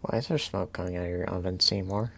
Why is there smoke coming out of your oven, Seymour?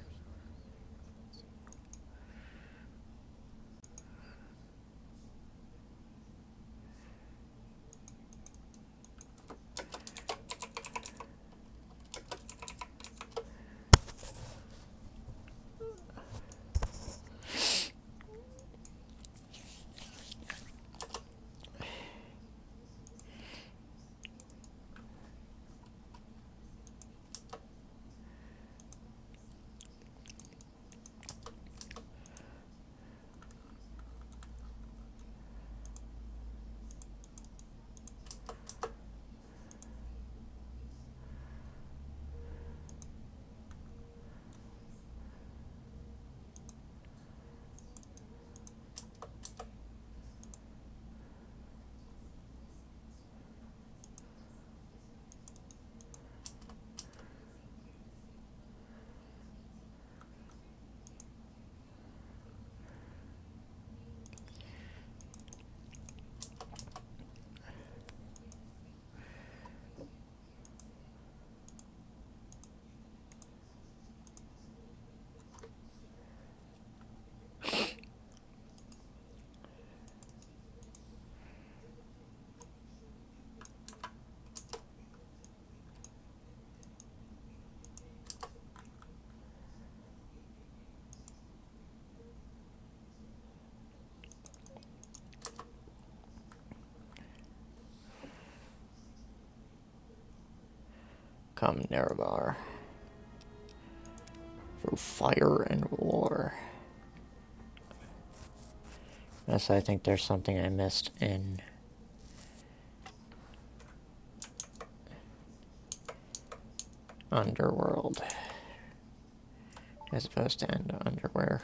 Come, Nerevar. Through fire and war. Yes, I think there's something I missed in Underworld, as opposed to Underwear.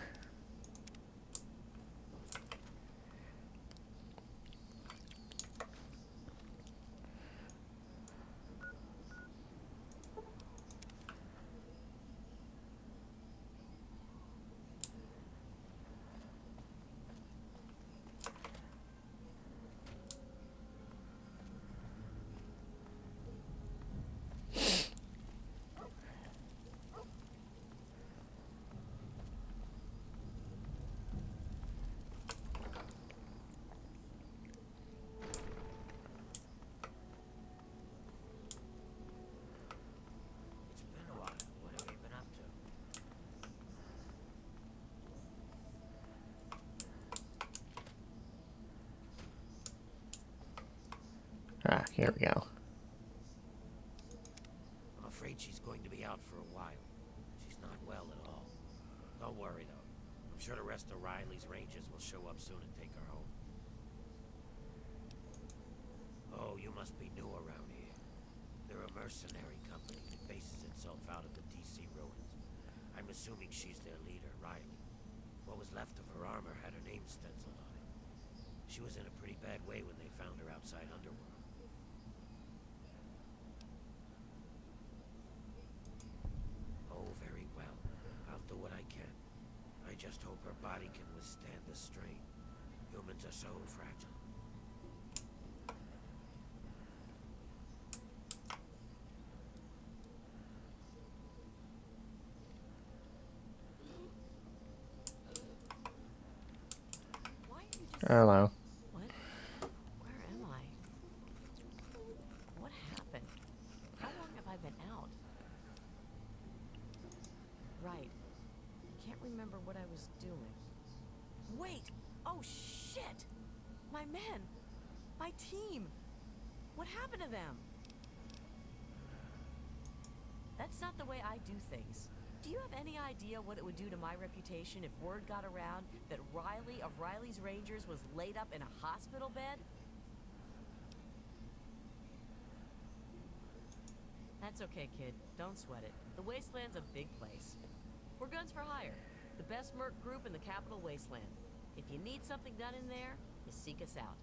Ah, here we go. I'm afraid she's going to be out for a while. She's not well at all. Don't worry, though. I'm sure the rest of Riley's Rangers will show up soon and take her home. Oh, you must be new around here. They're a mercenary company that bases itself out of the DC ruins. I'm assuming she's their leader, Riley. What was left of her armor had her name stenciled on it. She was in a pretty bad way when they found her outside Underworld. Oh, very well. I'll do what I can. I just hope her body can withstand the strain. Humans are so fragile. Hello. What? Where am I? What happened? How long have I been out? Right. Can't remember what I was doing. Wait! Oh, shit! My men! My team! What happened to them? That's not the way I do things. Do you have any idea what it would do to my reputation if word got around that Riley of Riley's Rangers was laid up in a hospital bed? That's okay, kid. Don't sweat it. The Wasteland's a big place. We're guns for hire. The best merc group in the capital Wasteland. If you need something done in there, you seek us out.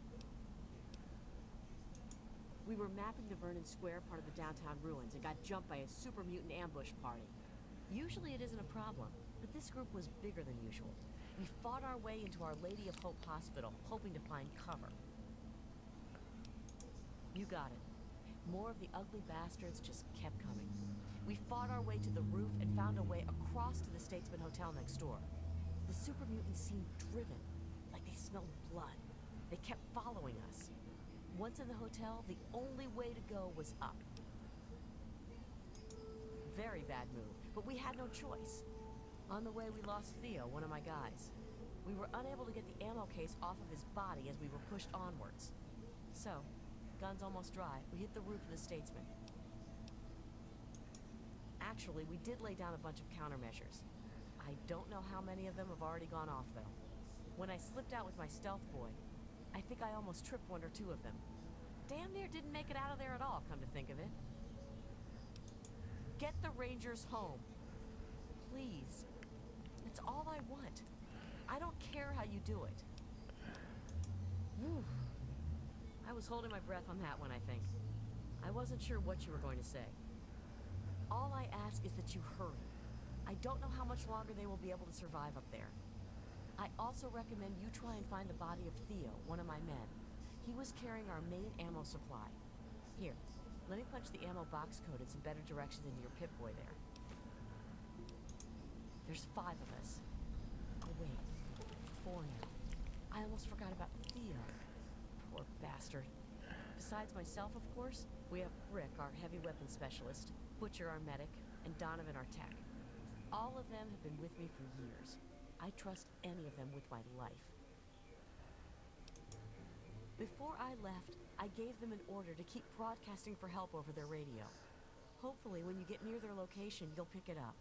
We were mapping the Vernon Square part of the downtown ruins and got jumped by a super mutant ambush party. Usually it isn't a problem, but this group was bigger than usual. We fought our way into Our Lady of Hope Hospital, hoping to find cover. You got it. More of the ugly bastards just kept coming. We fought our way to the roof and found a way across to the Statesman Hotel next door. The super mutants seemed driven, like they smelled blood. They kept following us. Once in the hotel, the only way to go was up. Very bad move, but we had no choice. On the way, we lost Theo, one of my guys. We were unable to get the ammo case off of his body as we were pushed onwards. So, guns almost dry, we hit the roof of the Statesman. Actually, we did lay down a bunch of countermeasures. I don't know how many of them have already gone off, though. When I slipped out with my stealth boy, I think I almost tripped one or two of them. Damn near didn't make it out of there at all, come to think of it. Get the Rangers home. Please. It's all I want. I don't care how you do it. Whew. I was holding my breath on that one, I think. I wasn't sure what you were going to say. All I ask is that you hurry. I don't know how much longer they will be able to survive up there. I also recommend you try and find the body of Theo, one of my men. He was carrying our main ammo supply. Here, let me punch the ammo box code and some better directions into your Pip-Boy there. There's 5 of us. Oh wait, 4 now. I almost forgot about Theo. Poor bastard. Besides myself, of course, we have Rick, our heavy weapons specialist, Butcher, our medic, and Donovan, our tech. All of them have been with me for years. I trust any of them with my life. Before I left, I gave them an order to keep broadcasting for help over their radio. Hopefully, when you get near their location, you'll pick it up.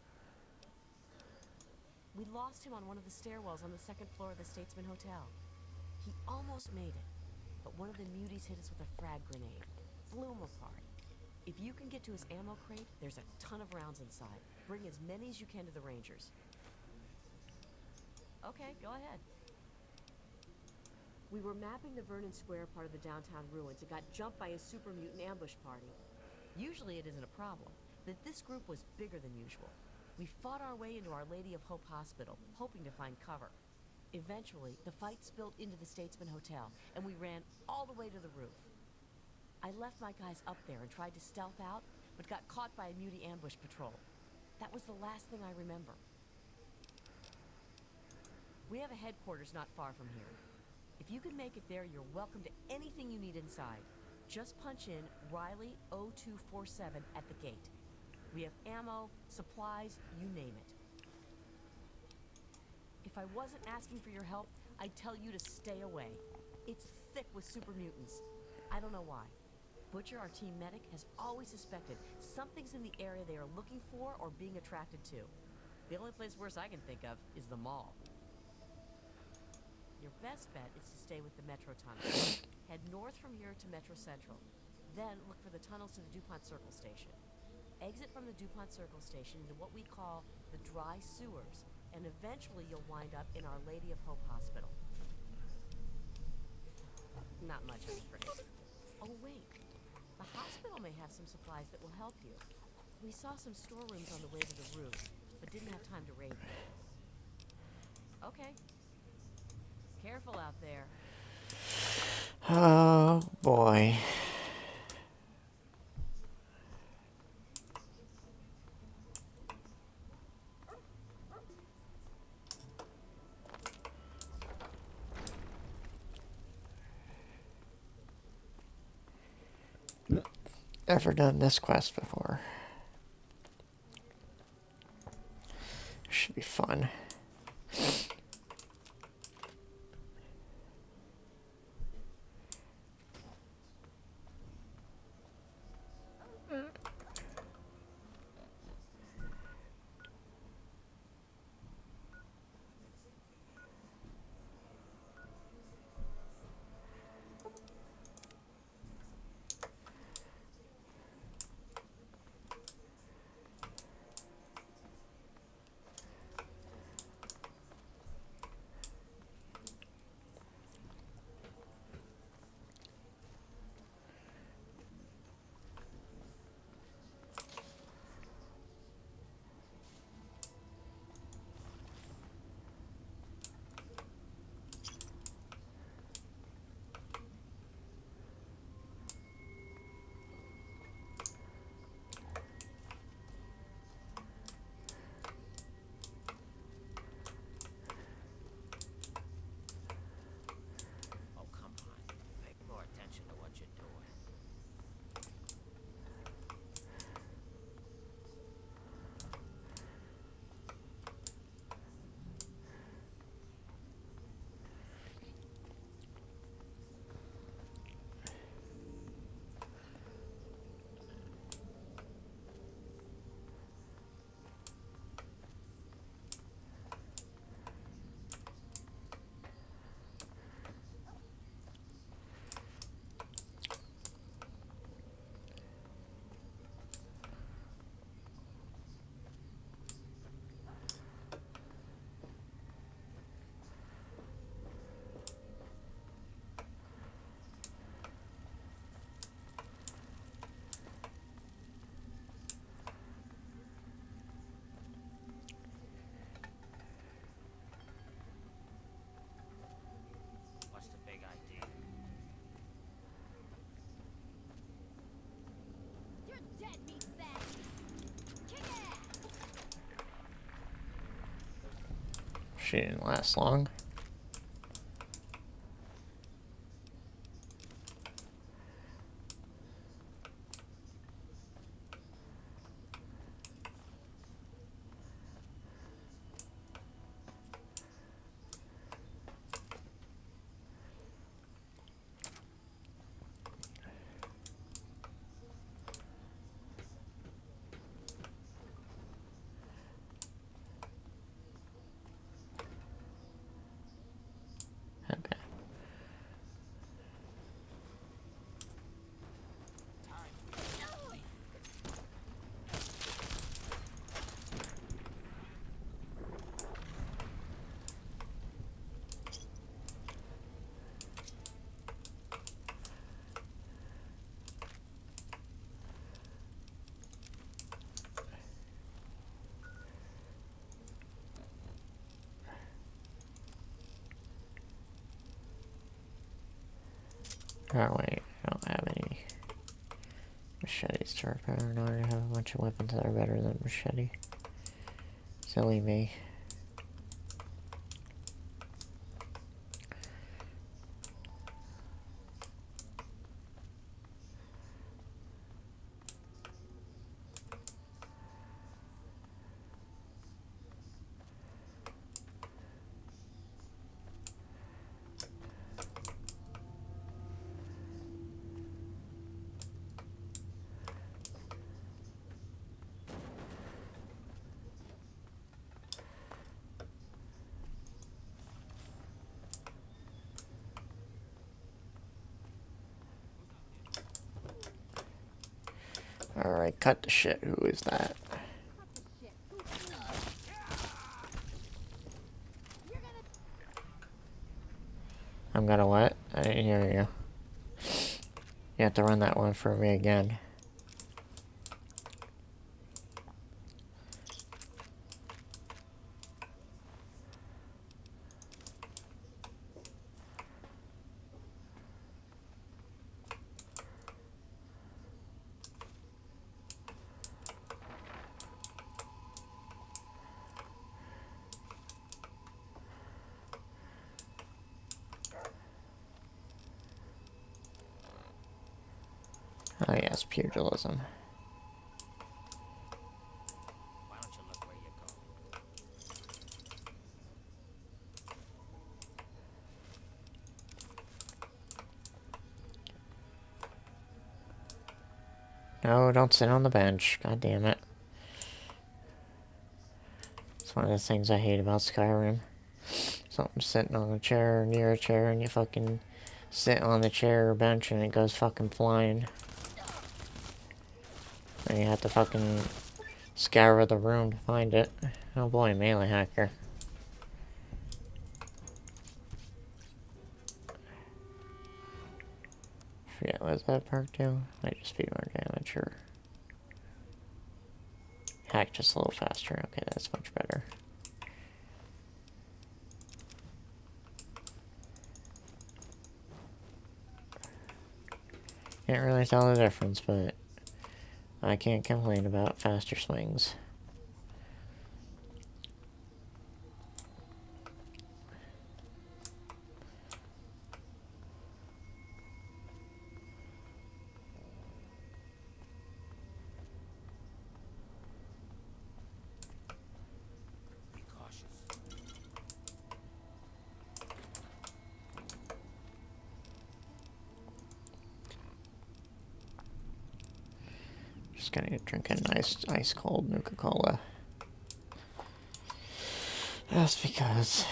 We lost him on one of the stairwells on the 2nd floor of the Statesman Hotel. He almost made it, but one of the muties hit us with a frag grenade. Blew him apart. If you can get to his ammo crate, there's a ton of rounds inside. Bring as many as you can to the Rangers. Okay, go ahead. We were mapping the Vernon Square part of the downtown ruins and got jumped by a super mutant ambush party. Usually it isn't a problem, but this group was bigger than usual. We fought our way into Our Lady of Hope Hospital, hoping to find cover. Eventually, the fight spilled into the Statesman Hotel, and we ran all the way to the roof. I left my guys up there and tried to stealth out, but got caught by a mutie ambush patrol. That was the last thing I remember. We have a headquarters not far from here. If you can make it there, you're welcome to anything you need inside. Just punch in Riley 0247 at the gate. We have ammo, supplies, you name it. If I wasn't asking for your help, I'd tell you to stay away. It's thick with super mutants. I don't know why. Butcher, our team medic, has always suspected something's in the area they are looking for or being attracted to. The only place worse I can think of is the mall. Your best bet is to stay with the Metro tunnel. Head north from here to Metro Central. Then look for the tunnels to the DuPont Circle Station. Exit from the DuPont Circle Station into what we call the dry sewers, and eventually you'll wind up in Our Lady of Hope Hospital. Not much, I'm afraid. Oh, wait. The hospital may have some supplies that will help you. We saw some storerooms on the way to the roof, but didn't have time to raid them. Okay. Careful out there. Oh, boy. Ever done this quest before? Should be fun. She didn't last long. Okay. Oh wait, I don't have any machetes to repair. No, I have a bunch of weapons that are better than machete. Silly me. Alright, cut the shit. Who is that? I'm gonna what? I didn't hear you. You have to run that one for me again. Oh yes, pugilism. Why don't you look where you're going? No, don't sit on the bench. God damn it. It's one of the things I hate about Skyrim. Something sitting on a chair or near a chair and you fucking sit on the chair or bench and it goes fucking flying. And you have to fucking scour the room to find it. Oh boy, melee hacker. Forget what does that perk do? Might just be more damage or hack just a little faster. Okay, that's much better. Can't really tell the difference, but I can't complain about faster swings. Be cautious. Just gonna drink a nice ice cold Nuka-Cola. Just because.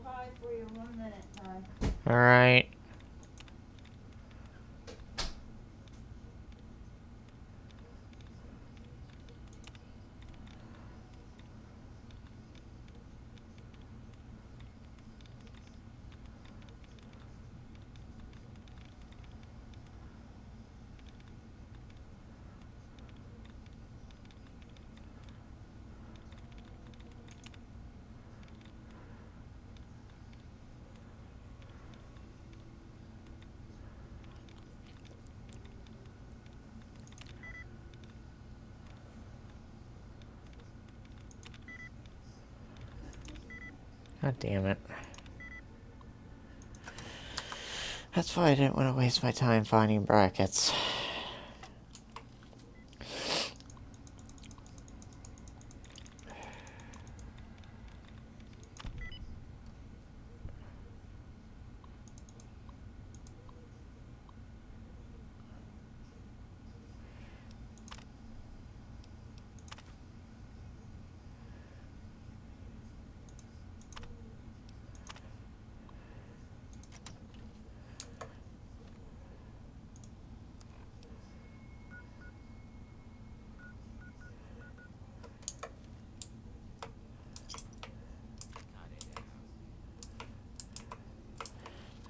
pie for you. 1 minute, hon. Alright. God damn it. That's why I didn't want to waste my time finding brackets.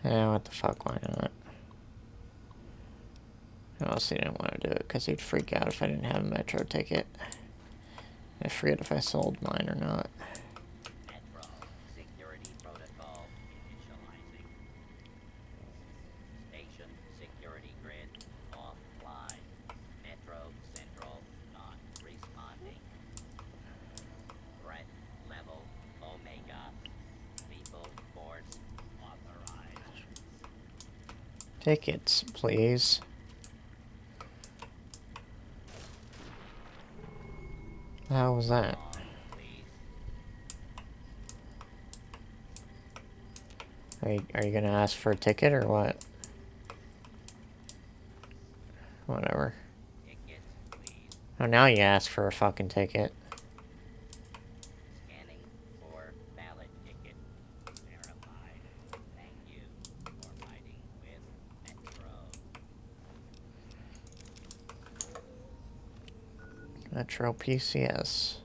Yeah, what the fuck, why not? I also didn't want to do it because he'd freak out if I didn't have a metro ticket. I forget if I sold mine or not. Metro security protocol initializing. Station security grid offline. Metro Central not responding. Threat level Omega. Lethal force authorized. Tickets, please. How was that? Please. Are you gonna ask for a ticket or what? Whatever. Ticket, please. Oh, now you ask for a fucking ticket. Scanning for valid ticket. Verified. Thank you for fighting with Metro. Metro PCS.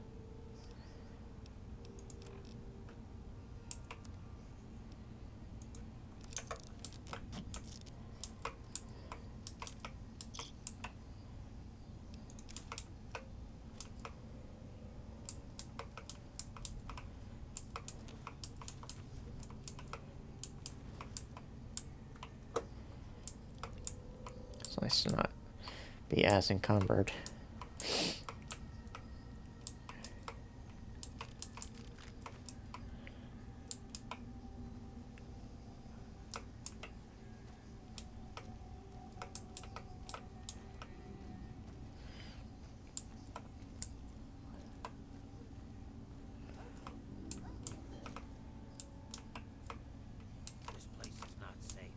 It's nice to not be as encumbered. This place is not safe.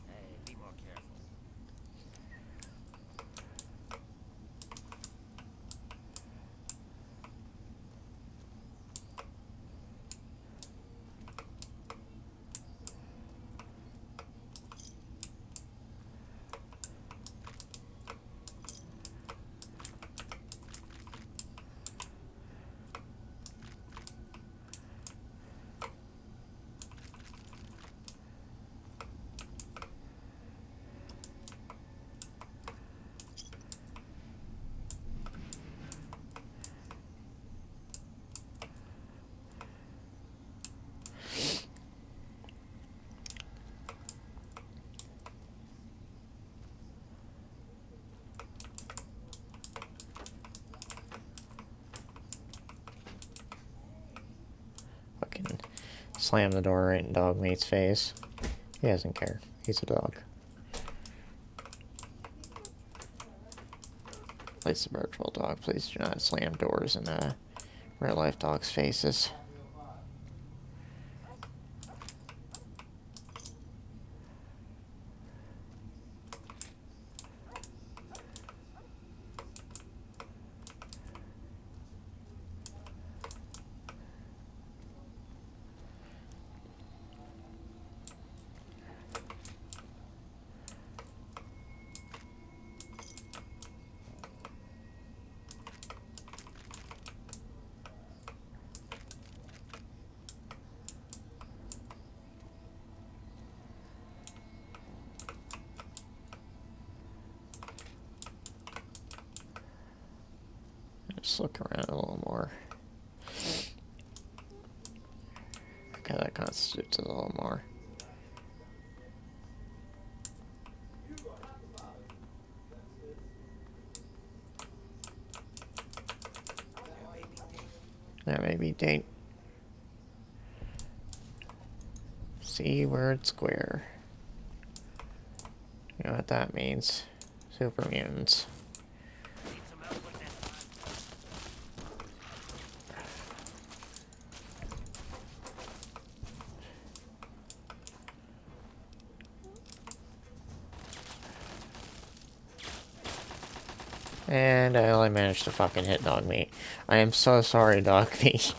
Hey, be more careful. Fucking slam the door right in Dogmeat's face. He doesn't care. He's a dog. At least a virtual dog. Please do not slam doors in real life dogs' faces. Just look around a little more. Okay, that constitutes a little more. That may be date. C word square. You know what that means? Super mutants. Need some help with this, And I only managed to fucking hit dog meat. I am so sorry, dog meat.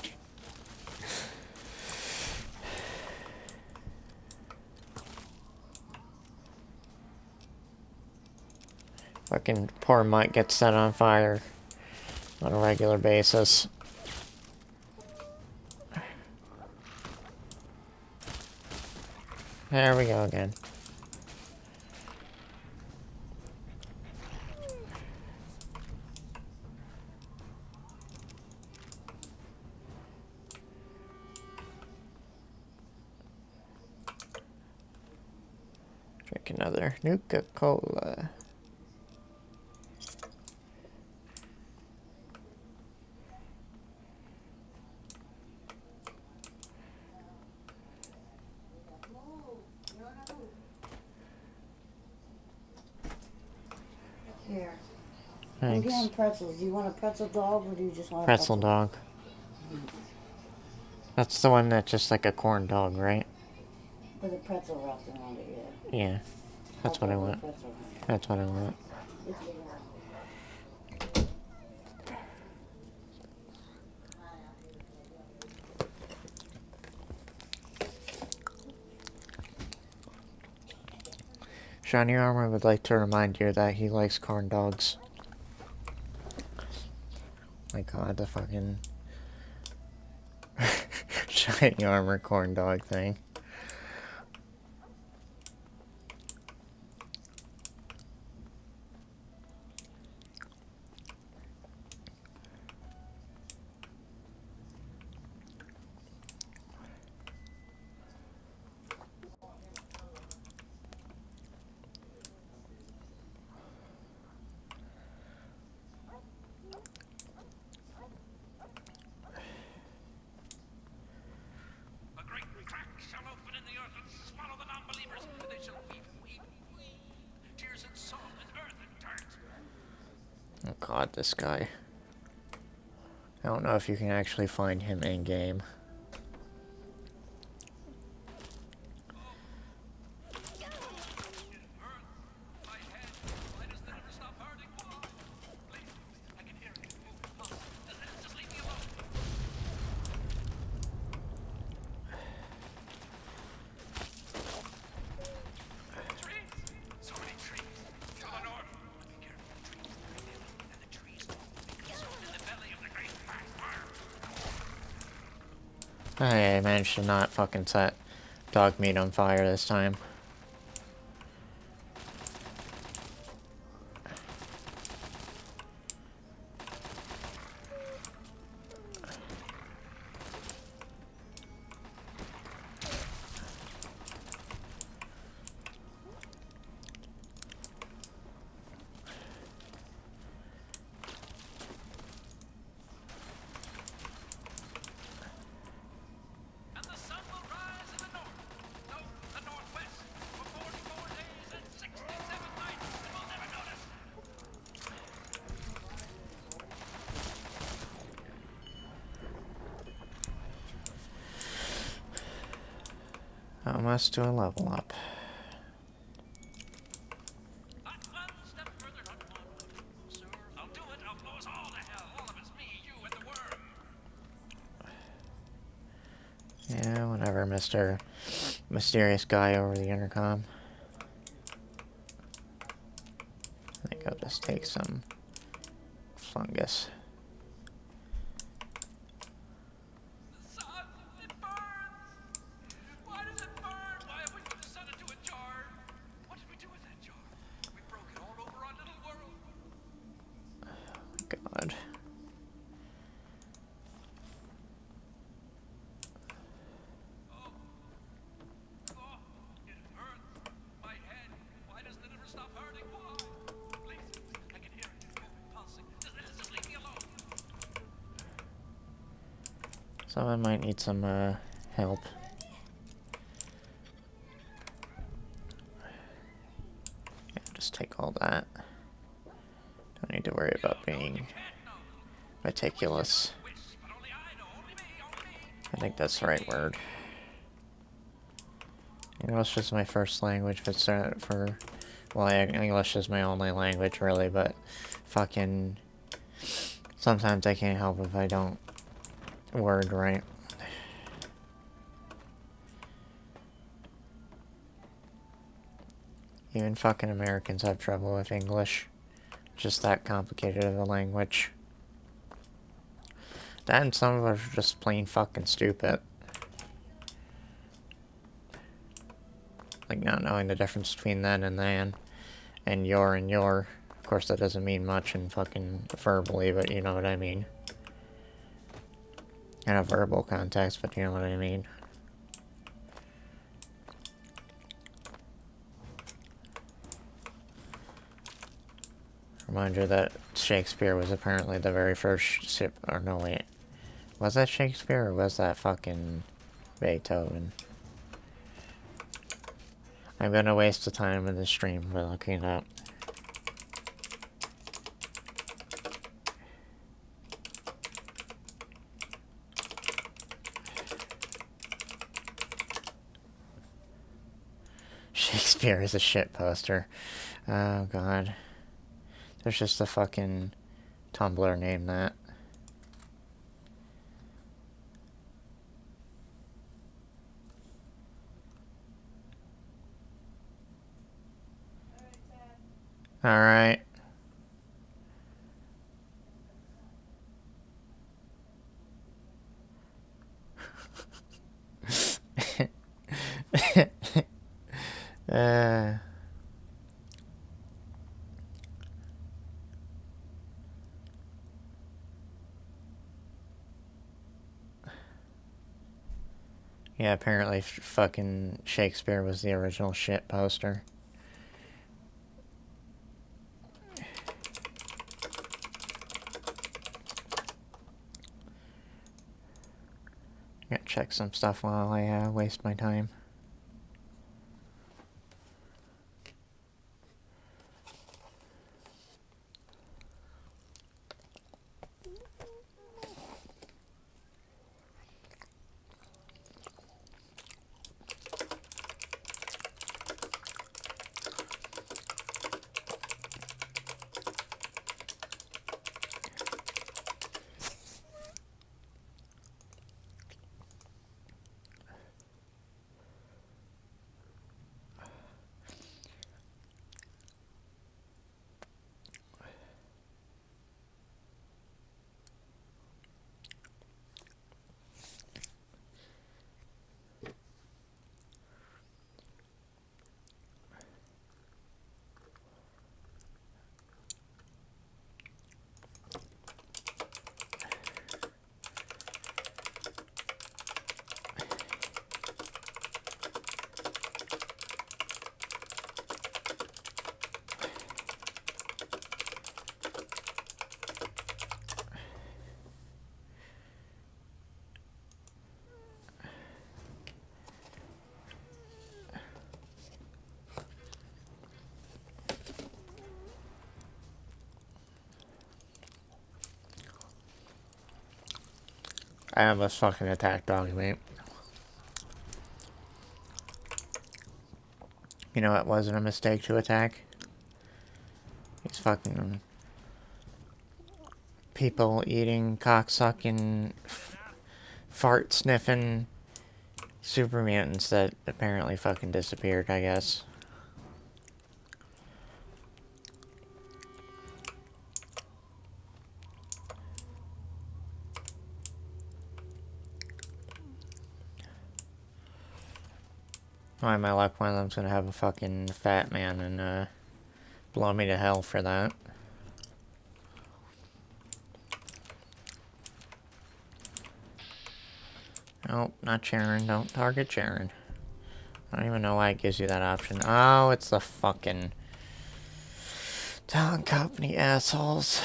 Fucking poor Mike gets set on fire on a regular basis. There we go again. Drink another Nuka-Cola. Here. I'm Thanks. getting pretzels. Do you want a pretzel dog or do you just want a Pretzel dog. That's the one that's just like a corn dog, right? With a pretzel wrapped around it, yeah. Yeah. That's what I want. Pretzel. That's what I want. It's bigger. Shiny Armor would like to remind you that he likes corn dogs. My god, the fucking Shiny Armor corn dog thing. A great crack shall open in the earth and swallow the non-believers. They shall weep, weep, weep. Tears and salt and earth and dirt. Oh god, this guy. I don't know if you can actually find him in game. My head. Why does it never stop hurting? Please, I can hear it. Just leave me alone. Trees! So many trees. To the north. Be careful. The trees are dim, and the trees will be consumed in the belly of the great black fire. I managed to not fucking set dog meat on fire this time. And the sun will rise in the north. No, the northwest. For 44 days and 67 nights. And we'll never notice. Almost to a level up. Not one step further, not one. Sir, I'll do it. I'll blow us all to hell. All of us. Me, you, and the worm. Yeah, whatever, Mr. Mysterious Guy over the intercom. I think I'll just take some fungus. The sun, it burns. Why does it burn? Why have we put the sun into a jar? What did we do with that jar? We broke it all over our little world. God. So I might need some help. Yeah, just take all that. Don't need to worry about being meticulous. I think that's the right word. English is my first language, but well, English is my only language, really, but fucking sometimes I can't help if I don't word right. Even fucking Americans have trouble with English. Just that complicated of a language. That and some of us are just plain fucking stupid. Like not knowing the difference between then and than. And your and your. Of course that doesn't mean much in fucking verbally, but you know what I mean. In a verbal context, but you know what I mean. Reminder that Shakespeare was apparently the very first ship. Or no, wait. Was that Shakespeare or was that fucking Beethoven? I'm gonna waste the time in the stream by looking it up. Shakespeare is a shit poster. Oh god. There's just a fucking Tumblr named that. Alright. Yeah, apparently fucking Shakespeare was the original shit poster. Gotta check some stuff while I waste my time. I almost fucking attacked dog mate. You know it wasn't a mistake to attack? These fucking people eating, cocksucking, fart sniffing super mutants that apparently fucking disappeared, I guess. Why my luck, one of them's gonna have a fucking fat man and blow me to hell for that. Nope, not Sharon. Don't target Sharon. I don't even know why it gives you that option. Oh, it's the fucking talent company assholes.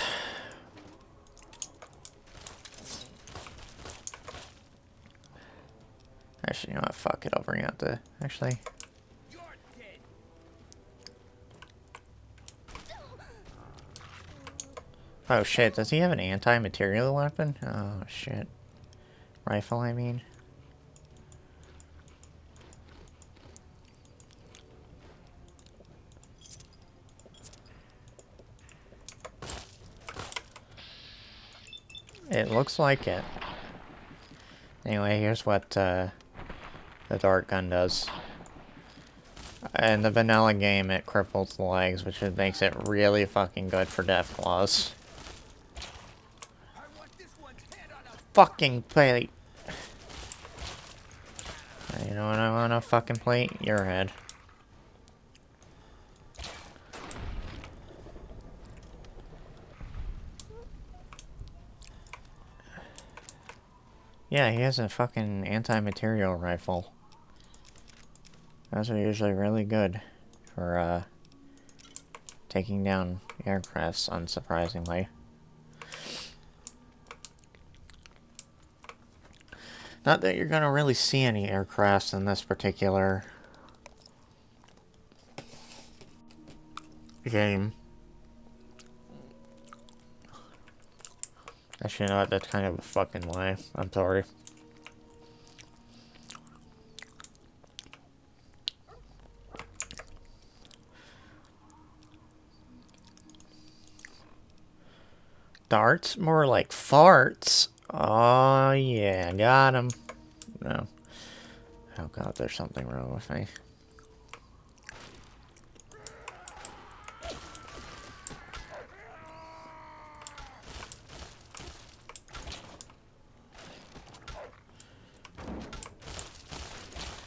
Actually, you know what? Fuck it. I'll bring out the... Actually... You're dead. Oh shit, does he have an anti-material weapon? Oh shit. Rifle, I mean. It looks like it. Anyway, here's what the dart gun does. In the vanilla game, it cripples the legs, which makes it really fucking good for Deathclaws. I want this one's head on a Fucking plate! You know what I want to fucking plate? Your head. Yeah, he has a fucking anti-material rifle. Those are usually really good for, taking down aircrafts, unsurprisingly. Not that you're gonna really see any aircrafts in this particular game. Actually, you know what? That's kind of a fucking lie. I'm sorry. Darts? More like farts. Oh, yeah. Got him. No. Oh, God. There's something wrong with me.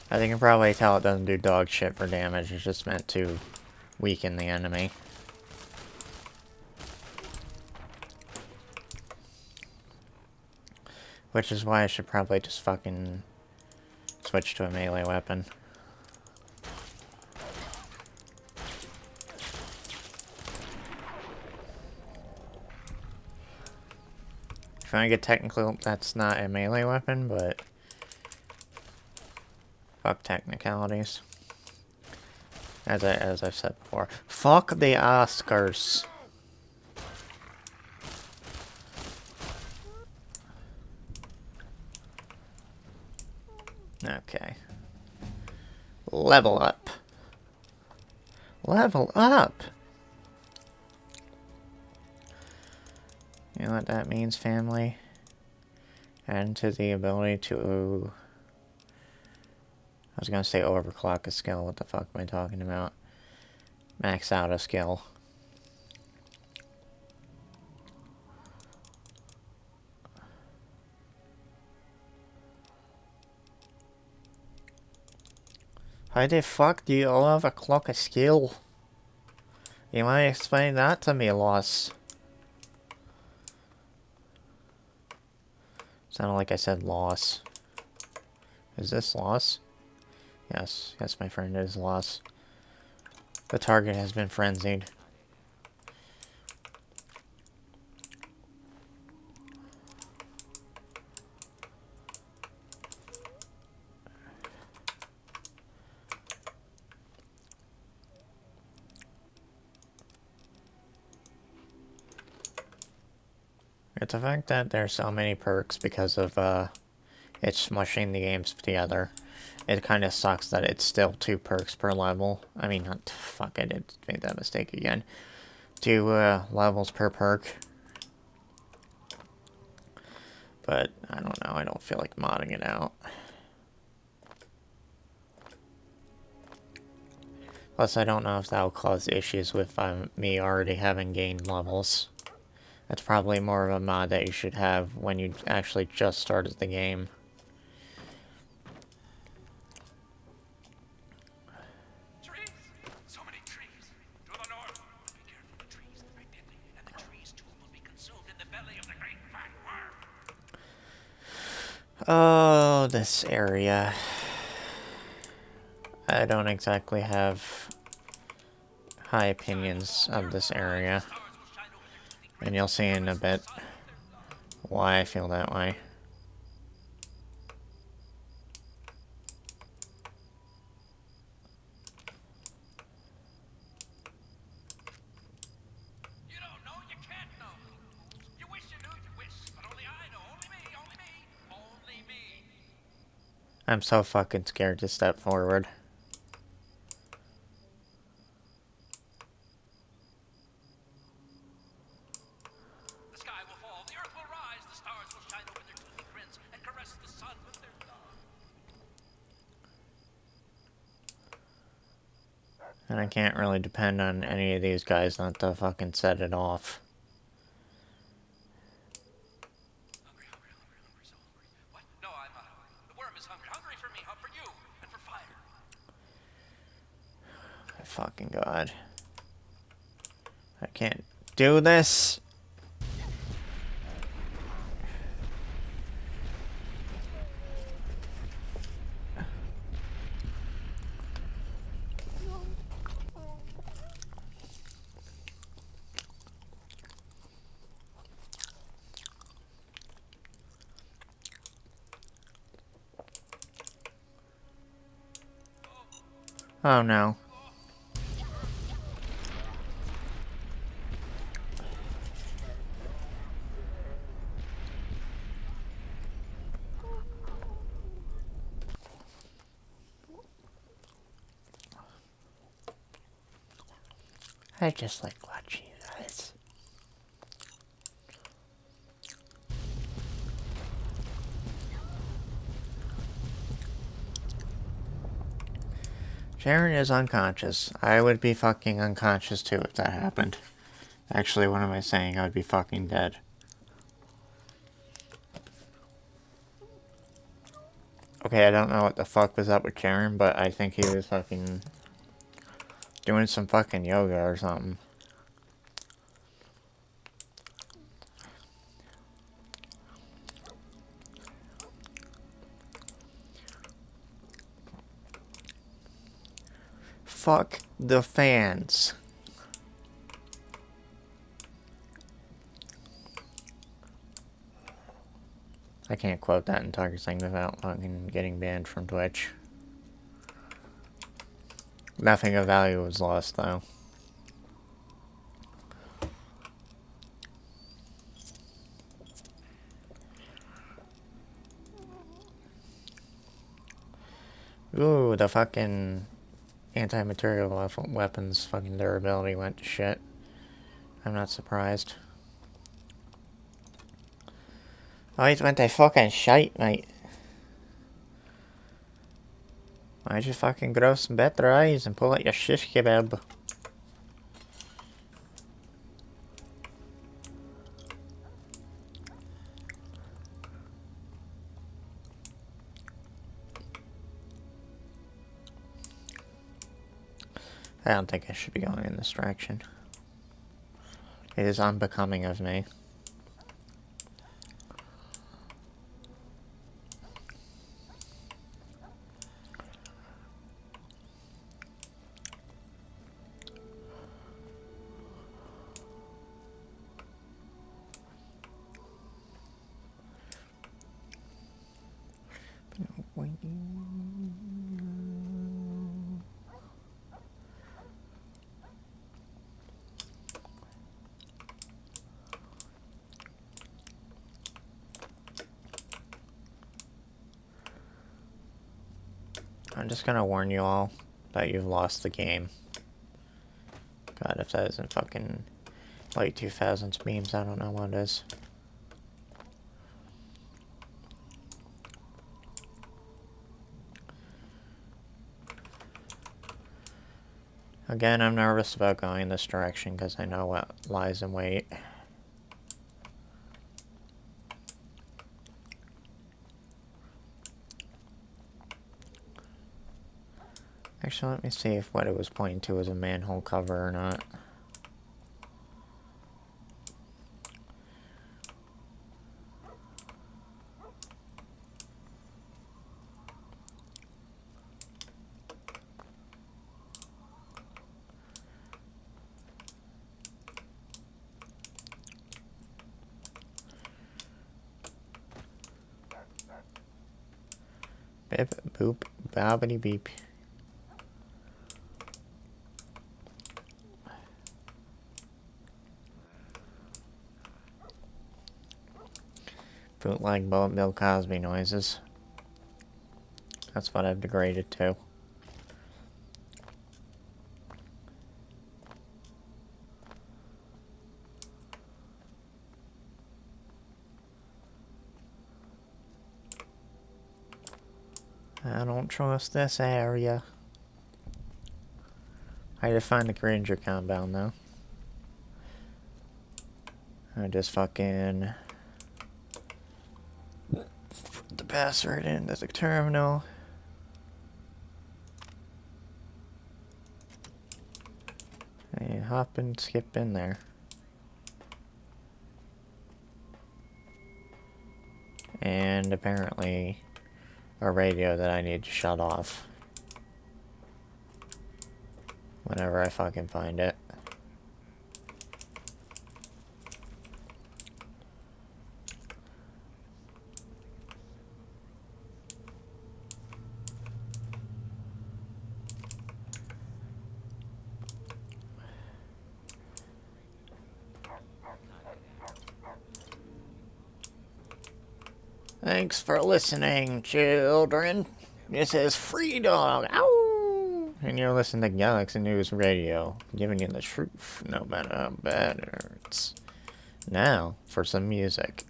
As you can probably tell, it doesn't do dog shit for damage. It's just meant to weaken the enemy. Which is why I should probably just fucking switch to a melee weapon. If I get technical, that's not a melee weapon, but... Fuck technicalities. As I've said before. Fuck the Oscars. Okay. Level up. Level up! You know what that means, family? And to the ability to... I was gonna say overclock a skill. What the fuck am I talking about? Max out a skill. How the fuck do you overclock a skill? You might explain that to me, Loss. Sounded like I said loss. Is this loss? Yes. Yes, my friend, it is loss. The target has been frenzied. It's the fact that there's so many perks because of, it's smushing the games together. It kind of sucks that it's still 2 perks per level. I mean, not, fuck, I did make that mistake again. 2, levels per perk. But, I don't know, I don't feel like modding it out. Plus, I don't know if that will cause issues with me already having gained levels. That's probably more of a mod that you should have when you actually just started the game. trees. So many trees. To the north. Be careful of the trees. I did, and the trees too will be consumed in the belly of the great fat worm. Oh, this area. I don't exactly have high opinions of this area. And you'll see in a bit why I feel that way. I'm so fucking scared to step forward. The sky will fall, the earth will rise, the stars will shine open their toothy grins and caress the sun with their love. And I can't really depend on any of these guys not to fucking set it off. Hungry, hungry, hungry, hungry, so hungry. What? No, I'm not hungry. The worm is hungry. Hungry for me, for you, and for fire. My fucking god. I can't do this. Oh no. I just like watching you guys. Sharon is unconscious. I would be fucking unconscious too if that happened. Actually, what am I saying? I would be fucking dead. Okay, I don't know what the fuck was up with Sharon, but I think he was fucking doing some fucking yoga or something. Fuck the fans. I can't quote that entire thing without fucking getting banned from Twitch. Nothing of value was lost, though. Ooh, the fucking anti-material weapons fucking durability went to shit. I'm not surprised. Oh, it went to fucking shite, mate. Why'd you fucking grow some better eyes and pull out your shish kebab? I don't think I should be going in this direction. It is unbecoming of me. I'm just gonna warn you all that you've lost the game. God, if that isn't fucking late 2000s memes, I don't know what is. Again, I'm nervous about going this direction because I know what lies in wait. Actually, let me see if what it was pointing to was a manhole cover or not. Bip, boop, bobbity beep. Bootleg Bill Cosby noises. That's what I've degraded to. I don't trust this area. I had to find the Granger compound, though. I just fucking... put the password into the terminal. And hop and skip in there. And apparently a radio that I need to shut off whenever I fucking find it. Thanks for listening, children. This is Free Dog. Ow! And you're listening to Galaxy News Radio, giving you the truth, no matter how bad it hurts. Now, for some music.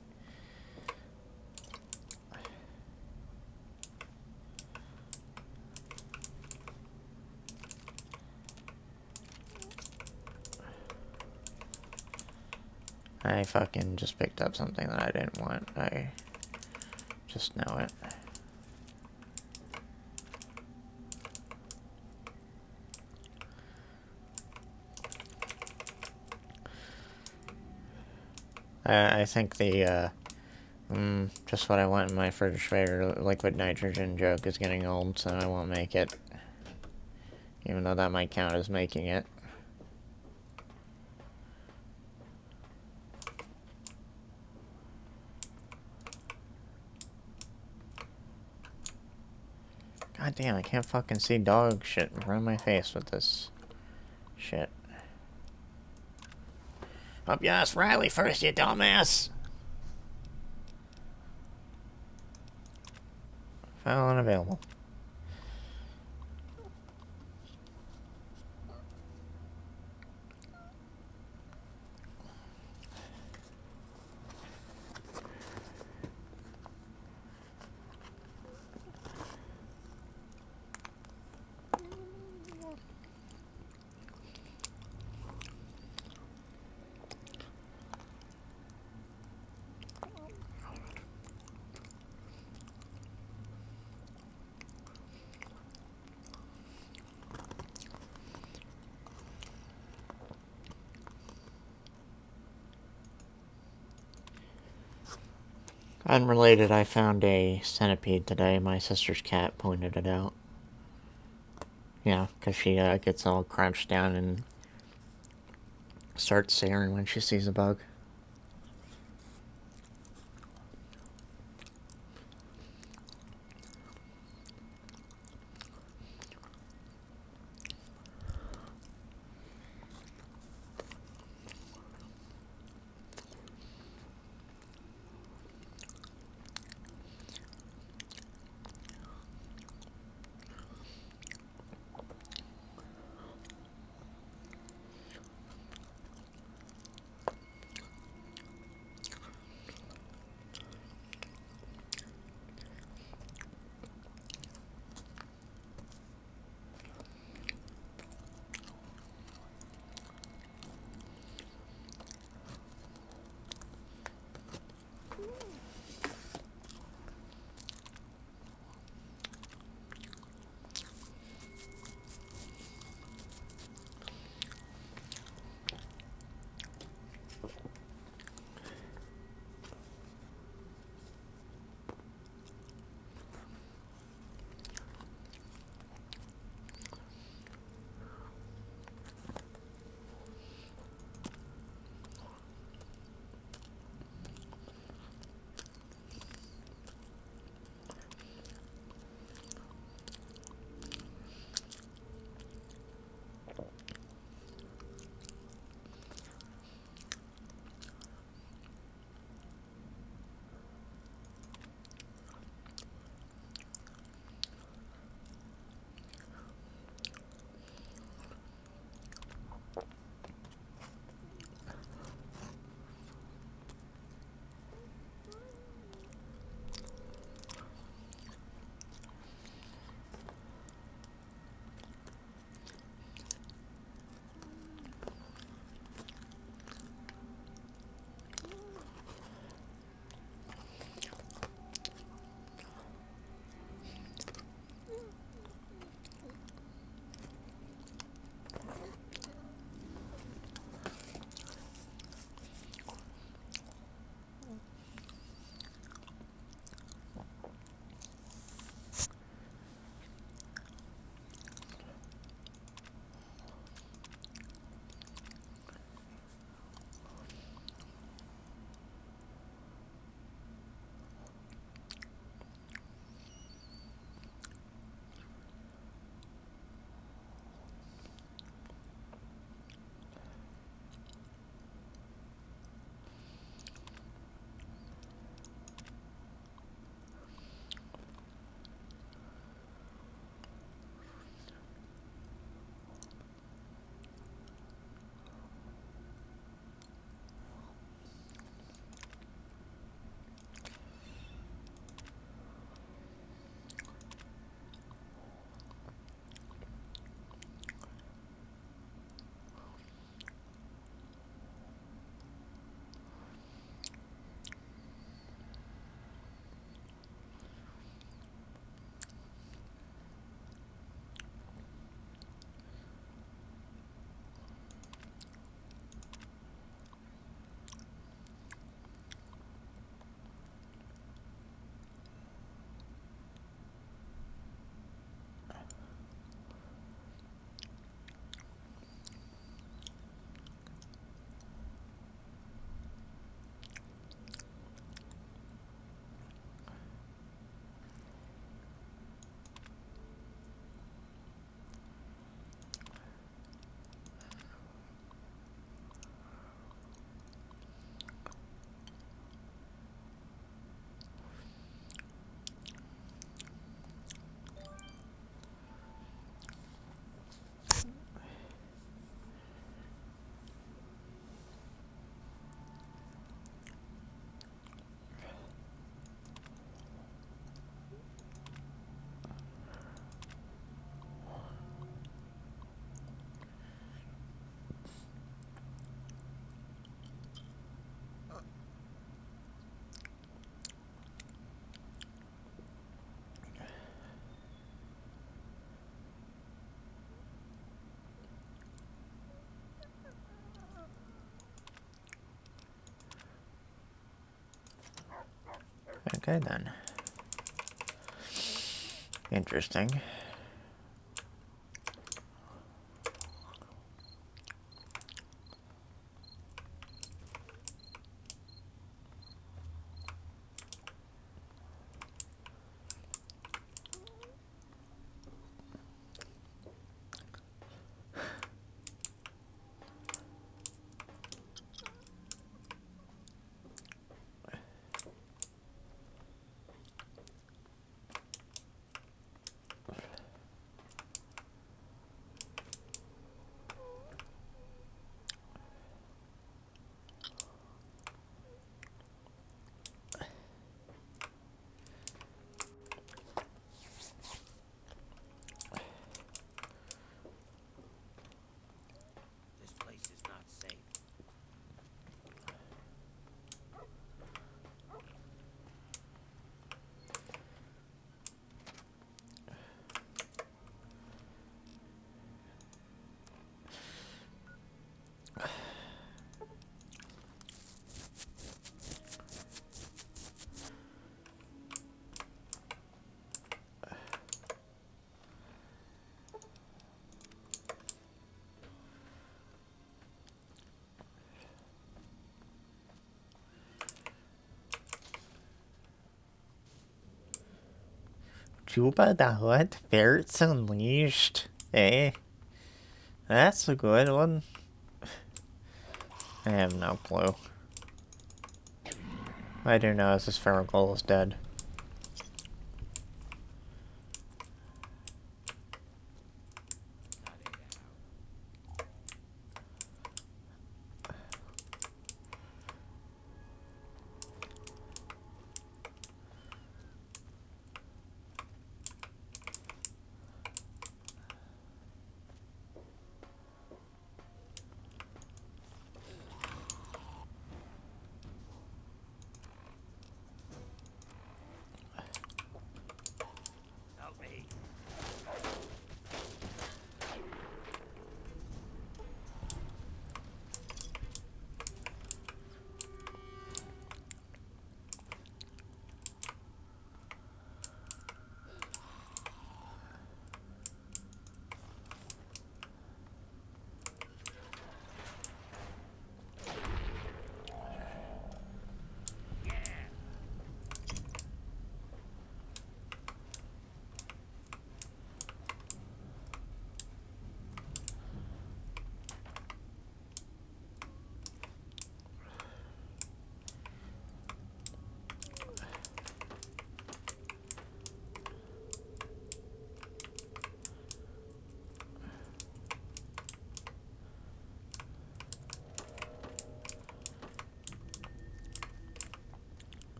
I fucking just picked up something that I didn't want. I just know it. I think the, just what I want in my refrigerator, liquid nitrogen joke is getting old, so I won't make it. Even though that might count as making it. God damn, I can't fucking see dog shit in front of my face with this shit. Up your ass, Riley, first, you dumbass! File unavailable. Unrelated, I found a centipede today. My sister's cat pointed it out. Yeah, because she gets all crouched down and starts staring when she sees a bug. Okay then. Interesting. This place is not safe. Juba the Hutt, Ferrets Unleashed. Eh? That's a good one. I have no clue. I do know is this Farragle is dead. Help me.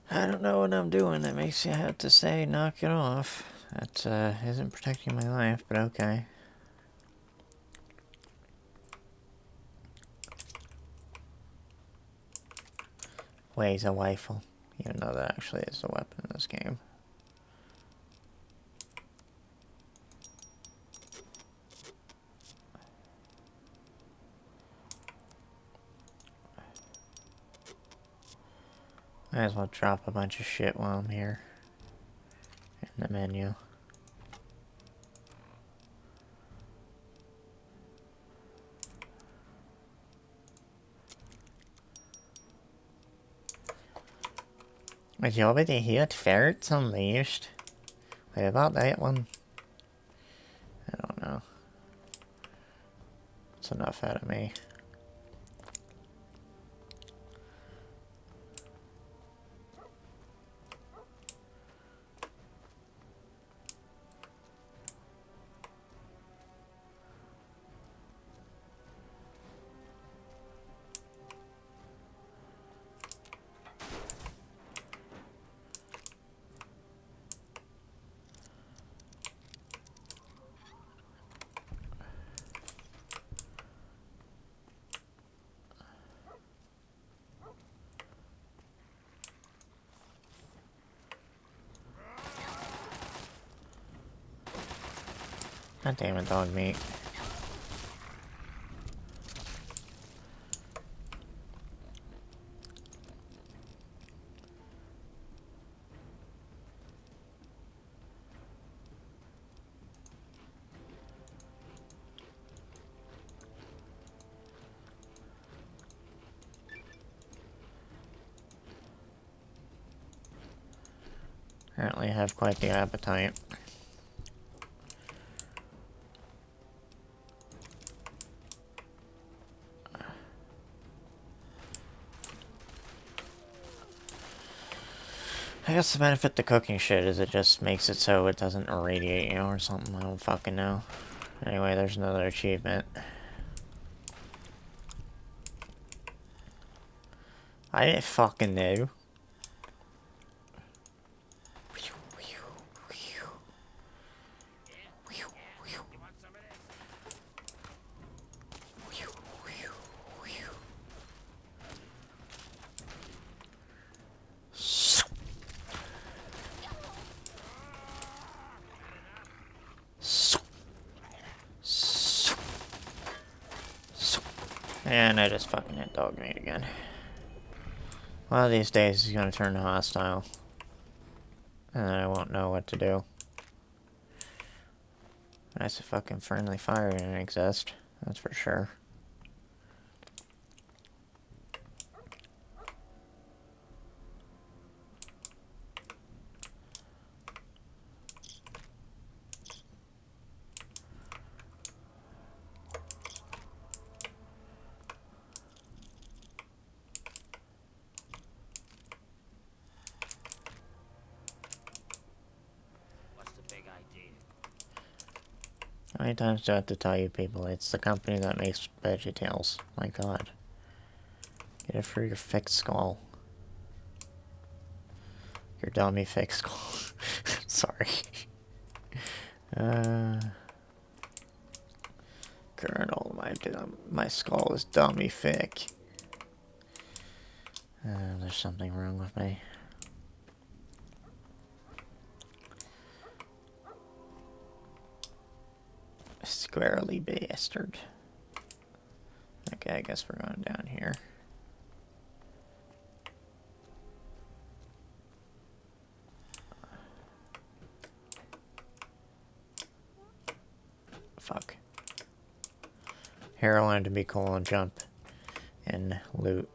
I don't know what I'm doing. That makes you have to say, knock it off. That isn't protecting my life, but okay. Weighs a rifle, even though that actually is a weapon in this game. Might as well drop a bunch of shit while I'm here. In the menu. Did you already hear Ferrets Unleashed? Wait, about that one? I don't know. That's enough out of me. God damn it, dog meat. Apparently I have quite the appetite. I guess the benefit to cooking shit is it just makes it so it doesn't irradiate you or something. I don't fucking know. Anyway, there's another achievement. I didn't fucking know. And I just fucking hit dog meat again. One of these days he's gonna turn hostile. And I won't know what to do. Nice fucking friendly fire didn't exist. That's for sure. How many times do I have to tell you people? It's the company that makes VeggieTales. My god. Get it for your fixed skull. Your dummy fixed skull. Sorry. Colonel, my skull is dummy thick. There's something wrong with me. Squarely bastard. Okay, I guess we're going down here. Fuck. Here I wanted to be cool and jump and loot.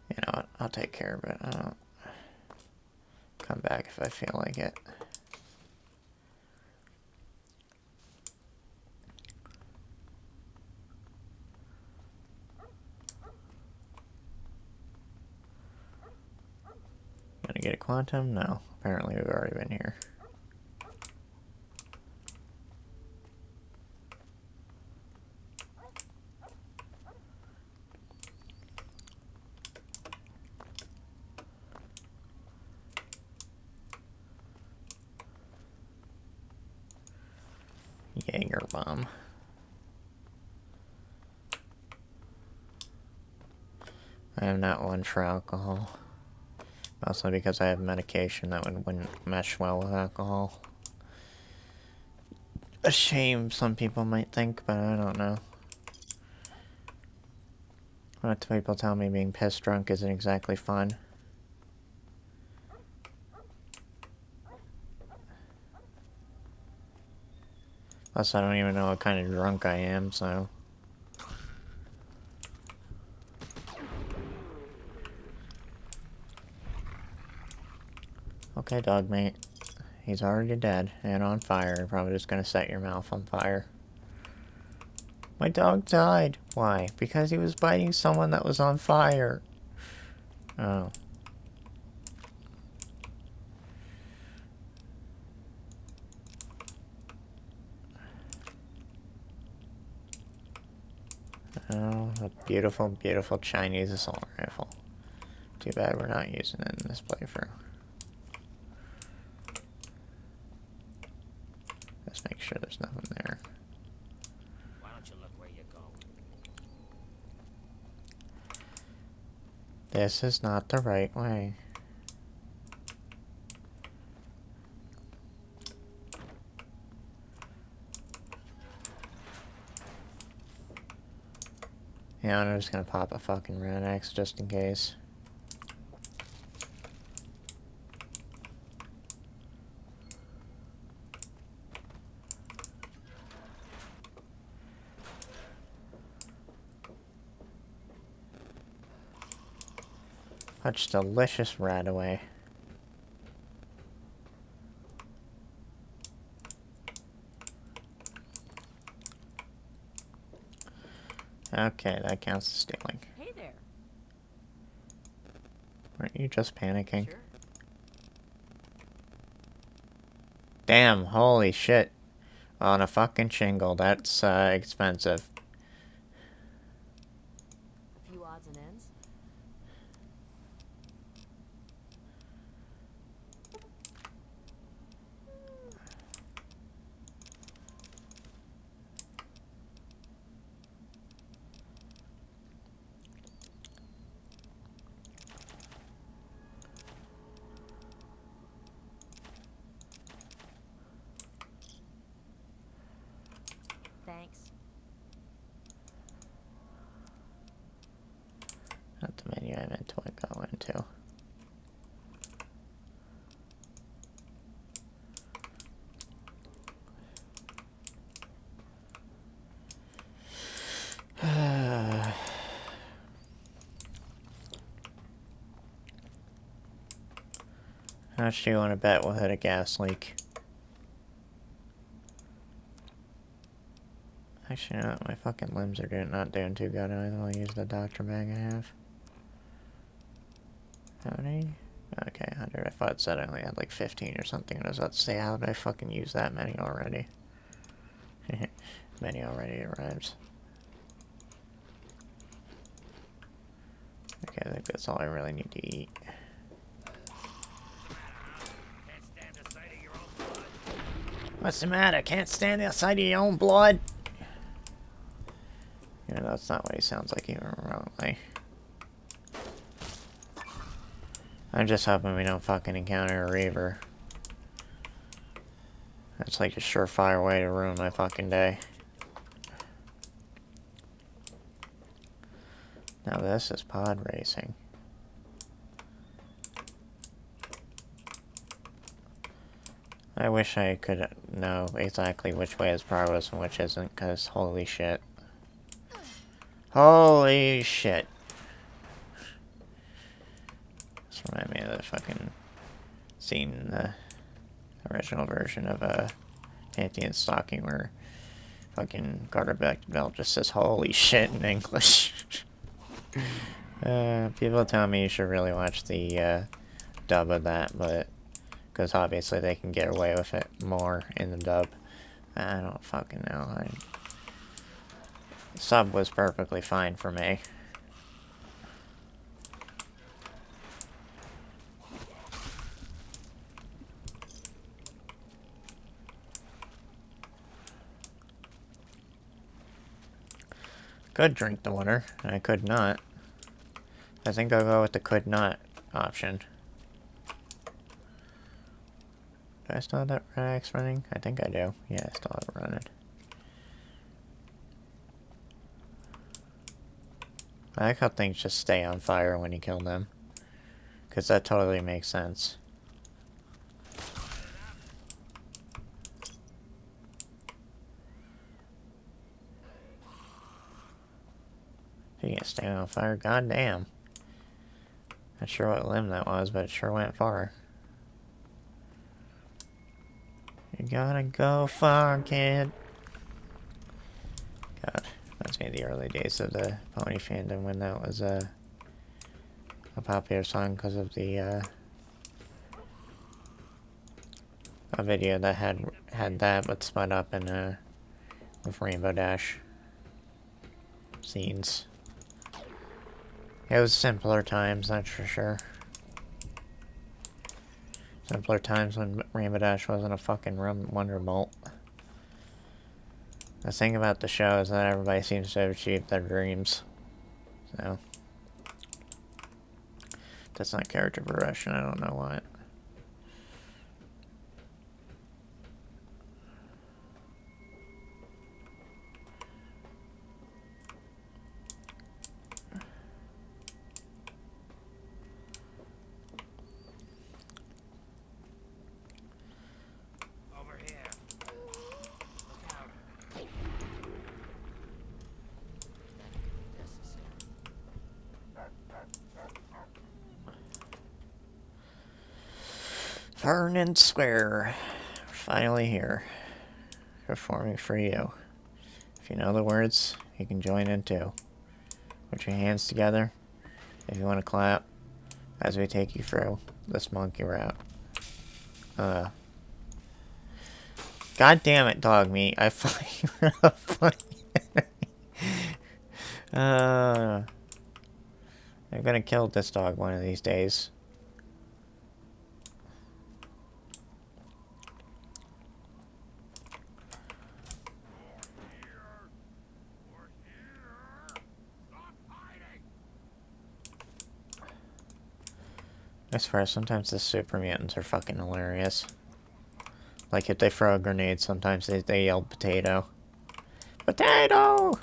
You know what? I'll take care of it. I'll come back if I feel like it. Gonna get a quantum? No. Apparently we've already been here. Jaeger bomb. I am not one for alcohol. Mostly because I have medication that wouldn't mesh well with alcohol. A shame, some people might think, but I don't know. What do people tell me being pissed drunk isn't exactly fun? Plus, I don't even know what kind of drunk I am, so... Okay, dog mate. He's already dead and on fire. You're probably just gonna set your mouth on fire. My dog died. Why? Because he was biting someone that was on fire. Oh. Oh, a beautiful, beautiful Chinese assault rifle. Too bad we're not using it in this playthrough. Let's make sure there's nothing there. Why don't you look where you're going? This is not the right way. Yeah, I'm just gonna pop a fucking red X just in case. Such delicious rat away. Okay, that counts as stealing. Hey there. Weren't you just panicking? Sure. Damn, holy shit. On a fucking shingle, that's expensive. A few odds and ends. Thanks. Not the menu I meant to go into. How much do you want to bet we'll hit a gas leak? Actually, no, my fucking limbs are not doing too good either. I'll use the doctor bag I have. How many? Okay, 100. I thought it said I only had like 15 or something. And I was about to say, how did I fucking use that many already? Many already arrives. Okay, I think that's all I really need to eat. Can't stand the sight of your own blood. What's the matter? Can't stand the sight of your own blood? Yeah, that's not what he sounds like even remotely. I'm just hoping we don't fucking encounter a Reaver. That's like a surefire way to ruin my fucking day. Now this is pod racing. I wish I could know exactly which way is progress and which isn't, because holy shit. Holy shit. This reminds me of the fucking scene in the original version of Panty and Stocking where fucking Carter Bell just says holy shit in English. People tell me you should really watch the dub of that, but because obviously they can get away with it more in the dub. I don't fucking know. Sub was perfectly fine for me. Could drink the water, and I could not. I think I'll go with the could not option. Do I still have that red axe running? I think I do. Yeah, I still have it running. I like how things just stay on fire when you kill them. Because that totally makes sense. You can't stay on fire? God damn. Not sure what limb that was, but it sure went far. You gotta go far, kid. God, reminds me of the early days of the pony fandom when that was a popular song because of the a video that had that but sped up in with Rainbow Dash scenes. It was simpler times, that's for sure. Simpler times when Rainbow Dash wasn't a fucking wonderbolt. The thing about the show is that everybody seems to have achieved their dreams. So that's not character progression, I don't know why. Over here. Look out. Necessary. Vernon Square. We're finally here. Performing for you. If you know the words, you can join in too. Put your hands together if you want to clap as we take you through this monkey route. God damn it, dog meat. I find you a funny enemy. I'm gonna kill this dog one of these days. I swear, sometimes the super mutants are fucking hilarious. Like, if they throw a grenade, sometimes they yell potato. Potato!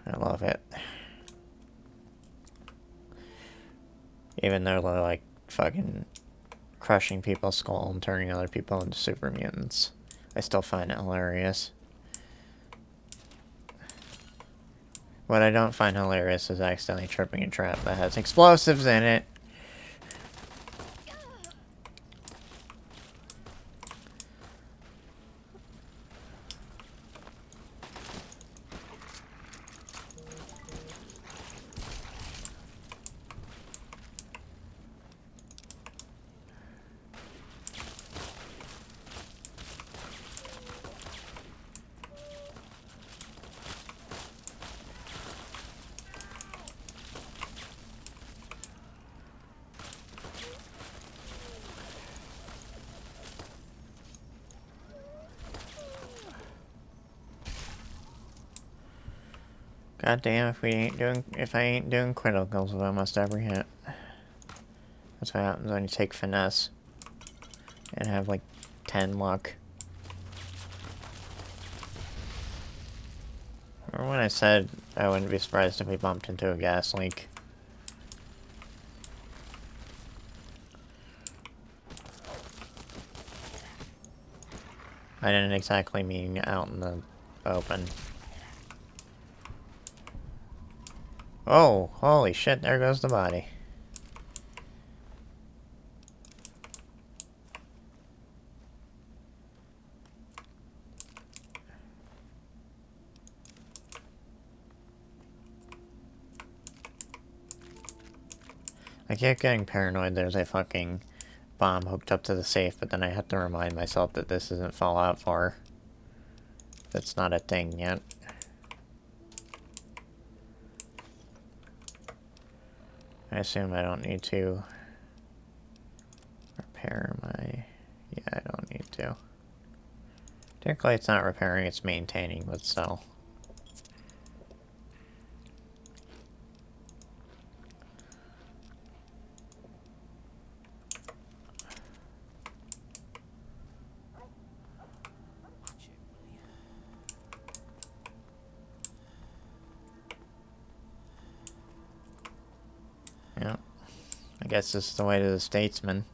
I love it. Even though they're, like, fucking crushing people's skull and turning other people into super mutants. I still find it hilarious. What I don't find hilarious is accidentally tripping a trap that has explosives in it. God damn, if I ain't doing criticals with almost every hit. That's what happens when you take finesse and have like 10 luck. Remember when I said I wouldn't be surprised if we bumped into a gas leak? I didn't exactly mean out in the open. Oh, holy shit, there goes the body. I keep getting paranoid there's a fucking bomb hooked up to the safe, but then I have to remind myself that this isn't Fallout 4. That's not a thing yet. I assume I don't need to repair my... Yeah, I don't need to. Technically, it's not repairing, it's maintaining, but still. Yeah. I guess this is the way to the Statesman.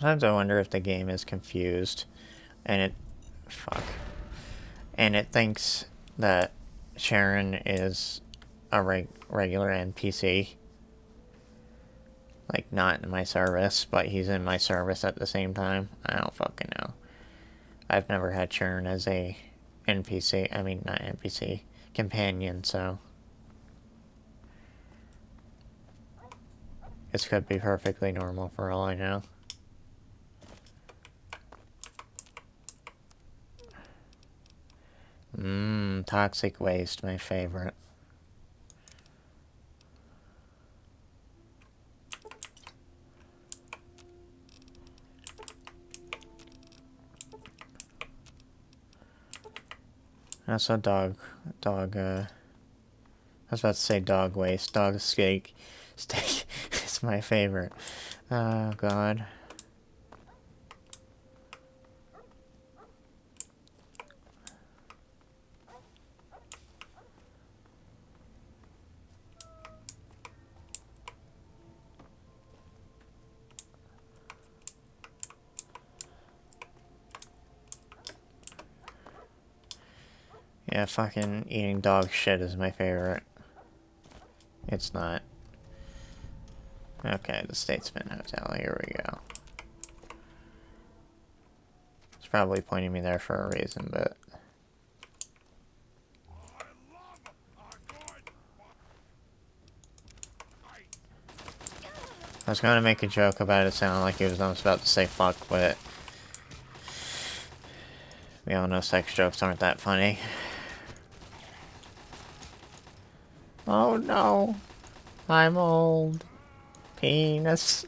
Sometimes I wonder if the game is confused, and it... Fuck. And it thinks that Sharon is a regular NPC. Like, not in my service, but he's in my service at the same time. I don't fucking know. I've never had Sharon as a NPC. I mean, not NPC. Companion, so... This could be perfectly normal for all I know. Toxic waste, my favorite. Also I was about to say dog waste. Dog steak. Steak is my favorite. Oh, God. Yeah, fucking eating dog shit is my favorite. It's not. Okay, the Statesman Hotel, here we go. It's probably pointing me there for a reason, but... I was going to make a joke about it sounding like he was almost about to say fuck, but... We all know sex jokes aren't that funny. Oh no! I'm old. Penis.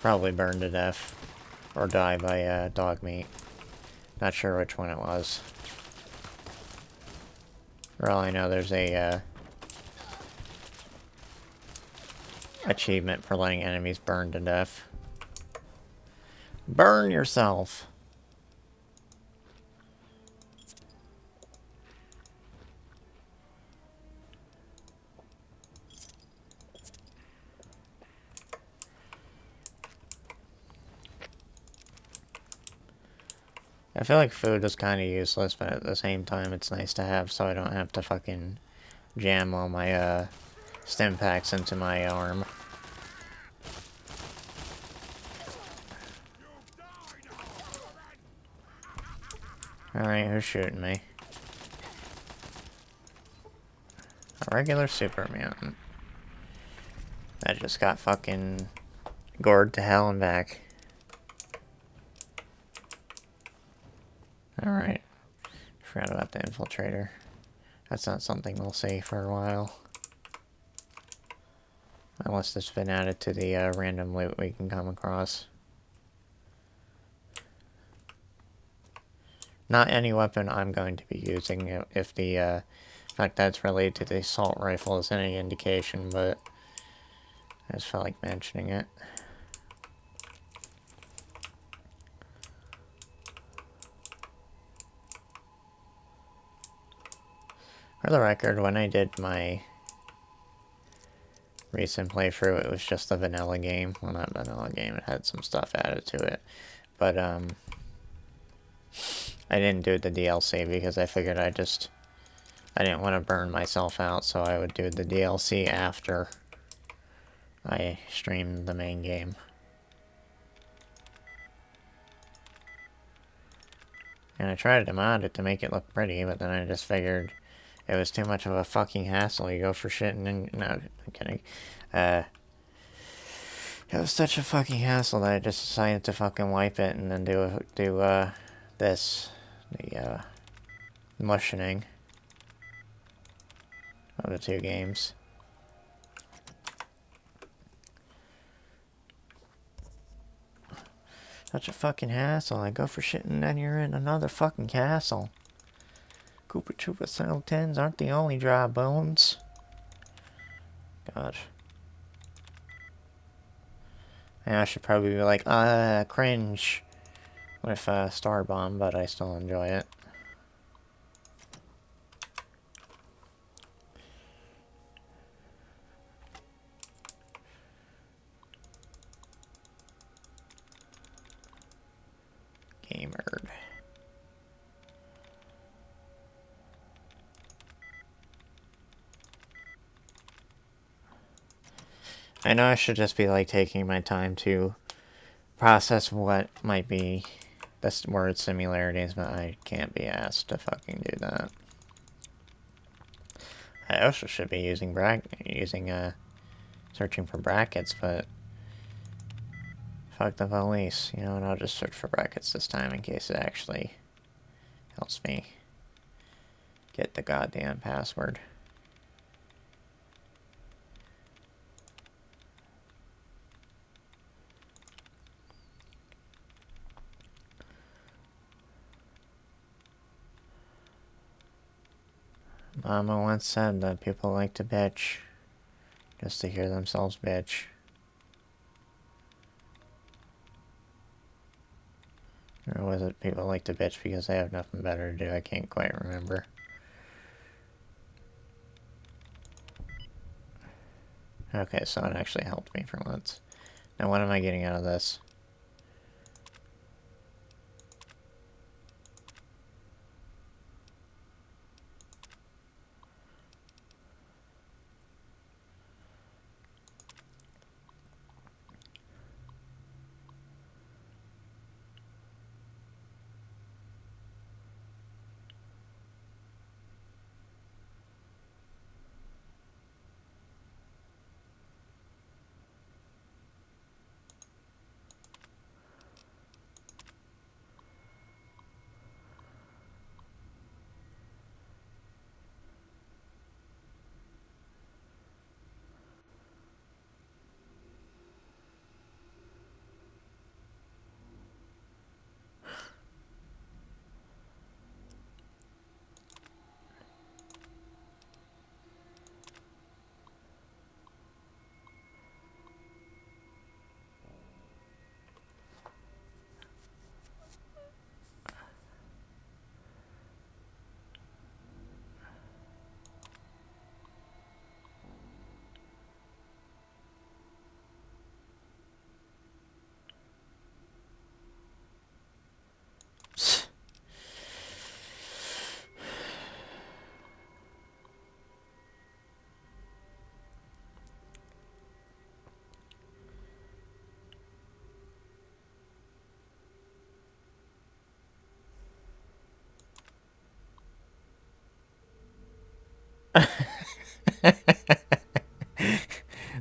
Probably burn to death. Or die by dog meat. Not sure which one it was. For all I know, there's a achievement for letting enemies burn to death. Burn yourself! I feel like food is kind of useless, but at the same time it's nice to have so I don't have to fucking jam all my stim packs into my arm. Alright, who's shooting me? A regular super mutant. That just got fucking gored to hell and back. Alright. Forgot about the infiltrator. That's not something we'll see for a while. Unless it's been added to the random loot we can come across. Not any weapon I'm going to be using if the fact that it's related to the assault rifle is any indication, but I just felt like mentioning it. For the record, when I did my recent playthrough, it was just a vanilla game. Well, not vanilla game, it had some stuff added to it. But, I didn't do the DLC because I figured I didn't want to burn myself out, so I would do the DLC after I streamed the main game. And I tried to mod it to make it look pretty, but then I just figured it was too much of a fucking hassle. You go for shit and then... No, I'm kidding. It was such a fucking hassle that I just decided to fucking wipe it and then do this. The, mushing of the two games. Such a fucking hassle. I go for shit and then you're in another fucking castle. Koopa Troopa Cell 10s aren't the only dry bones. God. And I should probably be like, cringe with Star Bomb, but I still enjoy it. Gamer. I know I should just be like taking my time to process what might be the word similarities, but I can't be asked to fucking do that. I also should be using searching for brackets, but fuck the police, you know, and I'll just search for brackets this time in case it actually helps me get the goddamn password. Mama once said that people like to bitch just to hear themselves bitch. Or was it people like to bitch because they have nothing better to do? I can't quite remember. Okay, so it actually helped me for once. Now what am I getting out of this?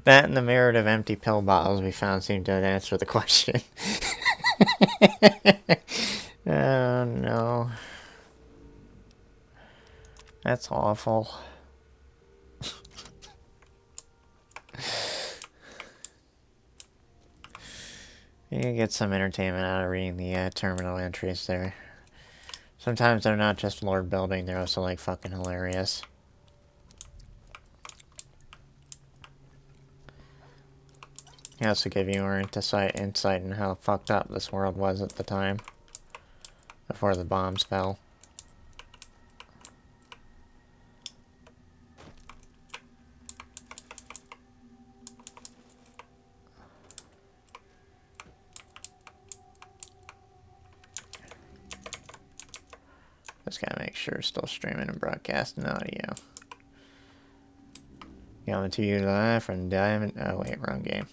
That and the merit of empty pill bottles we found seemed to answer the question. Oh no. That's awful. You can get some entertainment out of reading the terminal entries there. Sometimes they're not just lore building, they're also like fucking hilarious. They also give you more insight in how fucked up this world was at the time, before the bombs fell. Just gotta make sure it's still streaming and broadcasting audio. Coming to you live from Diamond. Oh wait, wrong game.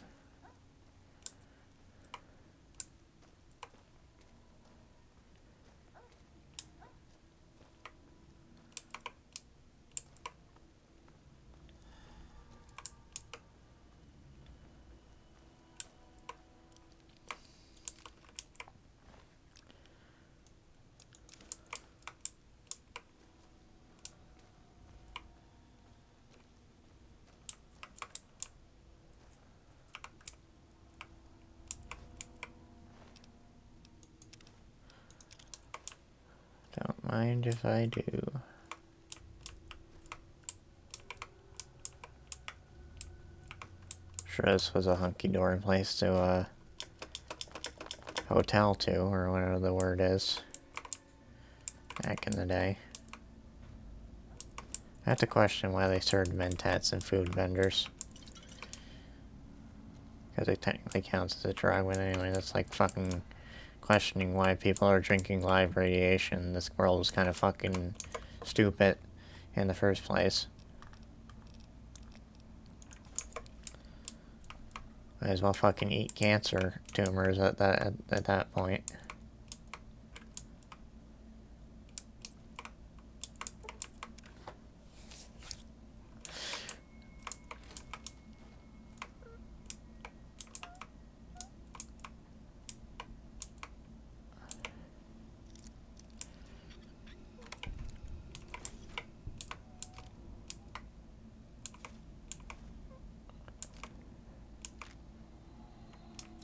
Don't mind if I do. Sure, this was a hunky-dory place to hotel to, or whatever the word is. Back in the day. I have to question why they served mentats and food vendors. Because it technically counts as a drug, but anyway, that's like fucking questioning why people are drinking live radiation. This world was kind of fucking stupid in the first place. Might as well fucking eat cancer tumors at that point.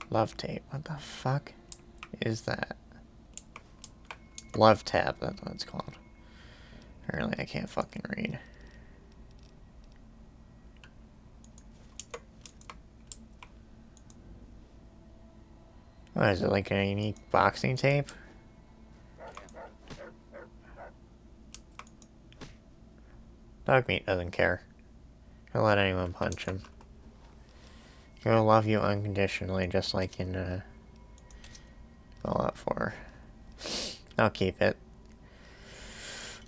Love tape. What the fuck is that? Love tab, that's what it's called. Apparently I can't fucking read. What is it, like a unique boxing tape? Dog meat doesn't care. He'll let anyone punch him. He'll love you unconditionally, just like in Fallout 4. I'll keep it.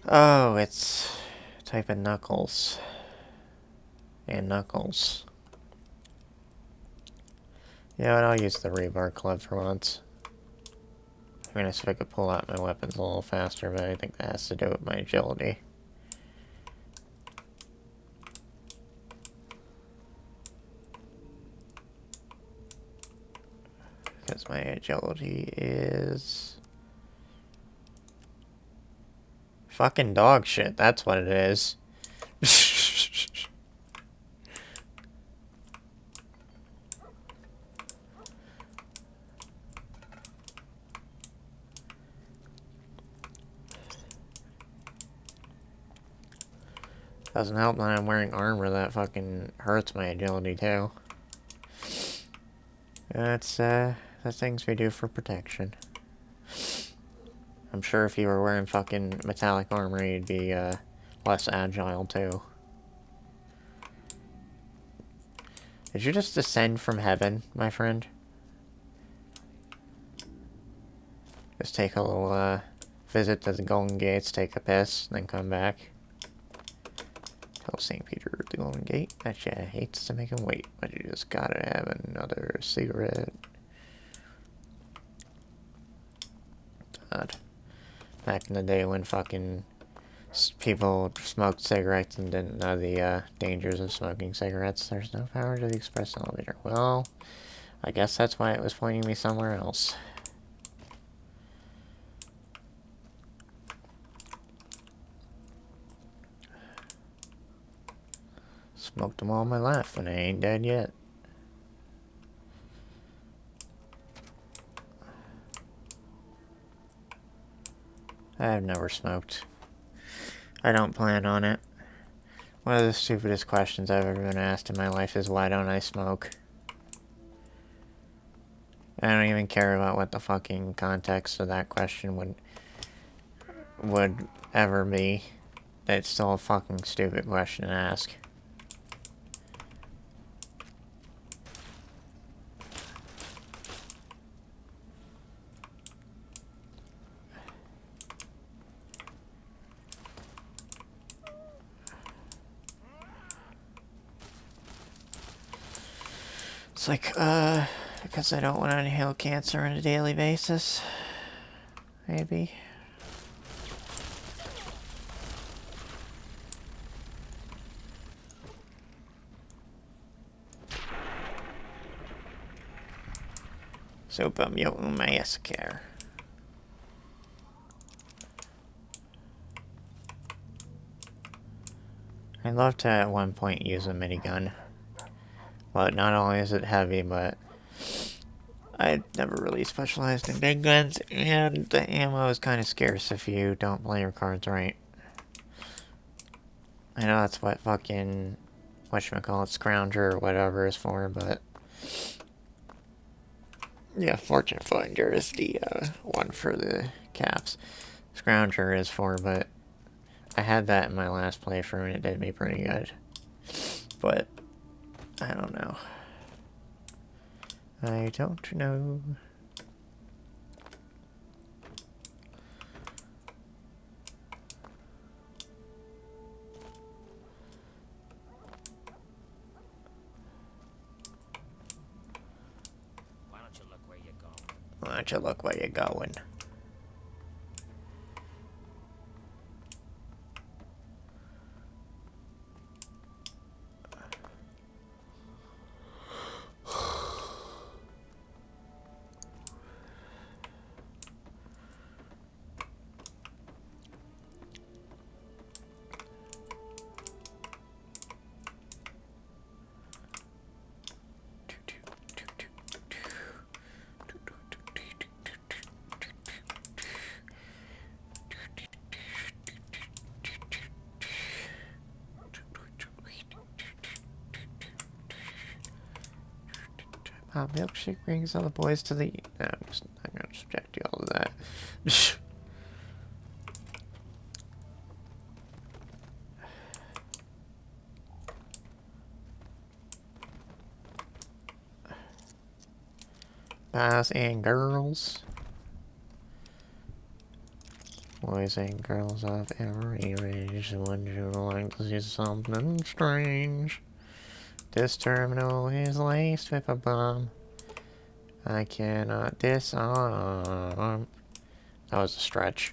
Oh, it's type of Knuckles. And Knuckles. Yeah, but I'll use the rebar club for once. I mean, if I could pull out my weapons a little faster, but I think that has to do with my agility. Because my agility is... fucking dog shit, that's what it is. Doesn't help that I'm wearing armor that fucking hurts my agility too. That's the things we do for protection. I'm sure if you were wearing fucking metallic armor, you'd be less agile too. Did you just descend from heaven, my friend? Just take a little visit to the Golden Gates, take a piss, then come back. Tell St. Peter at the Golden Gate that you hates to make him wait, but you just gotta have another cigarette. God. Back in the day when fucking people smoked cigarettes and didn't know the dangers of smoking cigarettes. There's no power to the express elevator. Well, I guess that's why it was pointing me somewhere else. Smoked them all my life and I ain't dead yet. I've never smoked. I don't plan on it. One of the stupidest questions I've ever been asked in my life is why don't I smoke? I don't even care about what the fucking context of that question would ever be. It's still a fucking stupid question to ask. It's like, because I don't want to inhale cancer on a daily basis. Maybe. Super mutant massacre. I'd love to at one point use a minigun. Well, not only is it heavy, but I never really specialized in big guns, and the ammo is kind of scarce if you don't play your cards right. I know that's what fucking, whatchamacallit, Scrounger or whatever is for, but Yeah, Fortune Finder is the one for the caps. Scrounger is for, but I had that in my last playthrough and it did me pretty good. But I don't know. I don't know. Why don't you look where you're going? Why don't you look where you're going? Milkshake brings all the boys to the... No, I'm just not going to subject you all to that. Boys and girls. Boys and girls of every age. Would you like to see something strange? This terminal is laced with a bomb I cannot disarm. That was a stretch.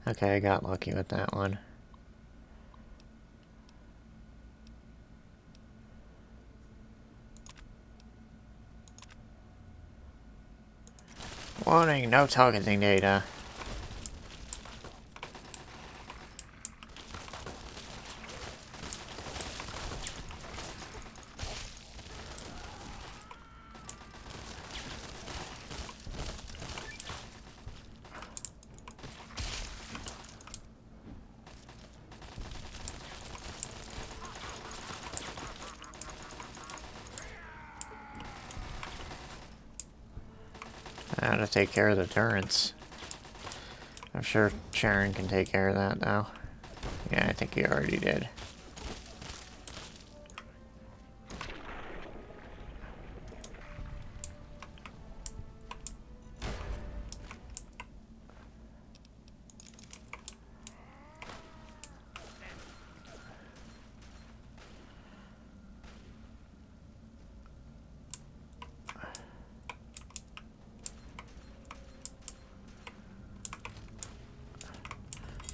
Okay, I got lucky with that one. Warning, no targeting data. How to take care of the turrets. I'm sure Sharon can take care of that now. Yeah, I think he already did.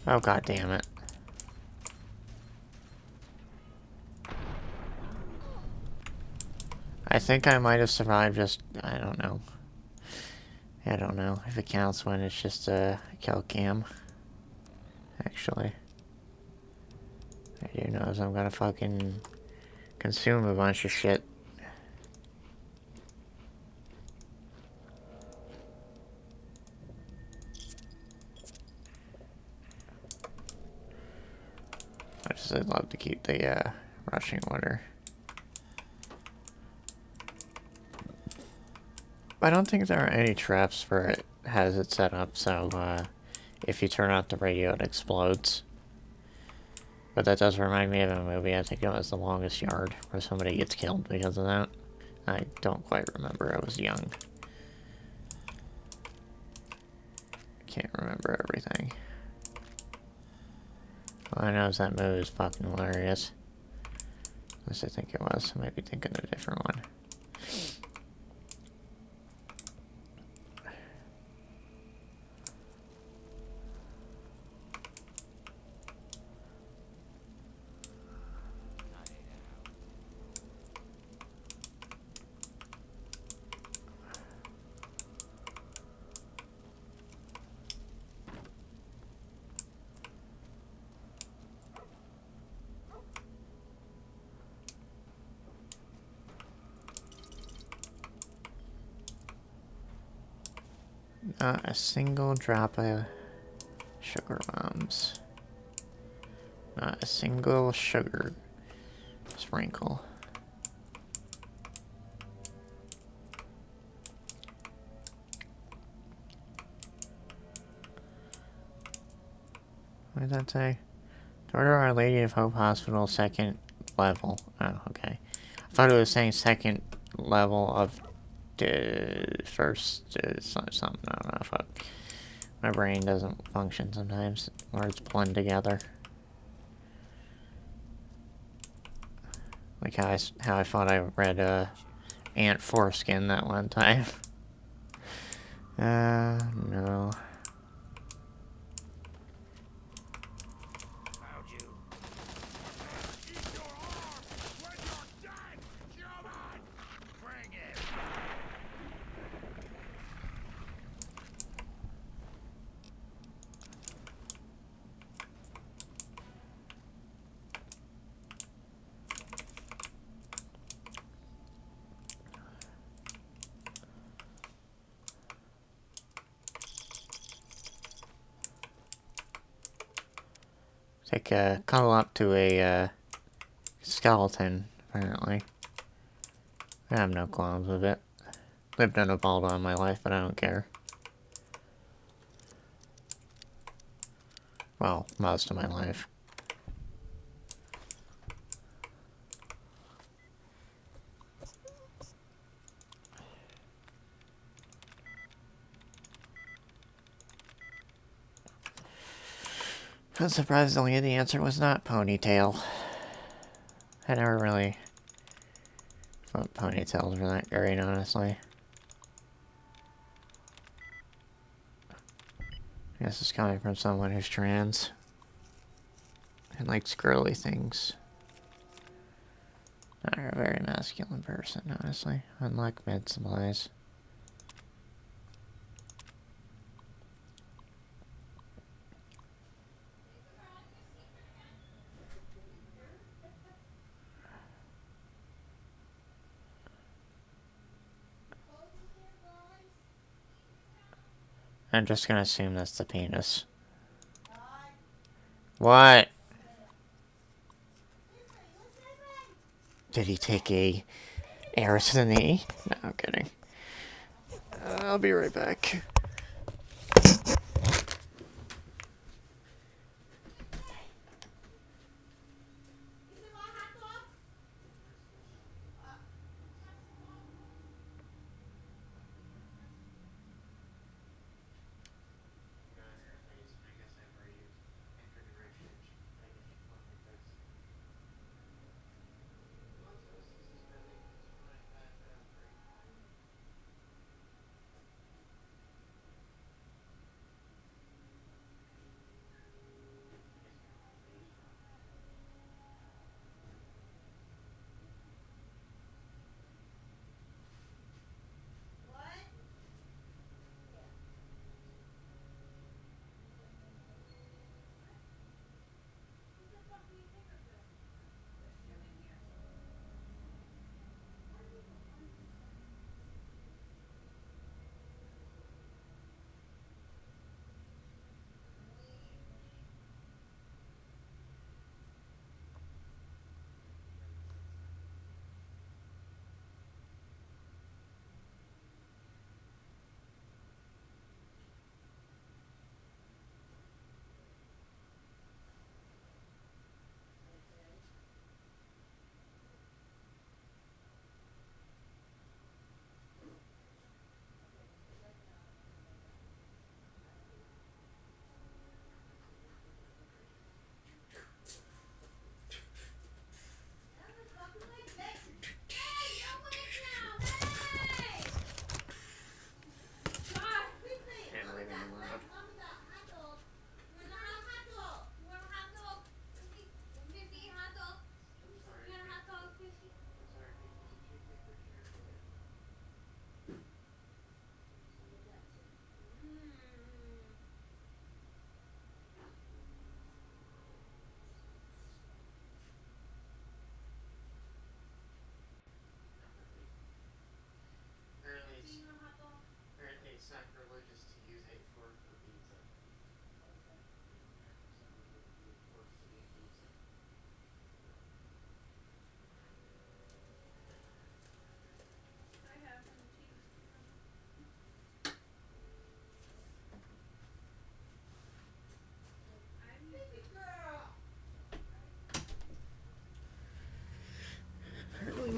Oh, god damn it. I think I might have survived just, I don't know. I don't know if it counts when it's just a kill cam. Actually. I do know is I'm gonna fucking consume a bunch of shit. I'd love to keep the rushing order. I don't think there are any traps for it has it set up so if you turn off the radio it explodes. But that does remind me of a movie, I think it was The Longest Yard, where somebody gets killed because of that. I don't quite remember, I was young. Can't remember everything. All I know is that movie is fucking hilarious. At least I think it was. I might be thinking of a different one. Not a single drop of sugar bombs. Not a single sugar sprinkle. What did that say? To order Our Lady of Hope Hospital, second level. Oh, okay. I thought it was saying second level of first something. I don't know. Fuck. My brain doesn't function sometimes. Words blend together. Like how I thought I read Ant Foreskin that one time. No. Found you. Eat your arm when you're dead, human! Bring it! Take a cuddle up to a skeleton, apparently. I have no qualms with it. Lived in a vault all my life, but I don't care. Well, most of my life. But surprisingly, the answer was not ponytail. I never really thought ponytails were that great, honestly. I guess it's coming from someone who's trans. And likes girly things. Not a very masculine person, honestly. Unlike med supplies. I'm just gonna assume that's the penis. What? Did he take a arrow to the knee? No, I'm kidding. I'll be right back.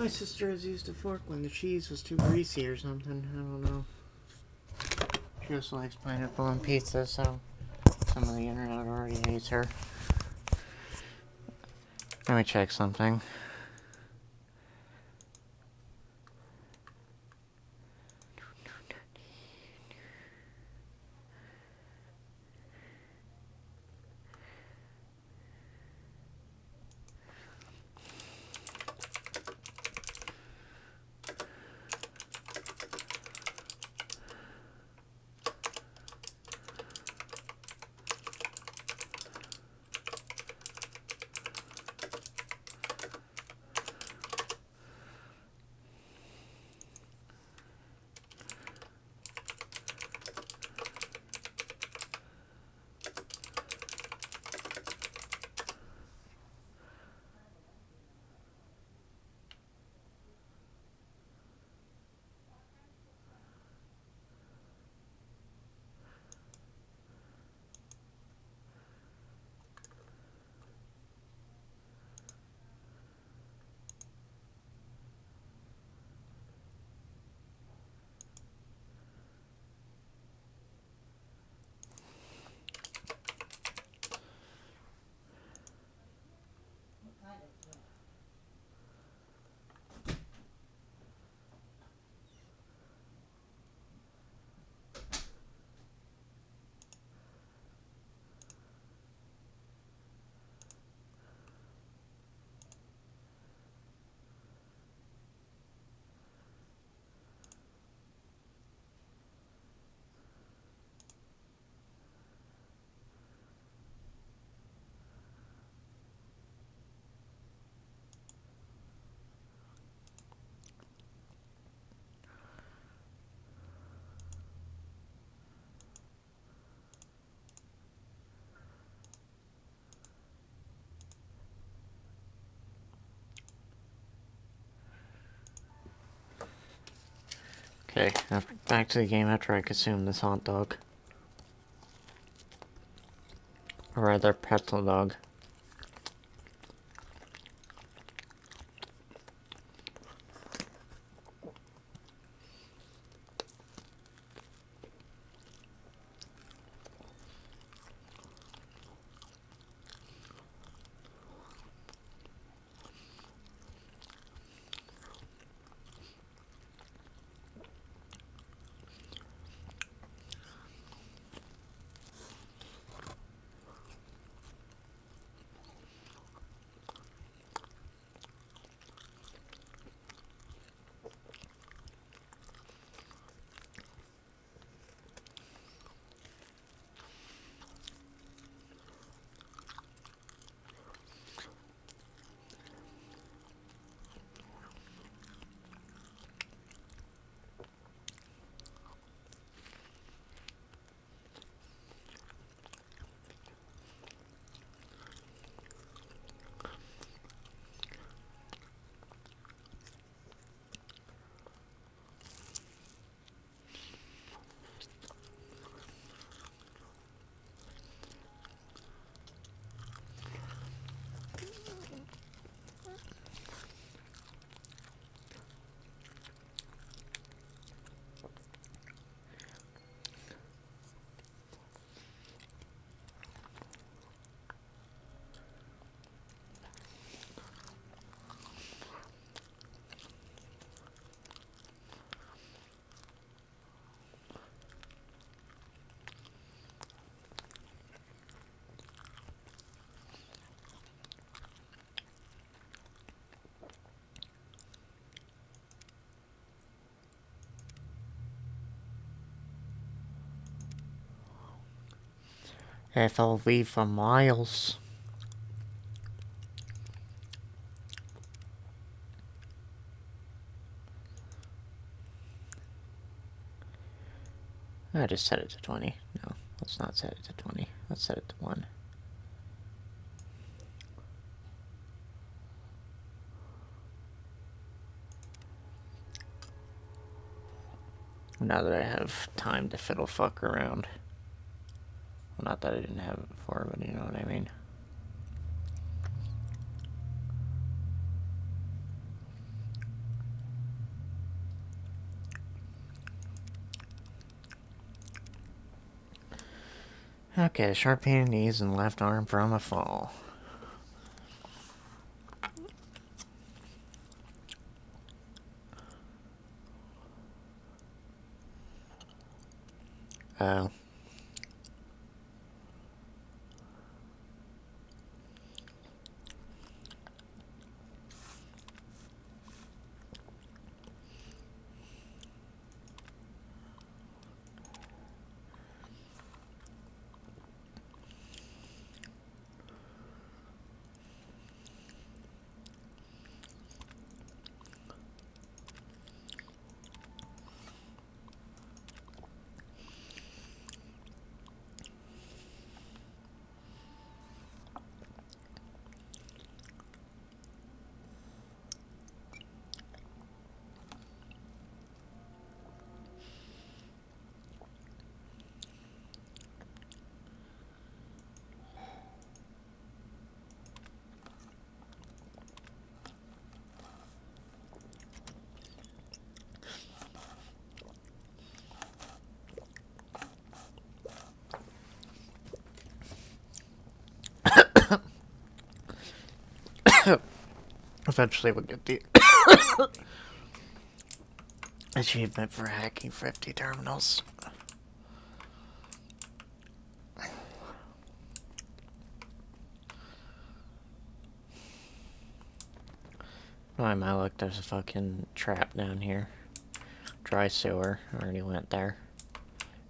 my sister has used a fork when the cheese was too greasy or something. I don't know. She also likes pineapple on pizza, so some of the internet already hates her. Let me check something. Okay, back to the game after I consume this hot dog. Or rather, pretzel dog. FLV for miles. I just set it to 20. No, let's not set it to 20. Let's set it to 1. Now that I have time to fiddle fuck around. Well, not that I didn't have it before, but you know what I mean. Okay, sharp pain in the knees and left arm from a fall. Oh. Eventually we'll get the achievement for hacking 50 terminals. Oh, my look, there's a fucking trap down here. Dry sewer. I already went there.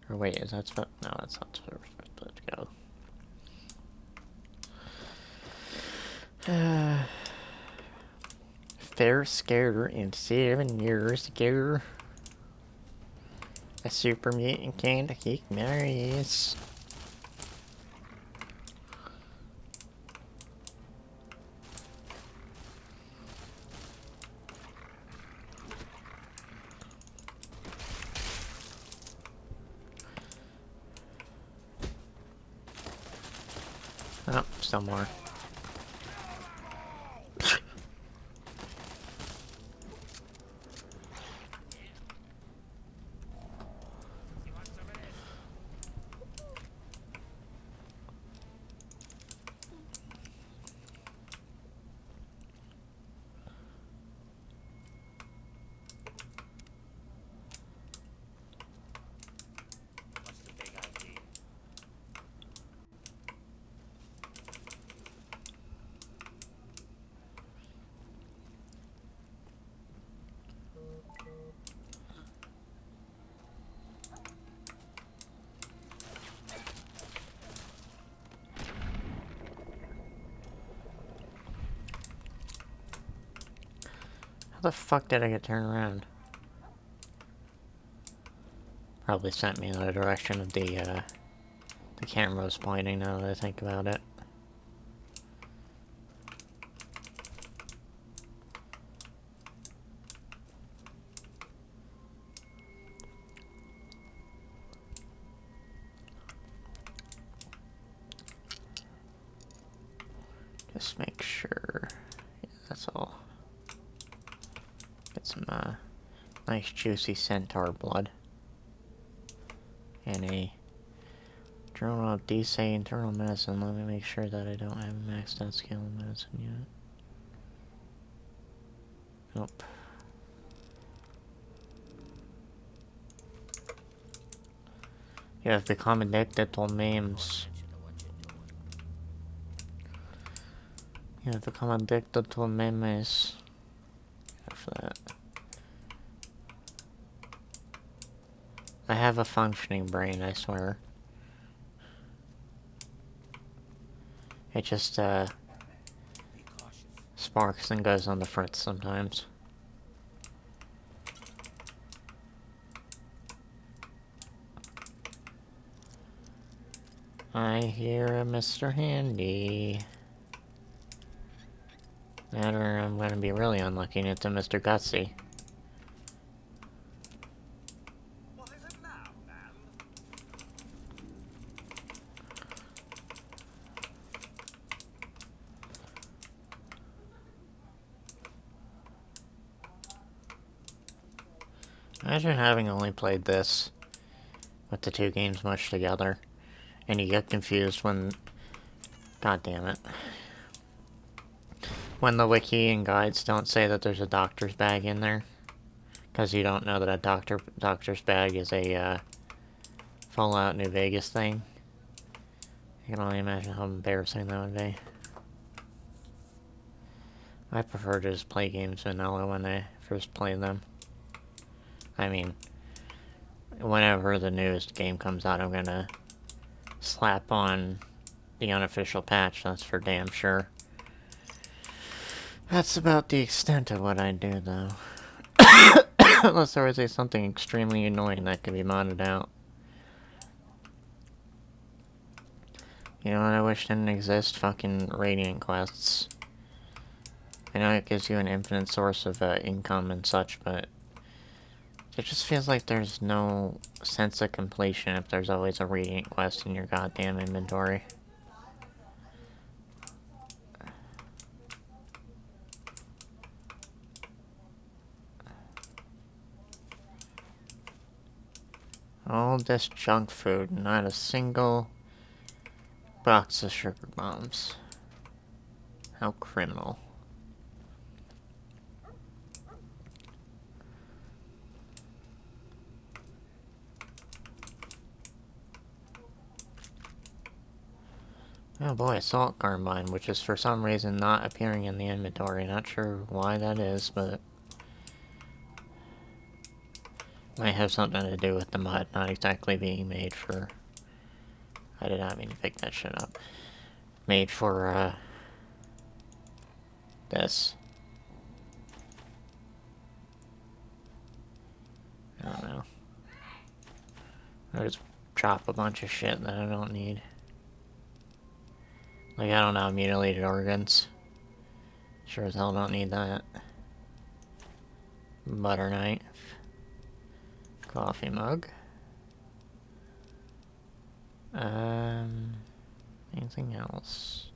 Or wait, is that supposed... No, that's not supposed to go. Fair scare in 7 years ago. A super mutant came to kick my ass. Oh, still more. What's the big idea? How the fuck did I get turned around? Probably sent me in the direction of the camera was pointing, now that I think about it. Just make sure. Yeah, that's all. Get some nice juicy centaur blood. And a journal of DC internal medicine. Let me make sure that I don't have a maxed out skill in medicine yet. Nope. You have become addicted to memes. You have become addicted to memes. For that. I have a functioning brain, I swear. It just, Be cautious. sparks and goes on the fritz sometimes. I hear a Mr. Handy. That or I'm gonna be really unlucky and it's a Mr. Gutsy. What is it now, man? Imagine having only played this with the two games mushed together And you get confused when... God damn it. When the wiki and guides don't say that there's a doctor's bag in there. Because you don't know that a doctor's bag is a Fallout New Vegas thing. I can only imagine how embarrassing that would be. I prefer to just play games vanilla when I first play them. I mean, whenever the newest game comes out, I'm gonna slap on the unofficial patch, that's for damn sure. That's about the extent of what I do, though. Unless there was something extremely annoying that could be modded out. You know what I wish didn't exist? Fucking Radiant quests. I know it gives you an infinite source of income and such, but it just feels like there's no sense of completion if there's always a Radiant quest in your goddamn inventory. All this junk food, not a single box of sugar bombs. How criminal. Oh boy, Salt Carbine, which is for some reason not appearing in the inventory. Not sure why that is, but... might have something to do with the mud not exactly being made for... I did not mean to pick that shit up. Made for, this. I don't know. I just chop a bunch of shit that I don't need. Like, I don't know, mutilated organs. Sure as hell don't need that. Butter knife. Coffee mug. Anything else?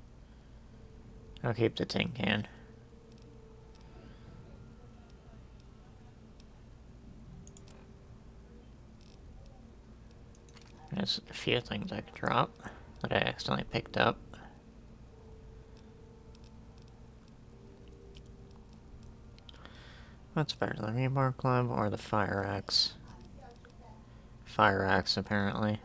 I'll keep the tin can. There's a few things I could drop that I accidentally picked up. What's better, the Rebar Club or the Fire Axe? Fire Axe, apparently.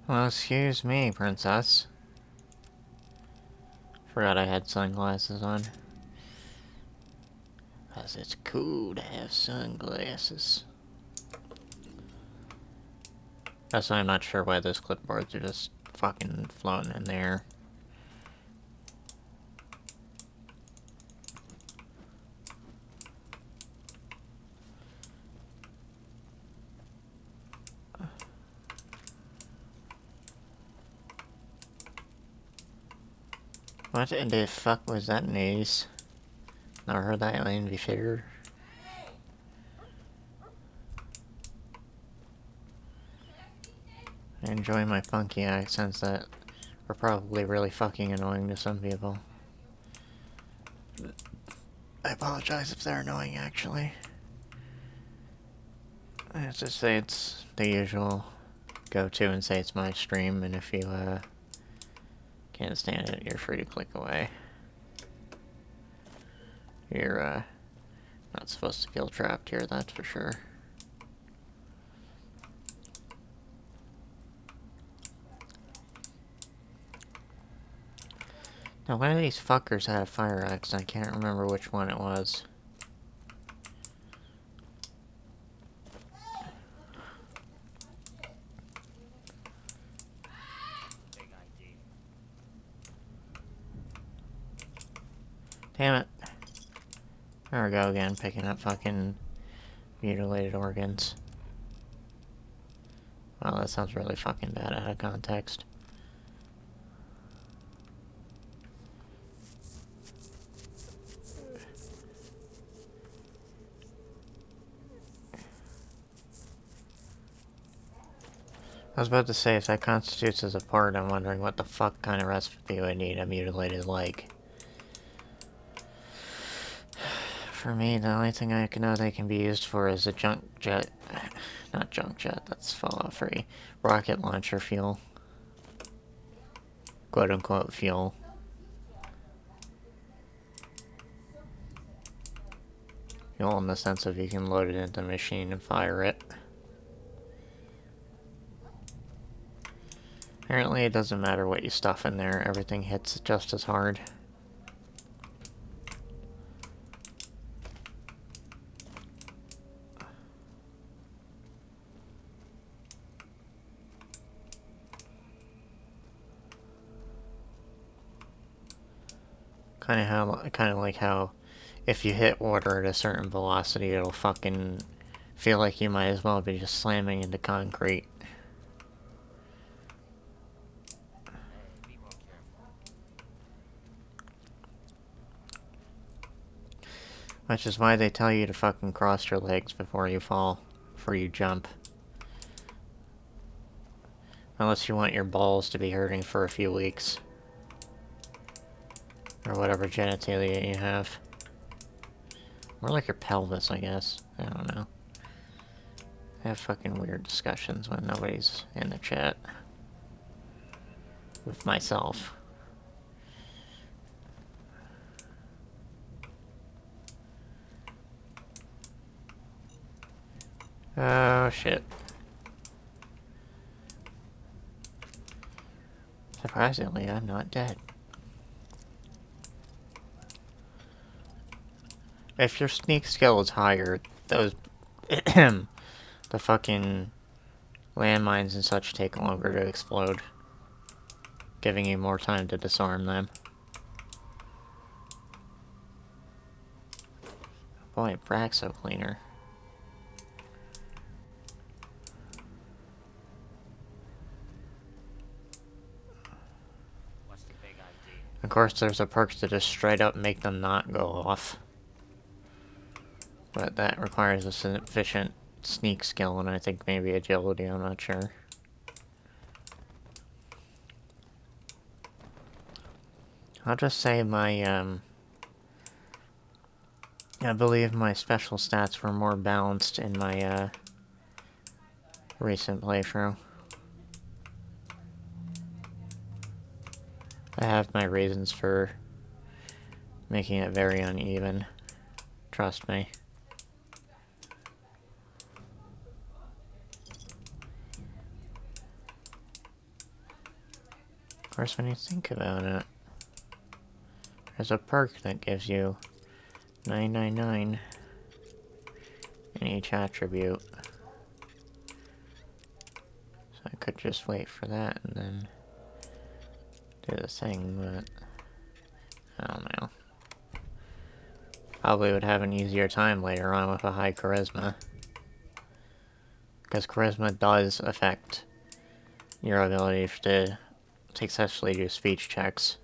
Well, excuse me, princess. Forgot I had sunglasses on. 'Cause it's cool to have sunglasses. That's why I'm not sure why those clipboards are just fucking floating in the air. What in the fuck was that news? Never heard that alien before. I enjoy my funky accents that are probably really fucking annoying to some people. I apologize if they're annoying, actually. Let's just say it's the usual go-to and say it's my stream, and if you, can't stand it, you're free to click away. You're, not supposed to feel trapped here, that's for sure. Now, one of these fuckers had a fire axe, and I can't remember which one it was. Damn it. There we go again, picking up fucking mutilated organs. Wow, that sounds really fucking bad out of context. I was about to say, if that constitutes as a part, I'm wondering what the fuck kind of recipe would need a mutilated leg. For me, the only thing I know they can be used for is a junk jet. Not junk jet, that's fallout free. Rocket launcher fuel. Quote unquote fuel. Fuel in the sense of you can load it into the machine and fire it. Apparently it doesn't matter what you stuff in there, everything hits just as hard. Kind of like how if you hit water at a certain velocity, it'll fucking feel like you might as well be just slamming into concrete. Hey, be more careful. Which is why they tell you to fucking cross your legs before you fall, before you jump. Unless you want your balls to be hurting for a few weeks. Or whatever genitalia you have. More like your pelvis, I guess. I don't know. I have fucking weird discussions when nobody's in the chat. With myself. Oh, shit. Surprisingly, I'm not dead. If your sneak skill is higher, those... the fucking landmines and such take longer to explode. Giving you more time to disarm them. Boy, Braxo cleaner. What's the big idea? Of course, there's a perk to just straight up make them not go off. But that requires a sufficient sneak skill, and I think maybe agility, I'm not sure. I'll just say my, I believe my special stats were more balanced in my, recent playthrough. I have my reasons for making it very uneven. Trust me. Of course, when you think about it, there's a perk that gives you 999 in each attribute. So I could just wait for that and then do the thing, but I don't know. Probably would have an easier time later on with a high charisma. Because charisma does affect your ability to successfully do speech checks.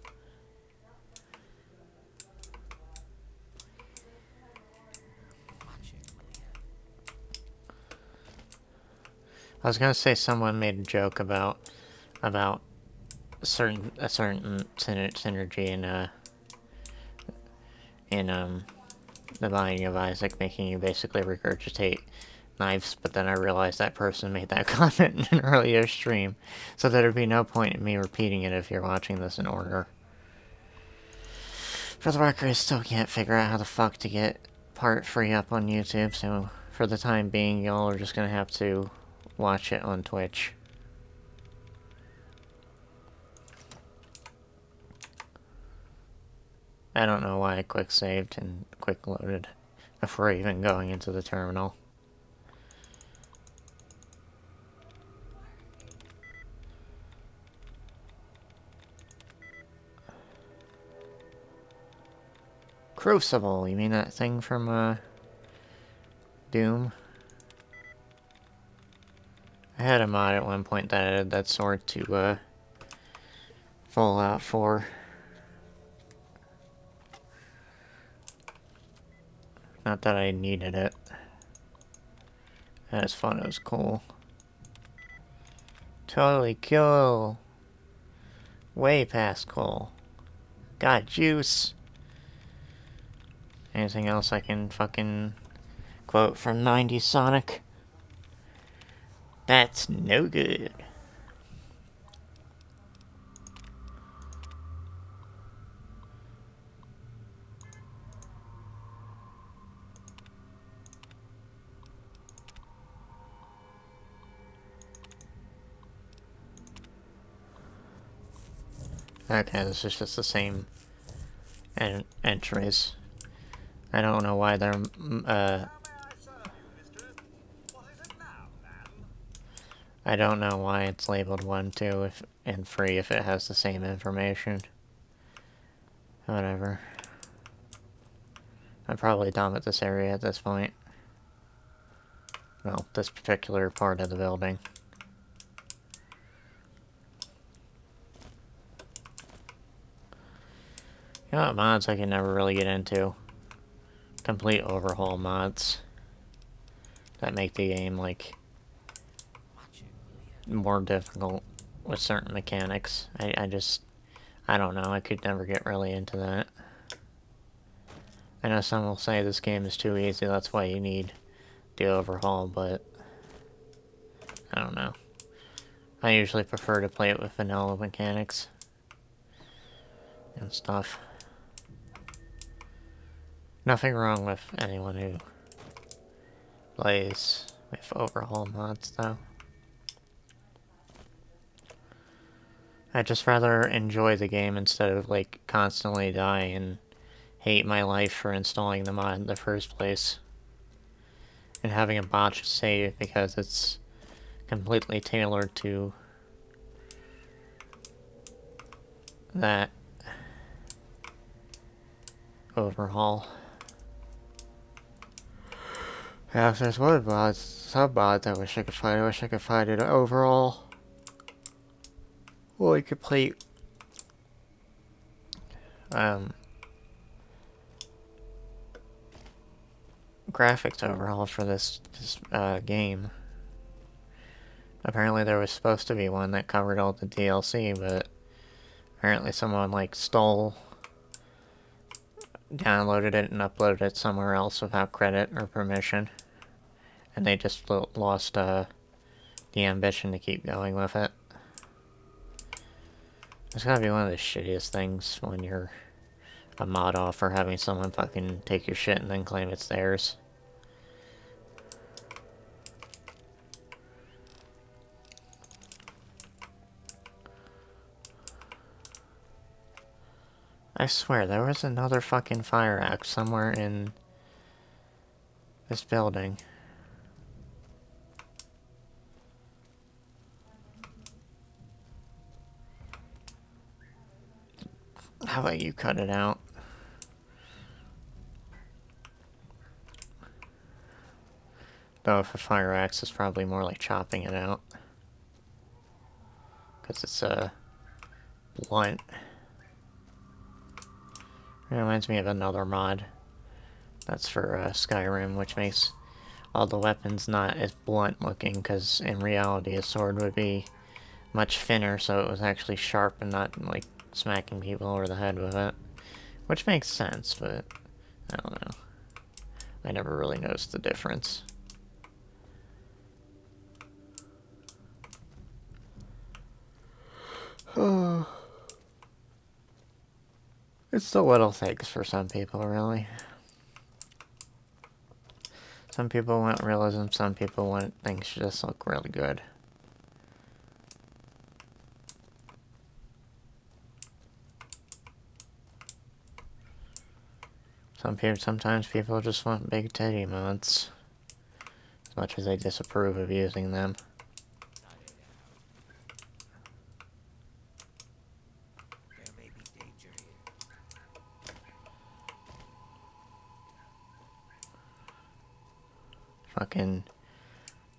I was gonna say someone made a joke about a certain synergy in the Binding of Isaac, making you basically regurgitate knives, but then I realized that person made that comment in an earlier stream, so there'd be no point in me repeating it if you're watching this in order. For the record, I still can't figure out how the fuck to get part free up on YouTube, so for the time being, y'all are just gonna have to watch it on Twitch. I don't know why I quick saved and quick loaded before even going into the terminal. Crucible, you mean that thing from Doom? I had a mod at one point that added that sword to Fallout 4. Not that I needed it. That was fun, it was cool. Totally cool. Way past cool. Got juice. Anything else I can fucking quote from 90s Sonic? That's no good. Okay, this is just the same entries. I don't know why they're, I don't know why it's labeled 1, 2, and 3 if it has the same information. Whatever. I'm probably done with this area at this point. Well, this particular part of the building. You know what mods I can never really get into? Complete overhaul mods. That make the game, like, more difficult with certain mechanics. I don't know, I could never get really into that. I know some will say this game is too easy, that's why you need the overhaul, but I don't know. I usually prefer to play it with vanilla mechanics and stuff. Nothing wrong with anyone who plays with overhaul mods, though. I'd just rather enjoy the game instead of, like, constantly die and hate my life for installing the mod in the first place. And having a botched save because it's completely tailored to that overhaul. Yeah, if there's one mod, sub-mods I wish I could find. I wish I could find an overall, fully complete, graphics overhaul for this game. Apparently there was supposed to be one that covered all the DLC, but apparently someone, like, downloaded it and uploaded it somewhere else without credit or permission. And they just lost the ambition to keep going with it. It's gotta be one of the shittiest things when you're a mod off or having someone fucking take your shit and then claim it's theirs. I swear, there was another fucking fire axe somewhere in this building. How about you cut it out? Though if a fire axe is probably more like chopping it out. Because it's blunt. It reminds me of another mod. That's for Skyrim, which makes all the weapons not as blunt looking, because in reality a sword would be much thinner, so it was actually sharp and not, like, smacking people over the head with it. Which makes sense, but I don't know. I never really noticed the difference. It's the little things for some people, really. Some people want realism, some people want things to just look really good. Sometimes people just want big titty mods, as much as they disapprove of using them. There may be danger here. Fucking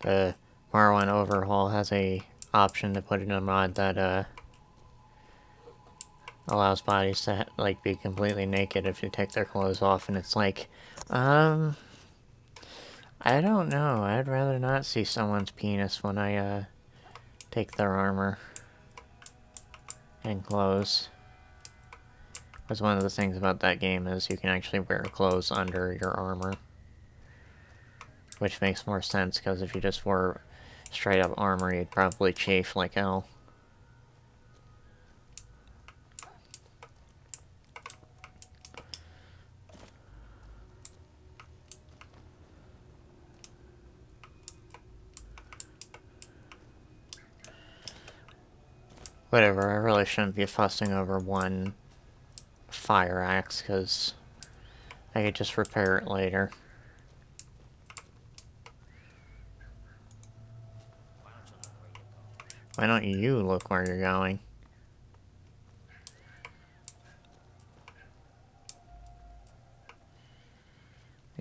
the Marwan Overhaul has a option to put in a mod that allows bodies to like be completely naked if you take their clothes off, and it's like, I don't know. I'd rather not see someone's penis when I take their armor and clothes. Because one of the things about that game is you can actually wear clothes under your armor. Which makes more sense, because if you just wore straight up armor, you'd probably chafe like hell. Whatever, I really shouldn't be fussing over one fire axe, because I could just repair it later. Why don't you look where you're going?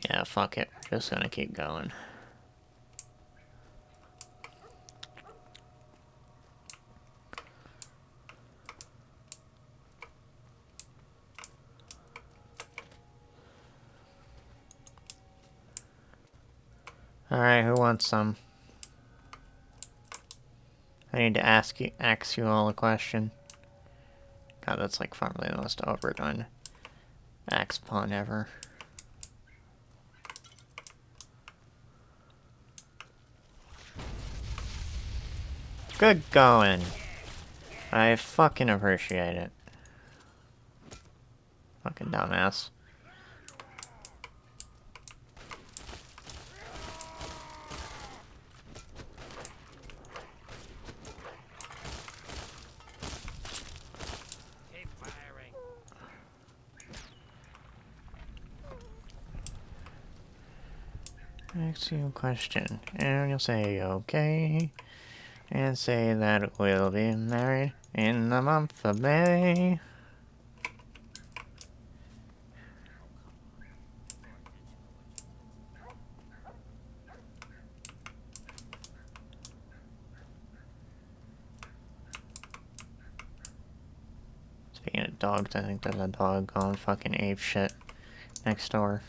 Yeah, fuck it. We're just gonna keep going. Alright, who wants some? I need to ask you all a question. God, that's like probably the most overdone axe pun ever. Good going. I fucking appreciate it. Fucking dumbass. Keep firing. Ask you a question, and you'll say okay, and say that we'll be married in the month of May. Speaking of dogs, I think there's a dog going fucking ape shit next door.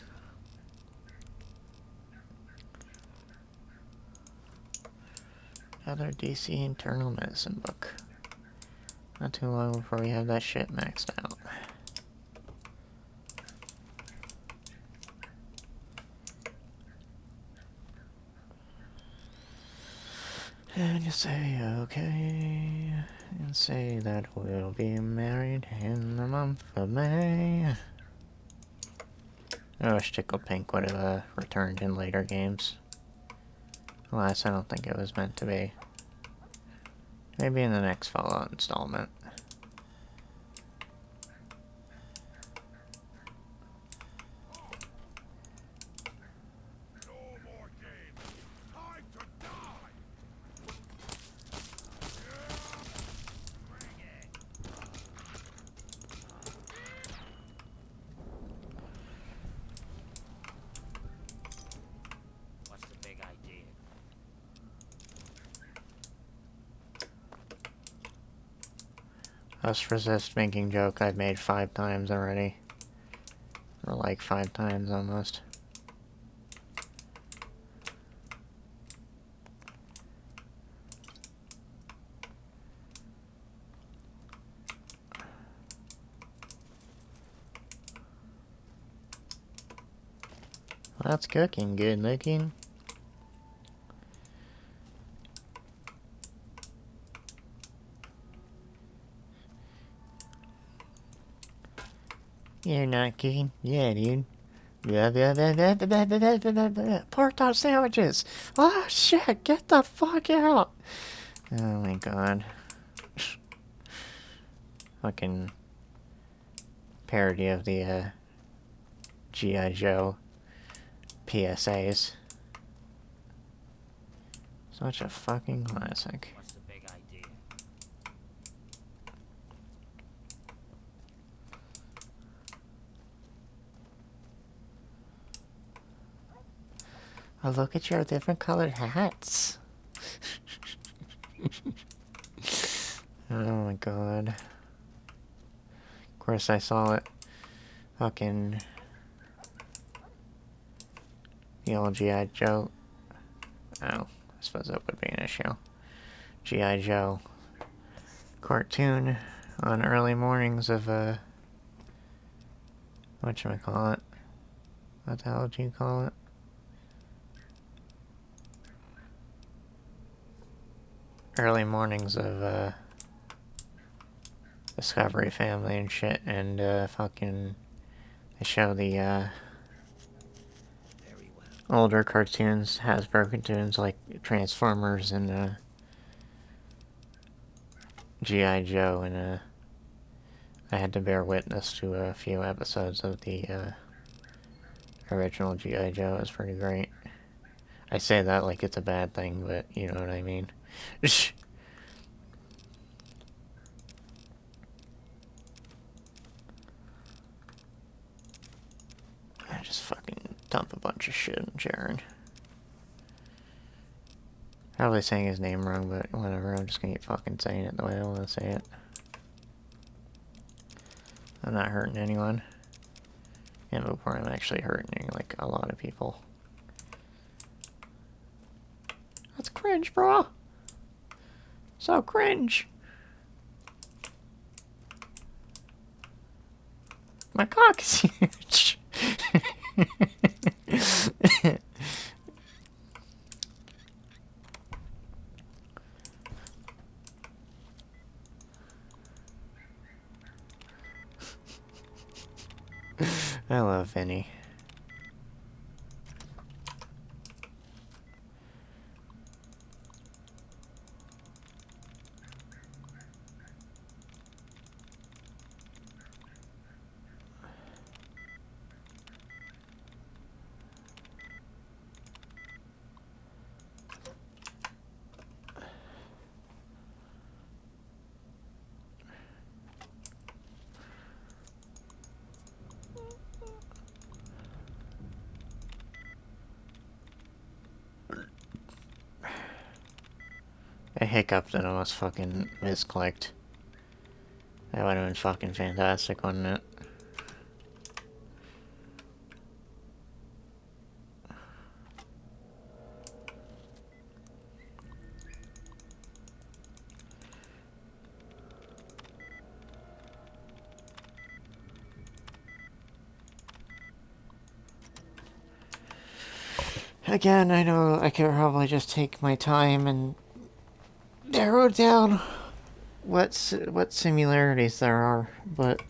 Another DC internal medicine book. Not too long before we have that shit maxed out. And you say okay, and say that we'll be married in the month of May. I wish Tickle Pink would have returned in later games. Alas, I don't think it was meant to be. Maybe in the next Fallout installment. No more games. Time to die. Bring it. What's the big idea? Us resist making joke I've made 5 times already. Or like 5 times almost. Well, that's cooking good looking. You're not cooking? Yeah, dude. Pork chop sandwiches! Oh shit, get the fuck out! Oh my god. Fucking parody of the G.I. Joe PSAs. Such a fucking classic. What's the big idea? Oh, look at your different colored hats. Oh my god. Of course I saw it. Fucking... the old G.I. Joe. Oh, I suppose that would be an issue. G.I. Joe cartoon on early mornings of, whatchamacallit? What the hell do you call it? Early mornings of, Discovery Family and shit, and, fucking... They show the, Very well. older cartoons, Hasbro cartoons like Transformers and, G.I. Joe, and, I had to bear witness to a few episodes of the, original G.I. Joe. It was pretty great. I say that like it's a bad thing, but you know what I mean. I just fucking dump a bunch of shit on Jaren. Probably saying his name wrong, but whatever. I'm just gonna keep fucking saying it the way I want to say it. I'm not hurting anyone. And before I'm actually hurting, like, a lot of people. That's cringe, bro. So cringe. My cock is huge. I love Vinny. I hiccuped and almost fucking misclicked. That would have been fucking fantastic, wouldn't it? Again, I know I could probably just take my time and narrow down what similarities there are, but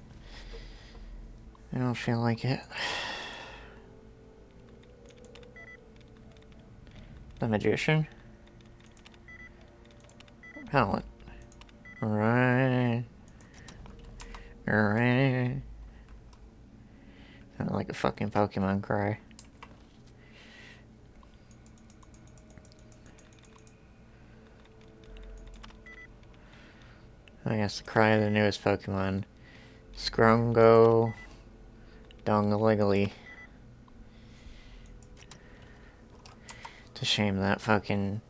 I don't feel like it. The magician? Palette. Right. Right. Sounded like a fucking Pokemon cry. I guess the cry of the newest Pokemon. Scrungo Dongaliggly. It's a shame that fucking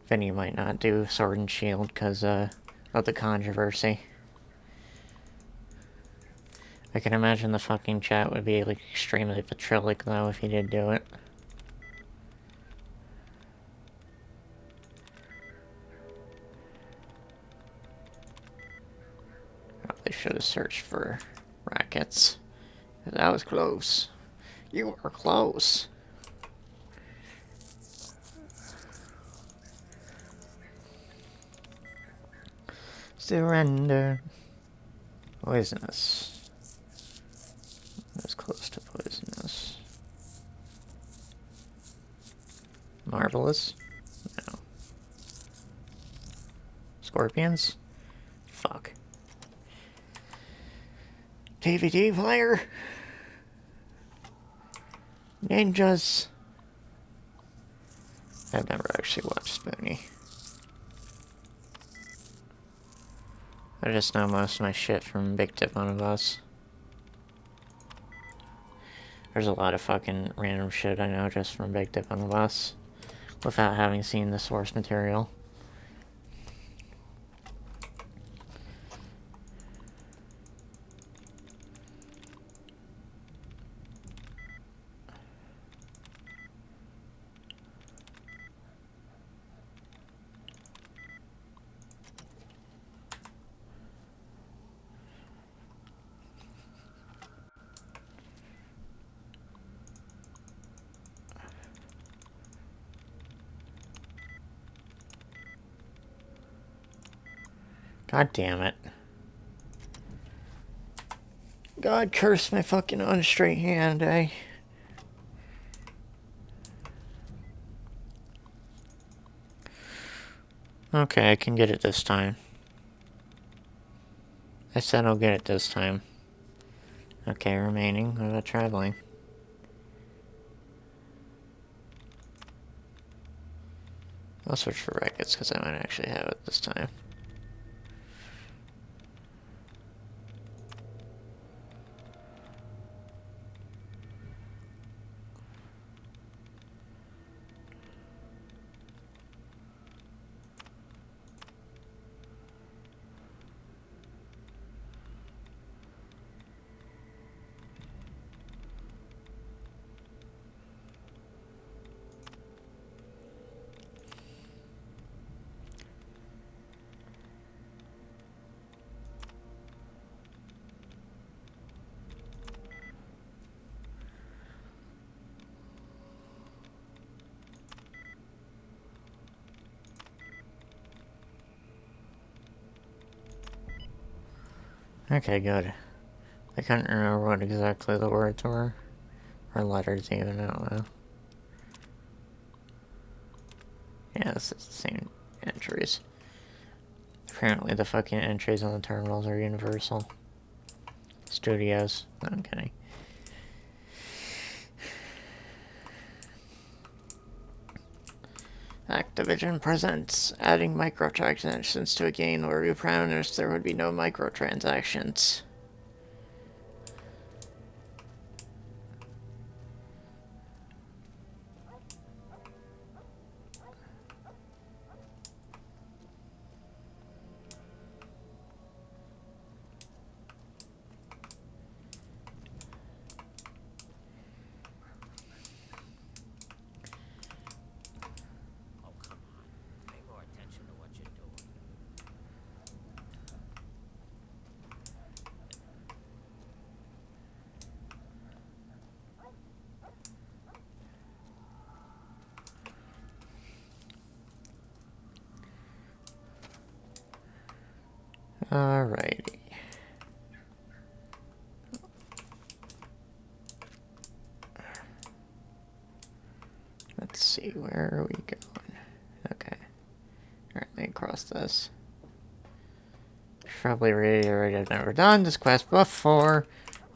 Vinny might not do Sword and Shield because of the controversy. I can imagine the fucking chat would be like extremely vitriolic though if he did do it. Probably should have searched for rackets. That was close. You were close. Surrender. Poisonous. That's close to poisonous. Marvelous? No. Scorpions? Fuck. DVD player? Ninjas? I've never actually watched Spoonie. I just know most of my shit from Big Tip on a Bus. There's a lot of fucking random shit I know just from Big Tip on the Bus without having seen the source material. God damn it. God curse my fucking unstraight hand, eh? Okay, I can get it this time. I said I'll get it this time. Okay, remaining. What about traveling? I'll search for rackets because I might actually have it this time. Okay, good. I couldn't remember what exactly the words were. Or letters even, I don't know. Yeah, this is the same entries. Apparently the fucking entries on the terminals are universal. Studios. No, I'm kidding. Activision presents adding microtransactions to a game where we promised there would be no microtransactions. Oh, come on. Pay more attention to what you're doing. Alrighty. Let's see, where are we going? Okay. Alright, let me cross this. Probably reiterate I've never done this quest before.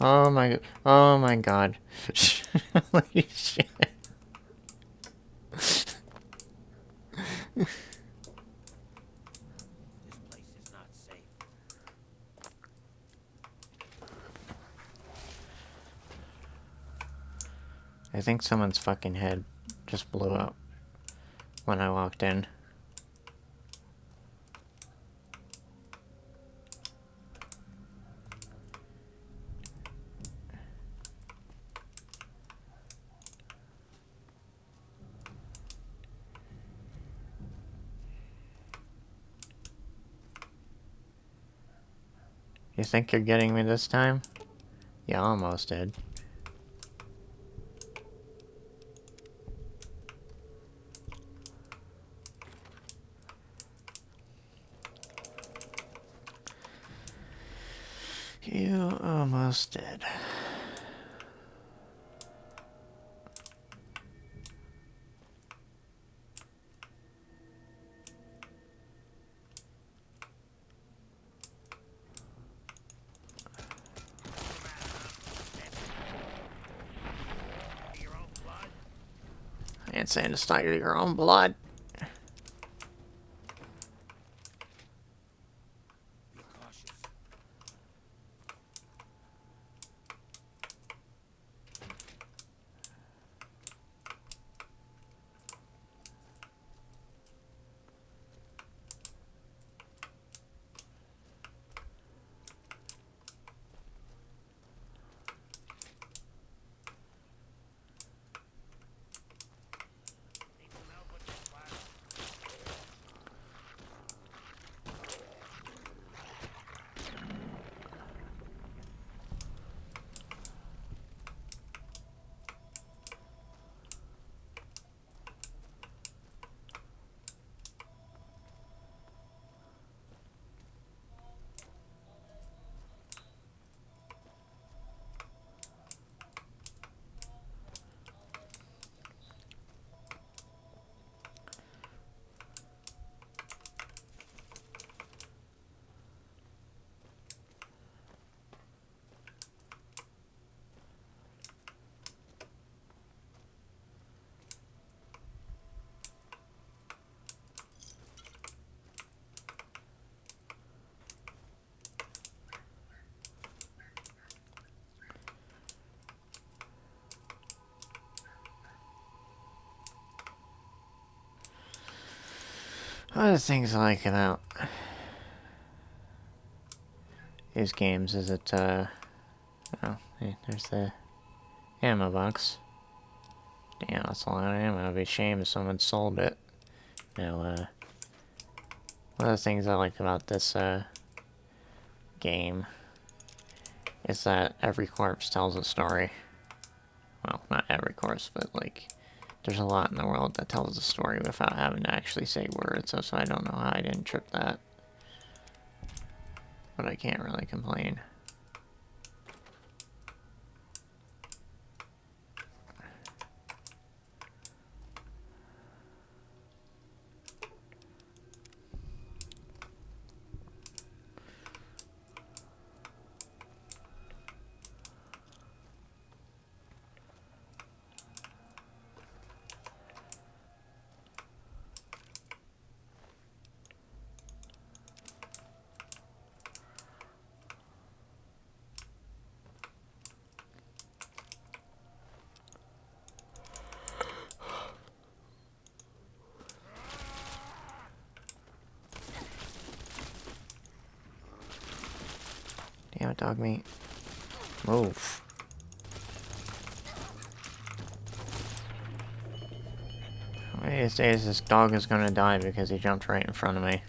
Oh my god. Holy shit. This place is not safe. I think someone's fucking head just blew up when I walked in. You think you're getting me this time? You almost did. You almost did. Your own blood? I ain't saying to start your own blood. Be cautious. Need some help with this, lad? One of the things I like about these games is that, oh, hey, there's the ammo box. Damn, that's a lot of ammo. It'd be a shame if someone sold it. Now, one of the things I like about this, game is that every corpse tells a story. Well, not every corpse, but, like, there's a lot in the world that tells a story without having to actually say words, so I don't know how I didn't trip that. But I can't really complain. Damn it, dog meat. Move. One of these days, this dog is gonna die because he jumped right in front of me.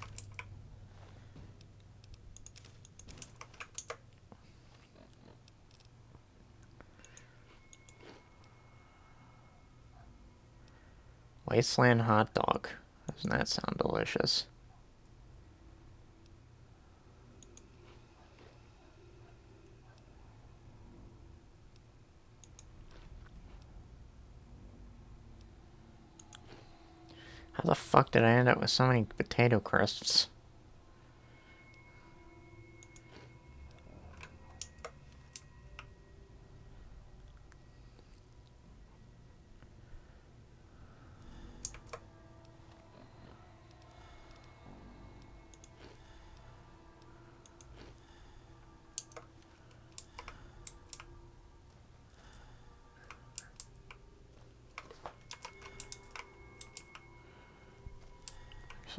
Wasteland hot dog. Doesn't that sound delicious? How the fuck did I end up with so many potato crisps?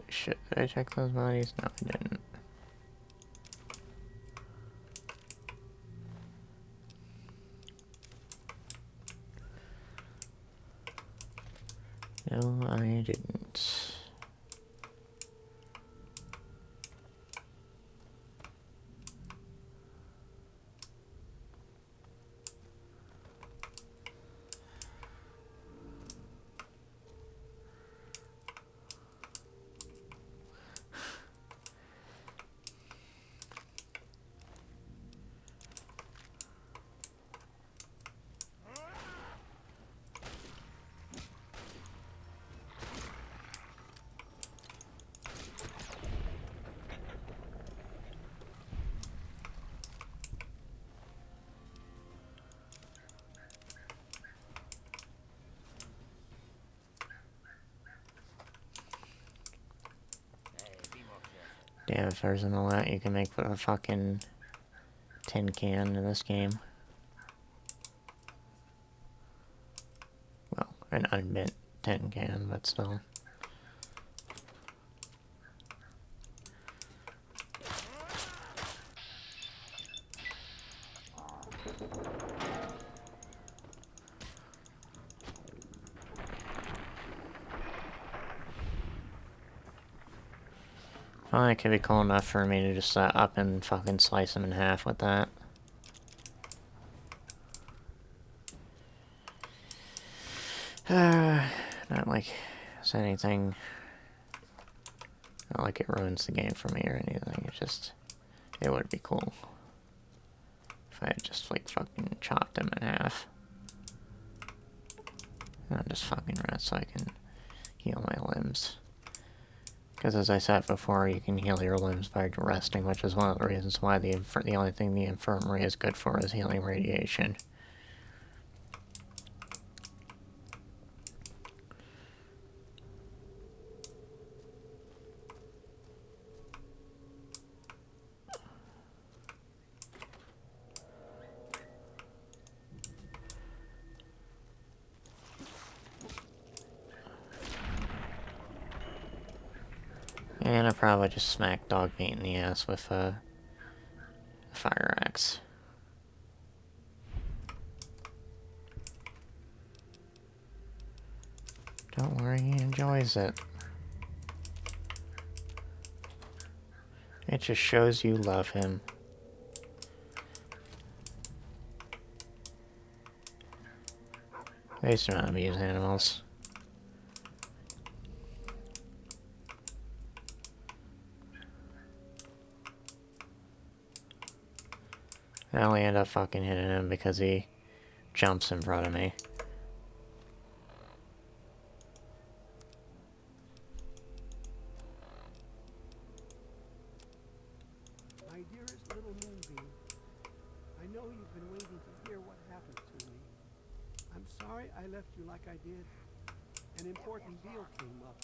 Shit, did I check those bodies? No, I didn't. No, I didn't. Damn, if there's an lot you can make with a fucking tin can in this game. Well, an unbent tin can, but still. Well, it could be cool enough for me to just up and fucking slice them in half with that. Not like it's anything. Not like it ruins the game for me or anything. It's just, it would be cool if I had just like fucking chopped them in half. And I'll just fucking rest so I can heal my limbs. Because as I said before, you can heal your limbs by resting, which is one of the reasons why the only thing the infirmary is good for is healing radiation. And I probably just smack dog meat in the ass with a fire axe. Don't worry, he enjoys it. It just shows you love him. I used to not abuse animals. I only end up fucking hitting him because he jumps in front of me. My dearest little Moonbeam, I know you've been waiting to hear what happened to me. I'm sorry I left you like I did. An important deal came up.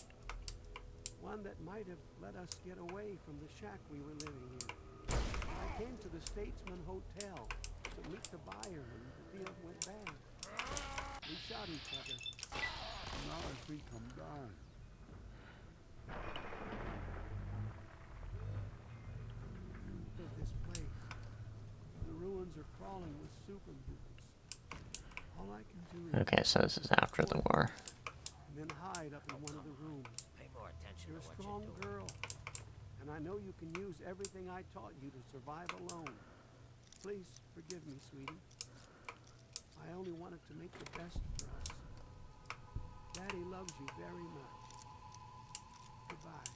One that might have let us get away from the shack we were living in. I came to the Statesman Hotel to meet the buyer when the deal went bad. We shot each other. Now I think I'm dying. This place. The ruins are crawling with super mutants. All I can do is Okay, so this is after the war. and then hide up in one of the rooms. Pay more attention You're to a what strong you're doing. girl, and I know you can use everything I taught you to survive alone. Please forgive me, sweetie. I only wanted to make the best for us. Daddy loves you very much. Goodbye.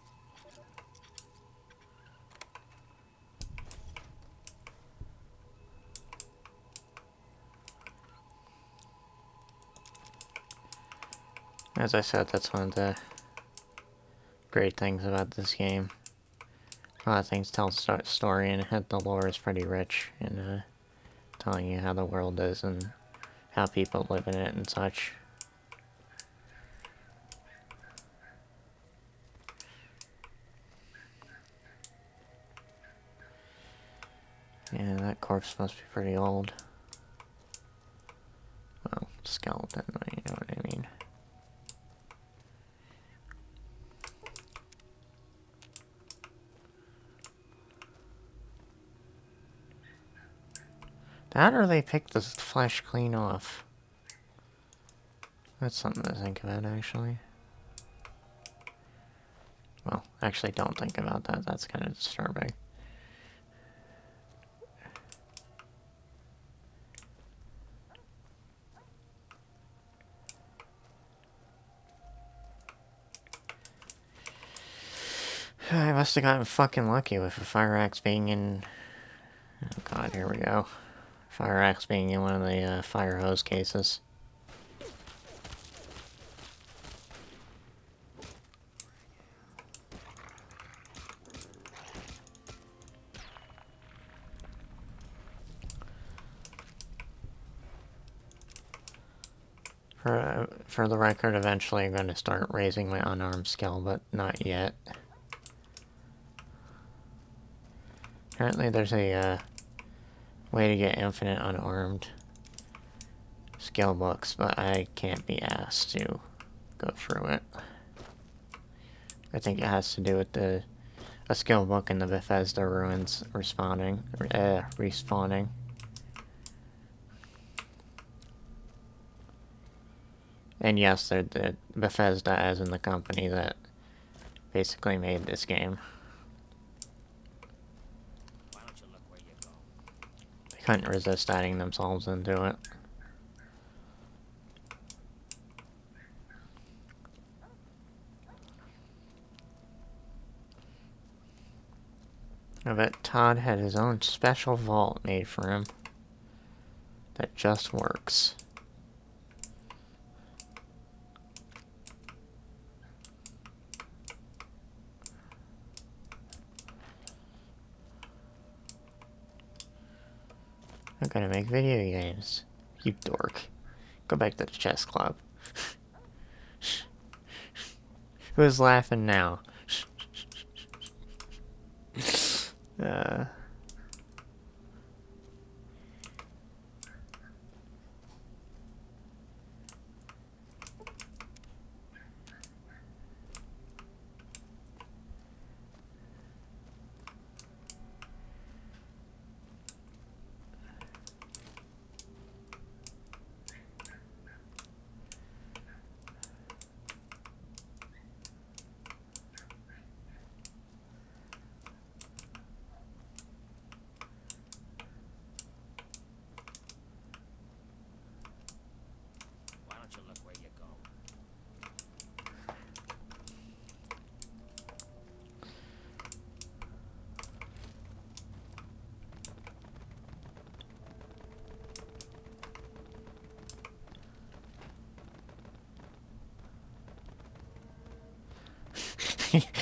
As I said, that's one of the great things about this game. A lot of things tell a story, and the lore is pretty rich in telling you how the world is and how people live in it and such. Yeah, that corpse must be pretty old. Well, skeleton, you know what I mean. That or they pick the flesh clean off. That's something to think about, actually. Well, actually don't think about that. That's kind of disturbing. I must have gotten fucking lucky with a fire axe being in... Oh god, here we go. Fire axe being in one of the fire hose cases. For the record, eventually I'm going to start raising my unarmed skill, but not yet. Apparently there's a way to get infinite unarmed skill books, but I can't be asked to go through it. I think it has to do with a skill book in the Bethesda ruins respawning. And yes, they're the Bethesda, as in the company that basically made this game. Why don't you look where you go? They couldn't resist adding themselves into it. I bet Todd had his own special vault made for him that just works. I'm gonna make video games. You dork. Go back to the chess club. Who's laughing now?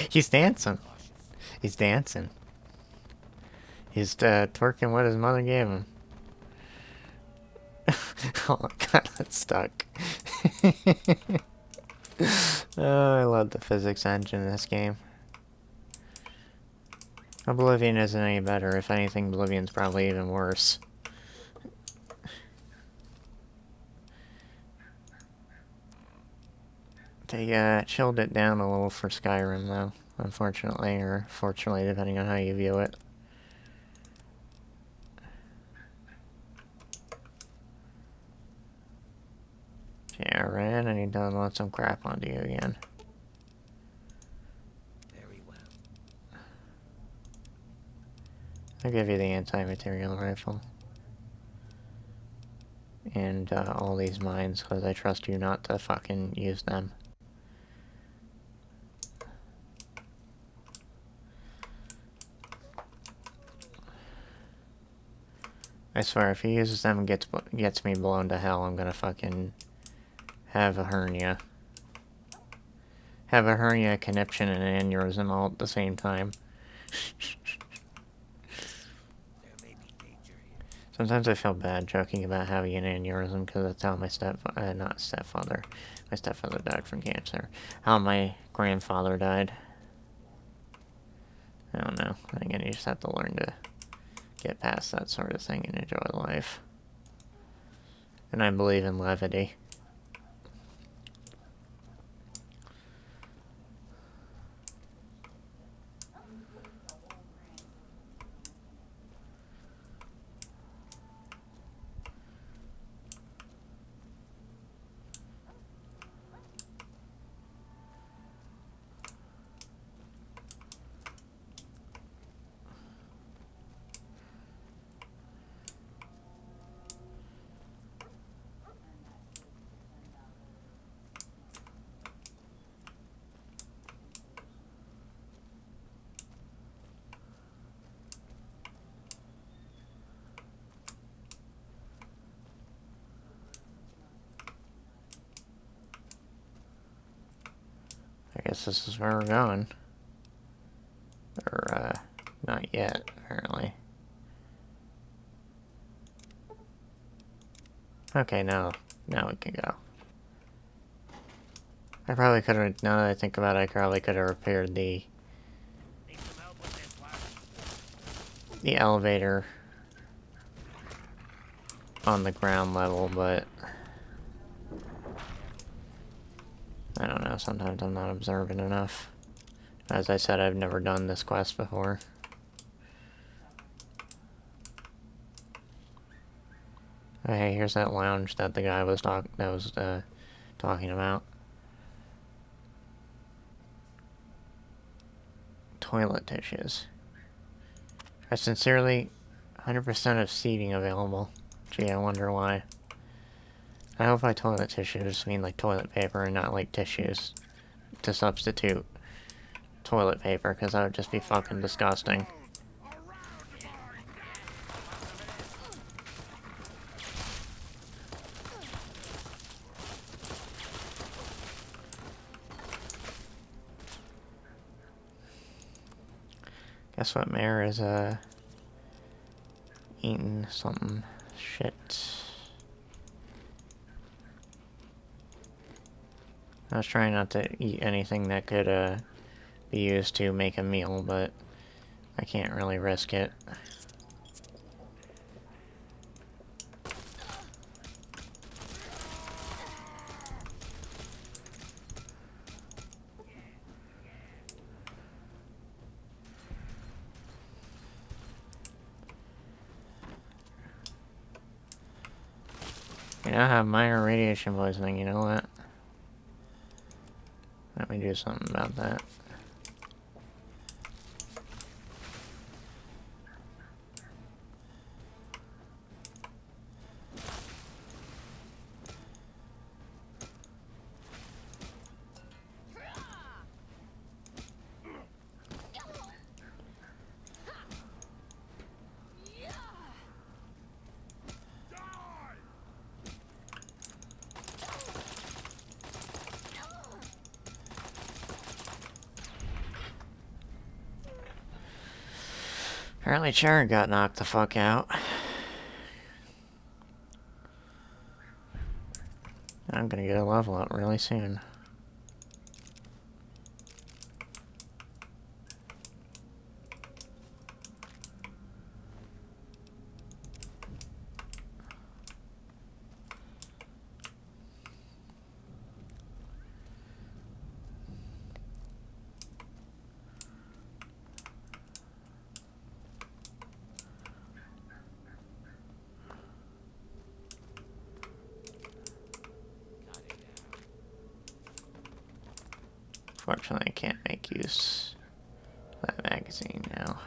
He's dancing. He's dancing. He's twerking what his mother gave him. Oh god, that's stuck. Oh, I love the physics engine in this game. Oblivion isn't any better. If anything, Oblivion's probably even worse. They chilled it down a little for Skyrim, though, unfortunately, or fortunately, depending on how you view it. Yeah, Ren, I need to unload some crap onto you again. Very well. I'll give you the anti-material rifle. And all these mines, because I trust you not to fucking use them. I swear, if he uses them and gets me blown to hell, I'm gonna fucking have a hernia. Have a hernia, a conniption, and an aneurysm all at the same time. There may be danger here. Sometimes I feel bad joking about having an aneurysm because that's how my my stepfather died from cancer. How my grandfather died. I don't know. I think you just have to learn to get past that sort of thing and enjoy life. And I believe in levity. I guess this is where we're going. Or, not yet, apparently. Okay, now we can go. I probably could have, now that I think about it, I probably could have repaired the Need some help with this one? the elevator on the ground level, but I don't know, sometimes I'm not observant enough. As I said, I've never done this quest before. Oh, hey, here's that lounge that the guy was talking about. Toilet dishes. I sincerely, 100% of seating available. Gee, I wonder why. I hope by toilet tissues mean like toilet paper and not like tissues to substitute toilet paper, because that would just be fucking disgusting. Guess what, Mare is eating something shit. I was trying not to eat anything that could be used to make a meal, but I can't really risk it. You know, I have minor radiation poisoning, you know what? Let me do something about that. Apparently Sharon got knocked the fuck out. I'm gonna get a level up really soon. Fortunately, I can't make use of that magazine now.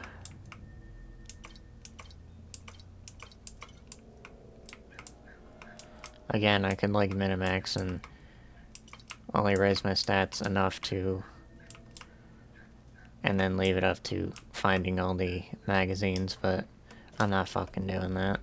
Again, I could like Minimax and only raise my stats enough to, and then leave it up to finding all the magazines, but I'm not fucking doing that.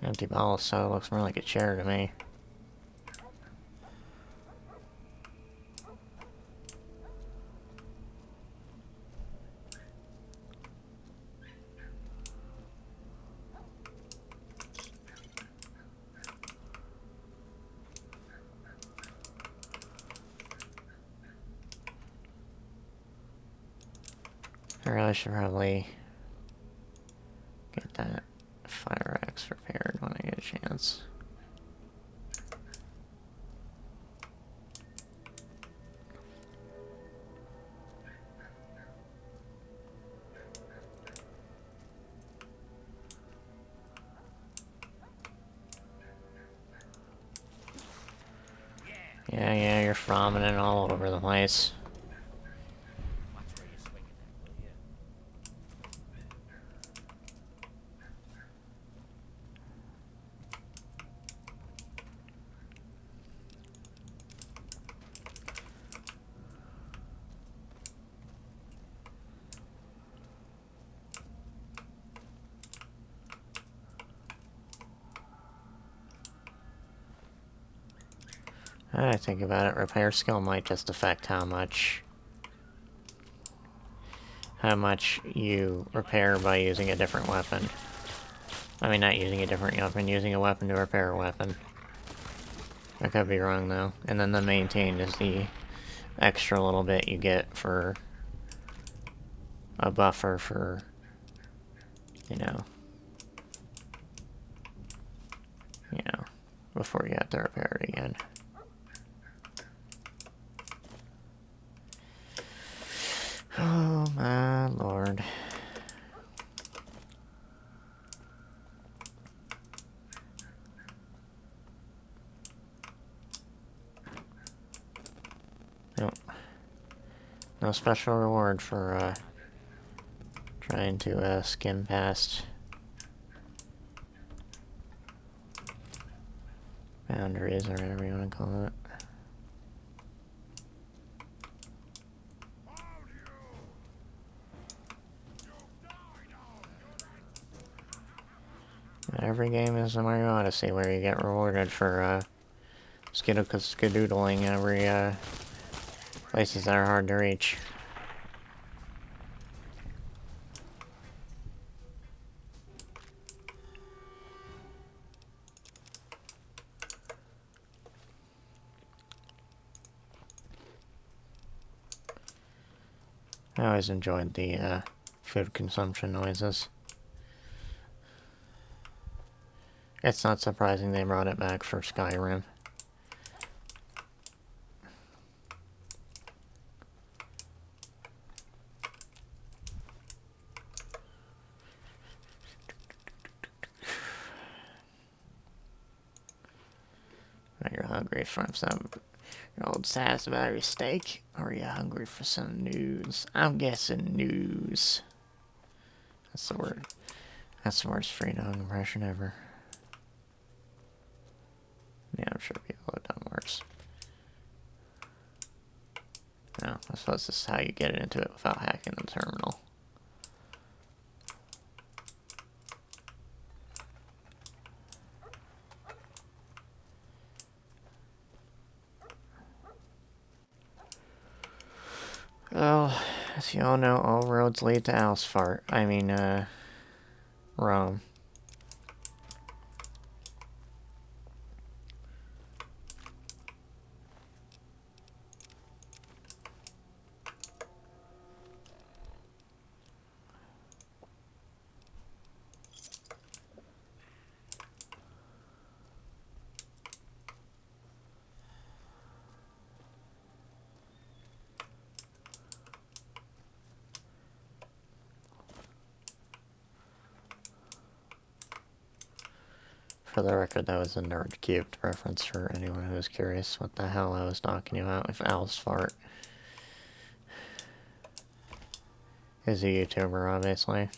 Empty ball, so it looks more like a chair to me. I really should probably get that fire axe repaired when I get a chance. Yeah, you're vomiting all over the place. Watch where you're swinging at, will you? I think about it, repair skill might just affect how much you repair by using a different weapon. I mean, not using a different weapon, using a weapon to repair a weapon. I could be wrong, though. And then the maintain is the extra little bit you get for a buffer for, you know, before you have to repair it again. Oh my lord. Nope. No special reward for trying to skim past boundaries, or whatever you want to call it. But every game is a Mario Odyssey where you get rewarded for skidoodling every places that are hard to reach. I always enjoyed the food consumption noises. It's not surprising they brought it back for Skyrim. Are you hungry for some your old Salisbury steak? Or are you hungry for some news? I'm guessing news. That's the word. That's the worst free dog impression ever. Yeah, I'm sure people have done worse. No, I suppose this is how you get into it without hacking the terminal. Well, as you all know, all roads lead to Alsfart. Rome. For the record, that was a Nerd Cubed reference for anyone who was curious what the hell I was talking about with Alsfart. Is a YouTuber, obviously.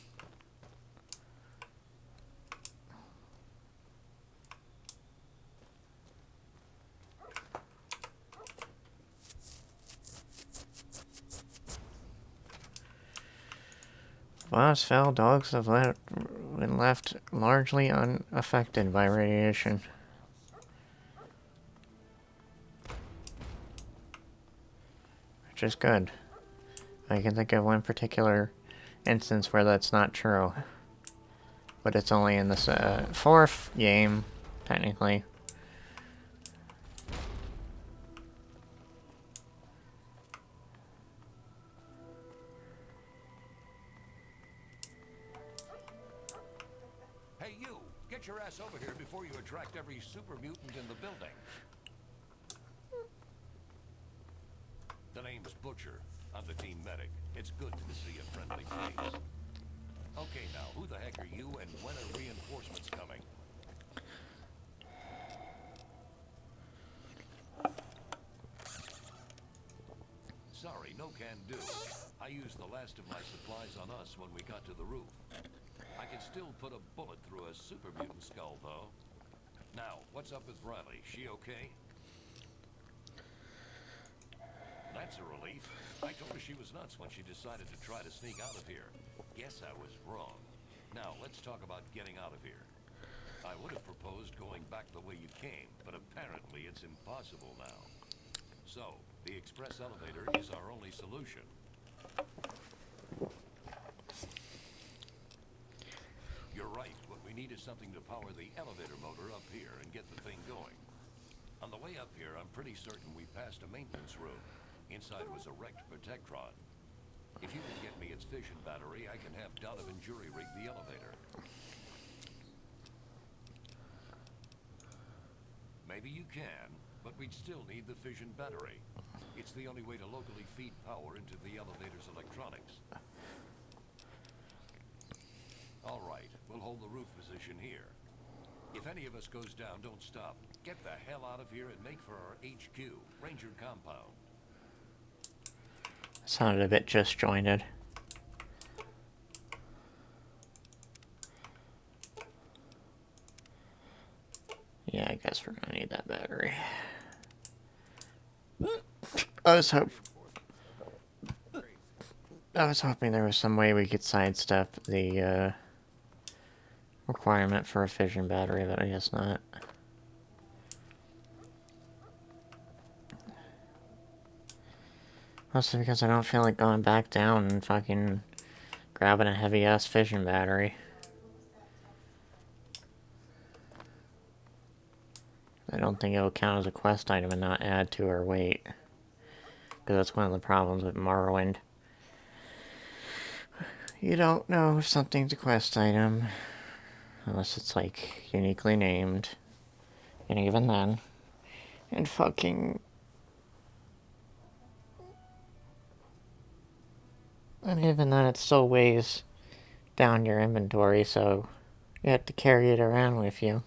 Boss fell dogs have been left largely unaffected by radiation. Which is good. I can think of one particular instance where that's not true. But it's only in this fourth game, technically. Hey, you! Get your ass over here before you attract every super mutant in the building. The name's Butcher. I'm the team medic. It's good to see a friendly face. Okay, now, who the heck are you, and when are reinforcements coming? Sorry, no can do. I used the last of my supplies on us when we got to the roof. I can still put a bullet through a super mutant skull, though. Now, what's up with Riley? She okay? That's a relief. I told her she was nuts when she decided to try to sneak out of here. Guess I was wrong. Now, let's talk about getting out of here. I would have proposed going back the way you came, but apparently it's impossible now. So, the express elevator is our only solution. You're right. What we need is something to power the elevator motor up here and get the thing going. On the way up here, I'm pretty certain we passed a maintenance room. Inside was a wrecked Protectron. If you can get me its fission battery, I can have Donovan jury-rig the elevator. Maybe you can, but we'd still need the fission battery. It's the only way to locally feed power into the elevator's electronics. All right, we'll hold the roof position here. If any of us goes down, don't stop. Get the hell out of here and make for our HQ, Ranger Compound. Sounded a bit disjointed. Yeah, I guess we're gonna need that battery. I was hoping there was some way we could sidestep the requirement for a fission battery, but I guess not. Mostly because I don't feel like going back down and fucking grabbing a heavy-ass fission battery. I don't think it'll count as a quest item and not add to our weight. Because that's one of the problems with Morrowind. You don't know if something's a quest item. Unless it's, like, uniquely named. And even then. And fucking... And even then, it still weighs down your inventory, so you have to carry it around with you.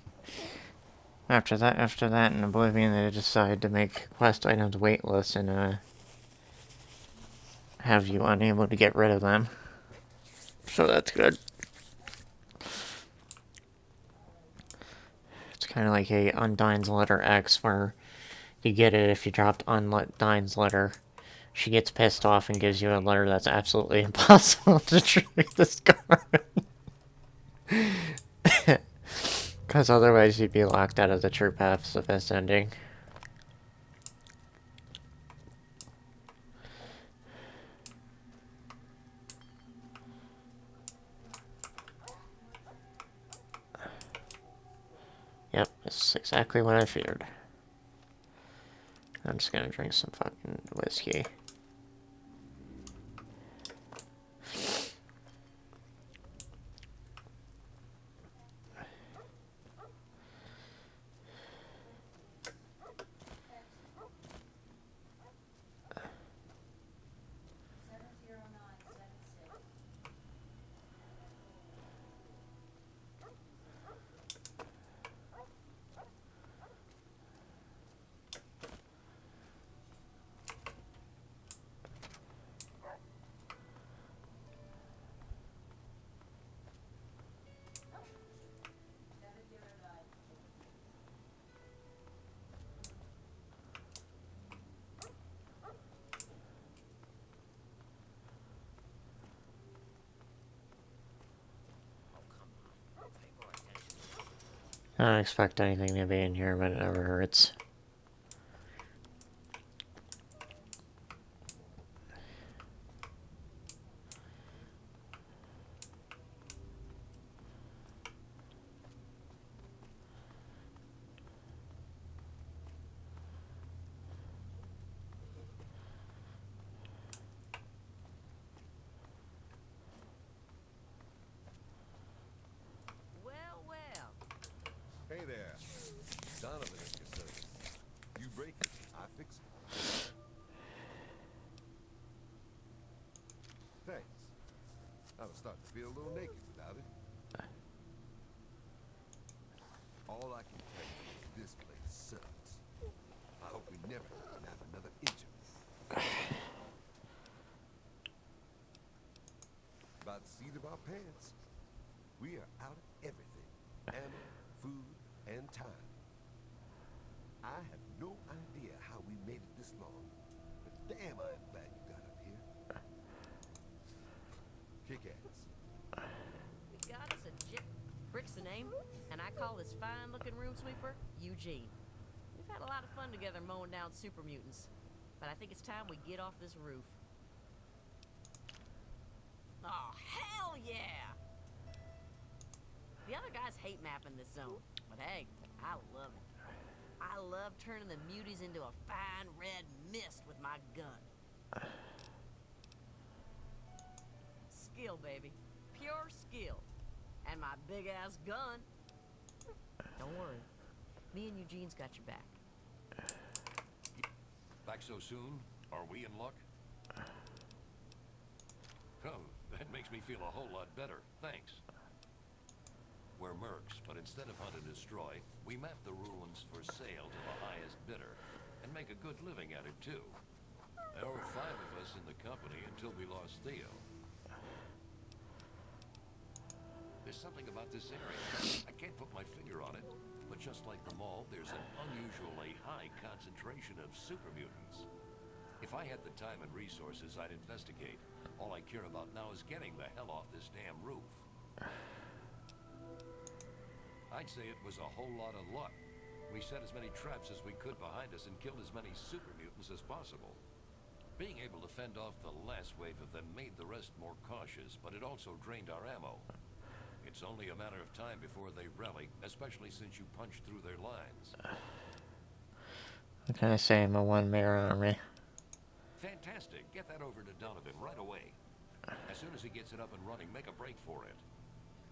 After that, in Oblivion, they decided to make quest items weightless and have you unable to get rid of them. So that's good. It's kind of like a Undyne's Letter X, where you get it if you dropped Undyne's Letter She gets pissed off and gives you a letter that's absolutely impossible to truly discard. Because otherwise you'd be locked out of the true pacifist ending. Yep, this is exactly what I feared. I'm just gonna drink some fucking whiskey. I don't expect anything to be in here, but it never hurts. Well, well. Hey there. Donovan at your service. You break it, I fix it. Thanks. I was starting to feel a little naked without it. All I can tell you is this place sucks. I hope we never have another inch of it. By the seat of our pants, we are out of everything. Ammo, food, and time. I have no idea how we made it this long, but damn, I am glad you got up here. Kick ass. We got us a jip. Rick's the name, and I call this fine-looking room sweeper Eugene. We've had a lot of fun together mowing down super mutants, but I think it's time we get off this roof. Oh, hell yeah! The other guys hate mapping this zone, but hey, I love it. I love turning the muties into a fine red mist with my gun. Skill, baby. Pure skill. And my big-ass gun. Don't worry. Me and Eugene's got your back. Back so soon? Are we in luck? Oh, that makes me feel a whole lot better. Thanks. We're mercs, but instead of hunt and destroy, we map the ruins for sale to the highest bidder, and make a good living at it, too. There were 5 of us in the company until we lost Theo. There's something about this area. I can't put my finger on it, but just like the mall, there's an unusually high concentration of super mutants. If I had the time and resources, I'd investigate. All I care about now is getting the hell off this damn roof. I'd say it was a whole lot of luck. We set as many traps as we could behind us and killed as many super mutants as possible. Being able to fend off the last wave of them made the rest more cautious, but it also drained our ammo. It's only a matter of time before they rally, especially since you punched through their lines. What can I say? I'm a one-man army. Fantastic. Get that over to Donovan right away. As soon as he gets it up and running, make a break for it.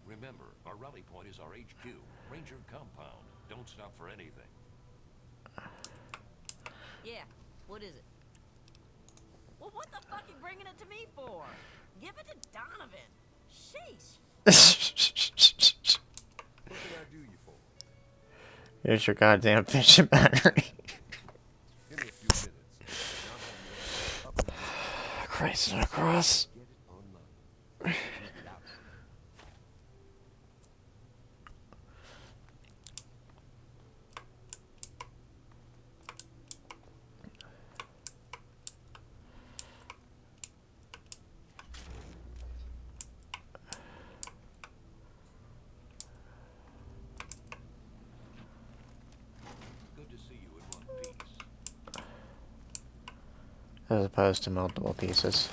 Remember, our rally point is our HQ, Ranger Compound. Don't stop for anything. Yeah, what is it? Well, what the fuck you bringing it to me for? Give it to Donovan. Sheesh. What can I do you for? Here's your goddamn fishing battery. Give me a few minutes. And I'll have you up and running. Christ on a cross. Get it online. Get it out. as opposed to multiple pieces.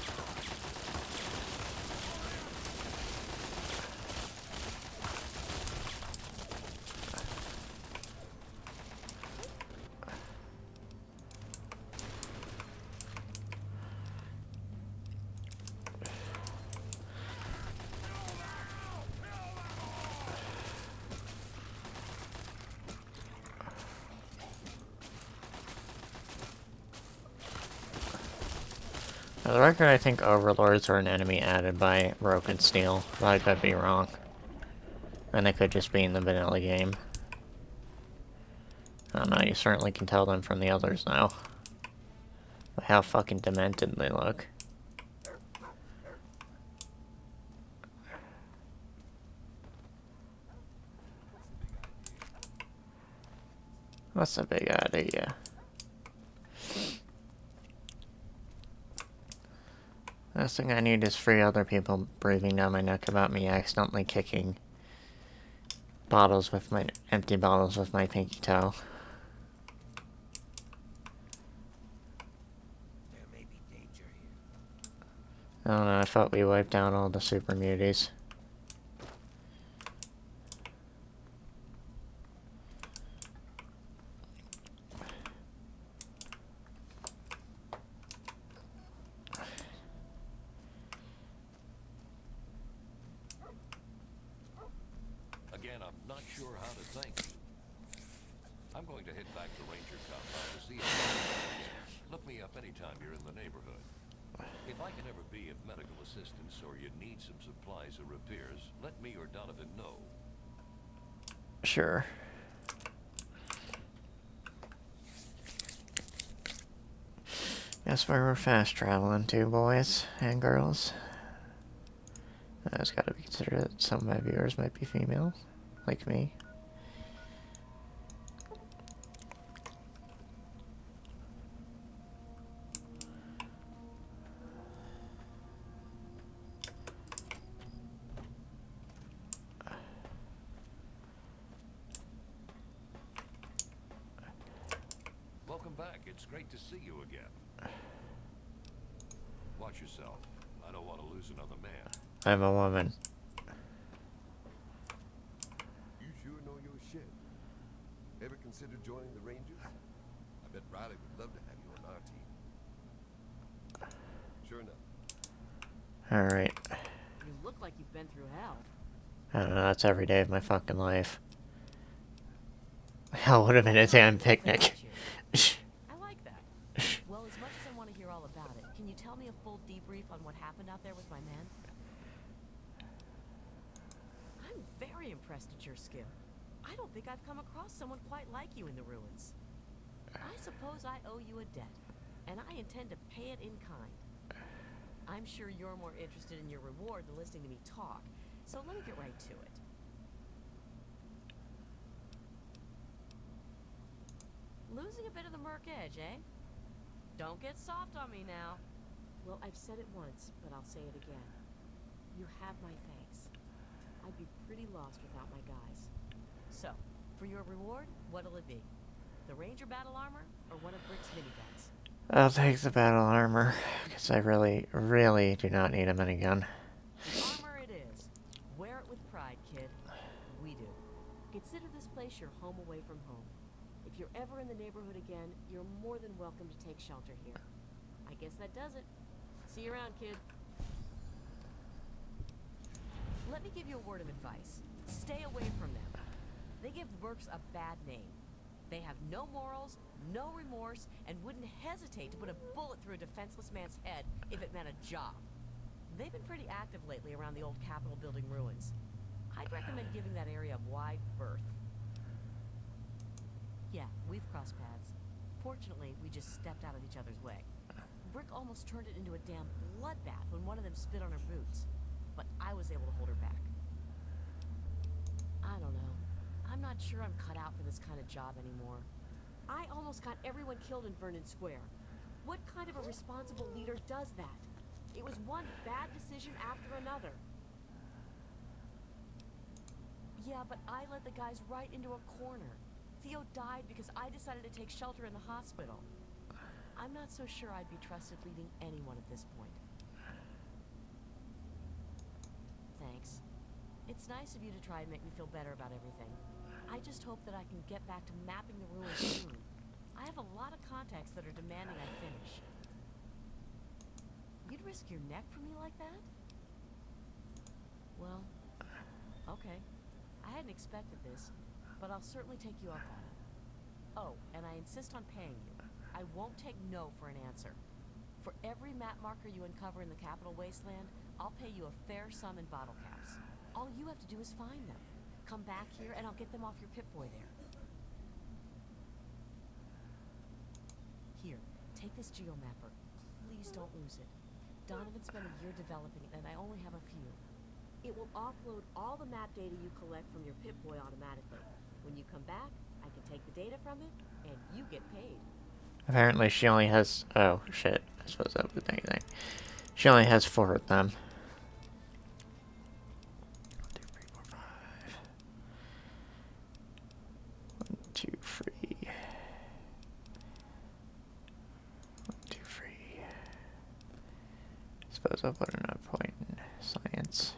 For the record, I think Overlords are an enemy added by Broken Steel, but I could be wrong. And they could just be in the vanilla game. I don't know, you certainly can tell them from the others now. By how fucking demented they look. What's the big idea? Last thing I need is 3 other people breathing down my neck about me accidentally kicking bottles with my empty bottles with my pinky toe. There may be danger here. I don't know, I thought we wiped out all the super muties. Again, I'm not sure how to thank you. I'm going to head back to Ranger Compound to see if look me up anytime you're in the neighborhood. If I can ever be of medical assistance or you need some supplies or repairs, let me or Donovan know. Sure. Guess where we're fast traveling to, boys and girls. It's gotta be considered that some of my viewers might be female, like me. Welcome back. It's great to see you again. Watch yourself. I don't want to lose another man. I'm a woman. You sure know your shit. Ever consider joining the Rangers? I bet Riley would love to have you on our team. Sure enough. Alright. You look like you've been through hell. I don't know, that's every day of my fucking life. Hell would have been a damn picnic. I like that. Well, as much as I want to hear all about it, can you tell me a full debrief on what happened out there with my man? I'm very impressed at your skill. I don't think I've come across someone quite like you in the ruins. I suppose I owe you a debt, and I intend to pay it in kind. I'm sure you're more interested in your reward than listening to me talk, so let me get right to it. Losing a bit of the Merc edge, eh? Don't get soft on me now. Well, I've said it once, but I'll say it again. You have my thanks. I'd be pretty lost without my guys. So, for your reward, what'll it be? The Ranger battle armor, or one of Brick's miniguns? I'll take the battle armor, because I really, really do not need a minigun. Armor it is. Wear it with pride, kid. We do. Consider this place your home away from home. If you're ever in the neighborhood again, you're more than welcome to take shelter here. I guess that does it. See you around, kid. Let me give you a word of advice. Stay away from them. They give Mercs a bad name. They have no morals, no remorse, and wouldn't hesitate to put a bullet through a defenseless man's head if it meant a job. They've been pretty active lately around the old Capitol building ruins. I'd recommend giving that area a wide berth. Yeah, we've crossed paths. Fortunately, we just stepped out of each other's way. Brick almost turned it into a damn bloodbath when one of them spit on her boots. But I was able to hold her back. I don't know. I'm not sure I'm cut out for this kind of job anymore. I almost got everyone killed in Vernon Square. What kind of a responsible leader does that? It was one bad decision after another. Yeah, but I led the guys right into a corner. Theo died because I decided to take shelter in the hospital. I'm not so sure I'd be trusted leading anyone at this point. Thanks. It's nice of you to try and make me feel better about everything. I just hope that I can get back to mapping the ruins soon. I have a lot of contacts that are demanding I finish. You'd risk your neck for me like that? Well, okay. I hadn't expected this, but I'll certainly take you up on it. Oh, and I insist on paying you. I won't take no for an answer. For every map marker you uncover in the capital Wasteland, I'll pay you a fair sum in bottle caps. All you have to do is find them. Come back here and I'll get them off your Pip-Boy there. Here, take this geomapper. Please don't lose it. Donovan spent a year developing it and I only have a few. It will offload all the map data you collect from your Pip-Boy automatically. When you come back, I can take the data from it and you get paid. Apparently she only has... Oh, shit. I suppose that was anything. She only has 4 of them. 1, 2, 3, 4, 5. 1, 2, 3. Suppose I'll put another point in science.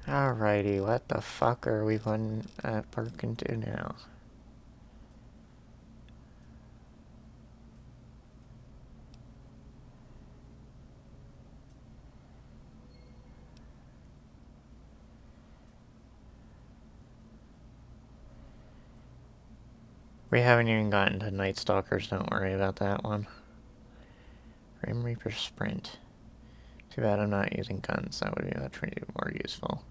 Alrighty, what the fuck are we putting that perk into now? We haven't even gotten to Night Stalkers, don't worry about that one. Grim Reaper Sprint. Too bad I'm not using guns, that would be much more useful.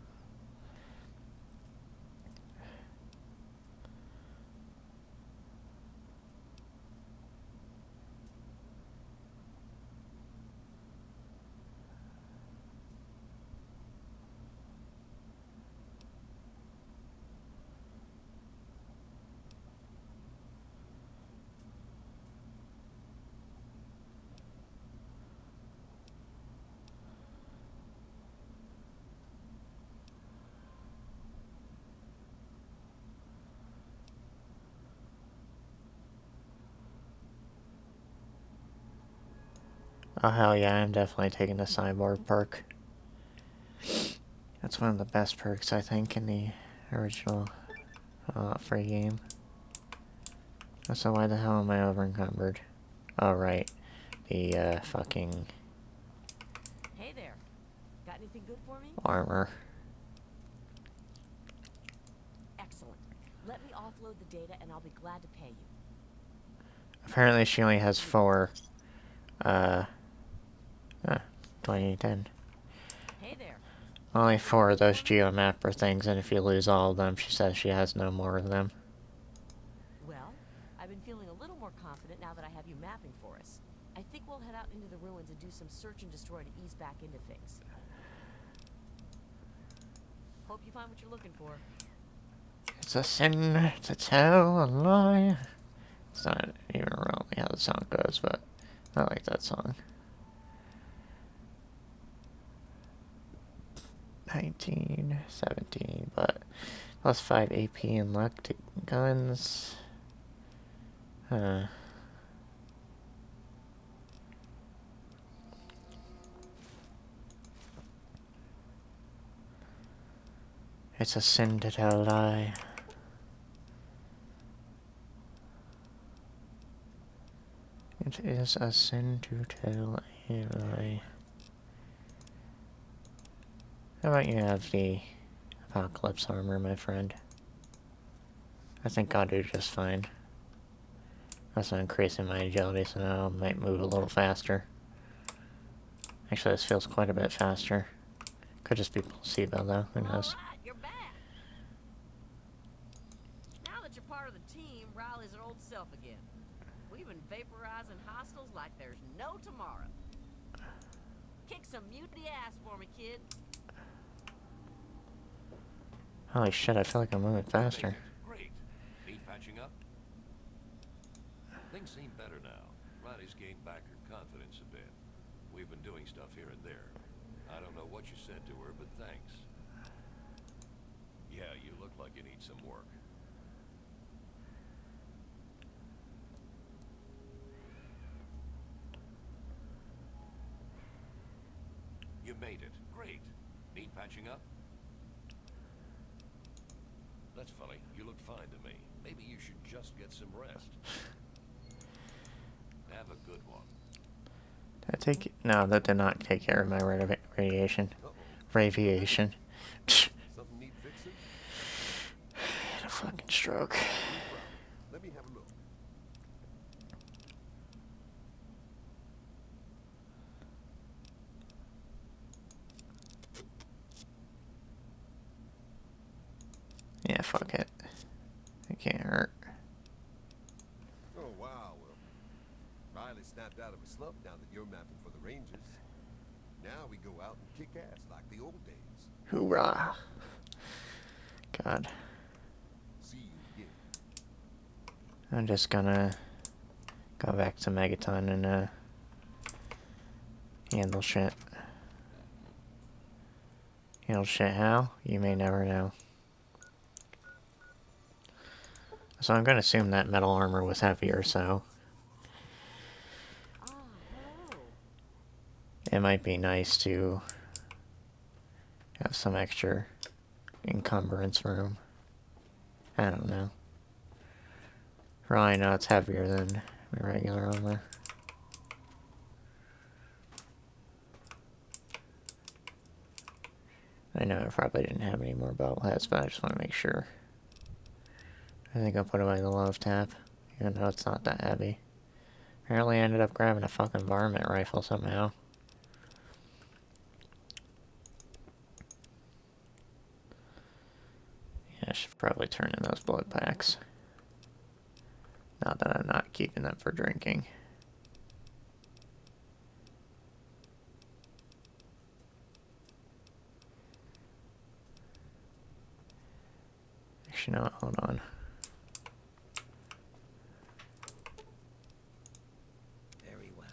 Oh hell yeah, I'm definitely taking the cyborg perk. That's one of the best perks, I think, in the original free game. So why the hell am I over encumbered? Oh right, the fucking Hey there. Got anything good for me? armor. Excellent. Let me offload the data and I'll be glad to pay you. Apparently she only has 4, 2010. Hey there. Only 4 of those geomapper things, and if you lose all of them, she says she has no more of them. Well, I've been feeling a little more confident now that I have you mapping for us. I think we'll head out into the ruins and do some search and destroy to ease back into things. Hope you find what you're looking for. It's a sin to tell a lie. It's not even remotely how the song goes, but I like that song. 19, 17, but plus 5 AP and luck to guns. It's a sin to tell a lie. It is a sin to tell a lie. How about you have the Apocalypse armor, my friend? I think I'll do just fine. Also increasing my agility, so now I might move a little faster. Actually, this feels quite a bit faster. Could just be placebo, though. Who knows? Alright, you're back. Now that you're part of the team, Riley's her old self again. We've been vaporizing hostiles like there's no tomorrow. Kick some mutiny ass for me, kid. Holy shit, I feel like I'm moving faster. Great. Need patching up? Things seem better now. Riley's gained back her confidence a bit. We've been doing stuff here and there. I don't know what you said to her, but thanks. Yeah, you look like you need some work. You made it. Great. Need patching up? That's funny. You look fine to me. Maybe you should just get some rest. Have a good one. Did I take... No, that did not take care of my radiation. Uh-oh. Radiation. Something need fixing? Had a fucking stroke. No problem. Let me have a look. Yeah, fuck it. It can't hurt. Oh, wow. Well, Riley snapped out of a slump now that you're mapping for the Rangers. Now we go out and kick ass like the old days. Hoorah. God. See you again. I'm just gonna go back to Megaton and handle shit. Handle shit how? You may never know. So I'm gonna assume that metal armor was heavier, so Ah, hello. it might be nice to have some extra encumbrance room. I don't know. For all I know, it's heavier than my regular armor. I know I probably didn't have any more belt heads, but I just want to make sure. I think I'll put away the love tap, even though it's not that heavy. Apparently I ended up grabbing a fucking varmint rifle somehow. Yeah, I should probably turn in those blood packs. Not that I'm not keeping them for drinking. Actually, no, hold on. Very well.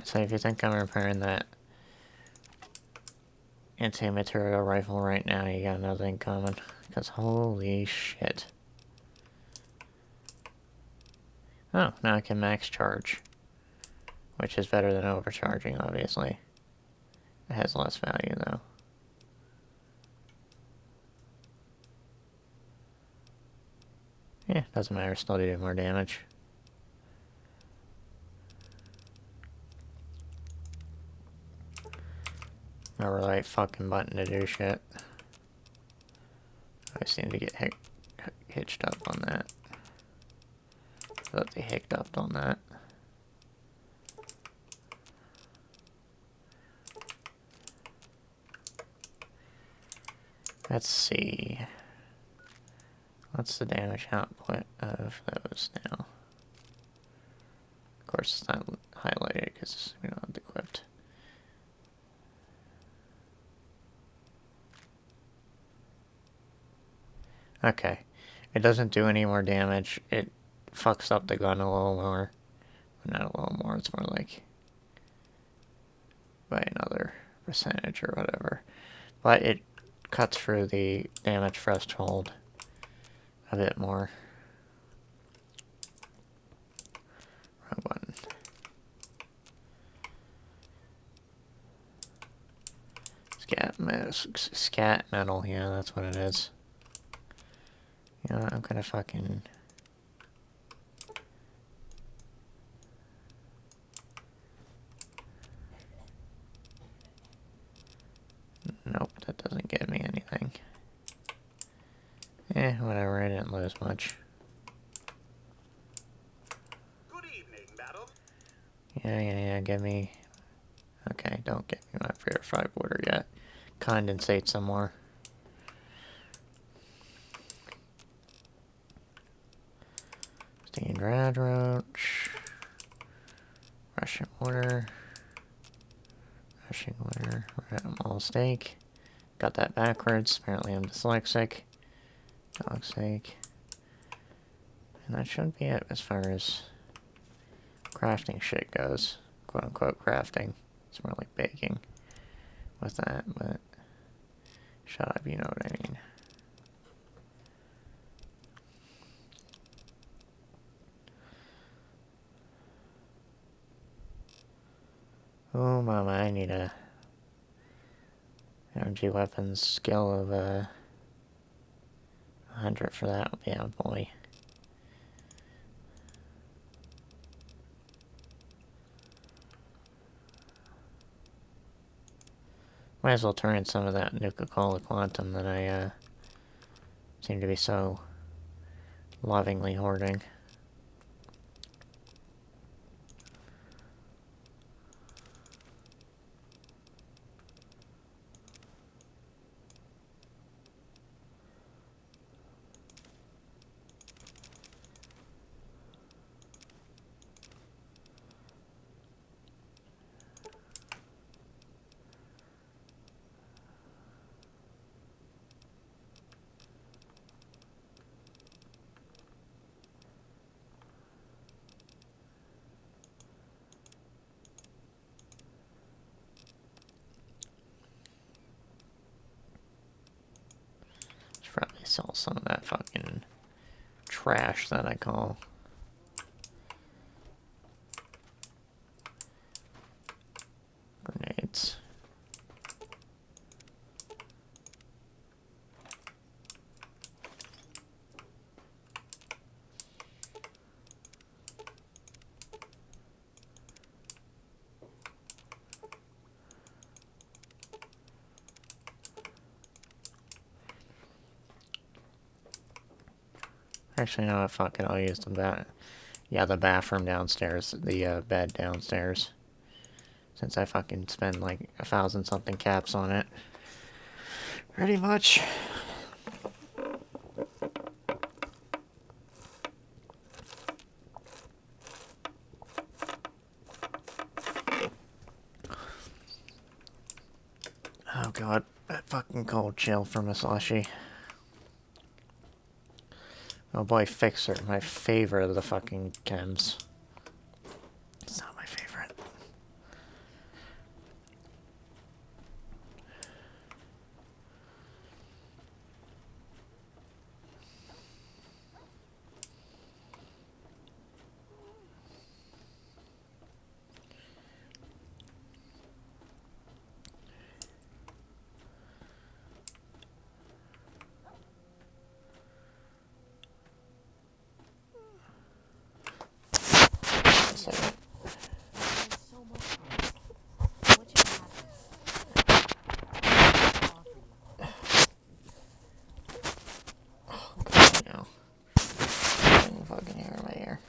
So if you think I'm repairing that anti-material rifle right now, you got nothing coming. Because holy shit. Oh, now I can max charge. Which is better than overcharging, obviously. It has less value, though. Yeah, doesn't matter, still do more damage. Not the right fucking button to do shit. I seem to get hitched up on that. I thought they hicked up on that. Let's see. What's the damage output of those now? Of course, it's not highlighted because we don't have it equipped. Okay. It doesn't do any more damage. It fucks up the gun a little more. Not a little more, it's more like by another percentage or whatever. But it cuts through the damage threshold a bit more. Wrong button. Scat metal, yeah, that's what it is. You know what, I'm gonna fucking... Nope, that doesn't give me anything. Eh, whatever, I didn't lose much. Good evening, madam. Yeah, give me... Okay, don't give me my purified water yet. Condensate some more. Steamed red roach. Russian water. Russian water. All steak. Got that backwards. Apparently I'm dyslexic. Dog's steak. And that should be it as far as crafting shit goes. Quote unquote crafting. It's more like baking with that, but shut up, you know what I mean. Oh, mama, I need a energy weapons skill of 100 for that. Yeah, boy. Might as well turn in some of that Nuka-Cola Quantum that I seem to be so lovingly hoarding. Should probably sell some of that fucking trash that I call grenades. Actually, no, fuck it, I'll use the the bathroom downstairs, the bed downstairs. Since I fucking spend like 1,000 something caps on it. Pretty much. Oh god, that fucking cold chill from a slushy. Oh boy, Fixer, my favorite of the fucking chems. It's not my favorite. Second. So much for it. What you have offer you. No. Fucking hair in my ear.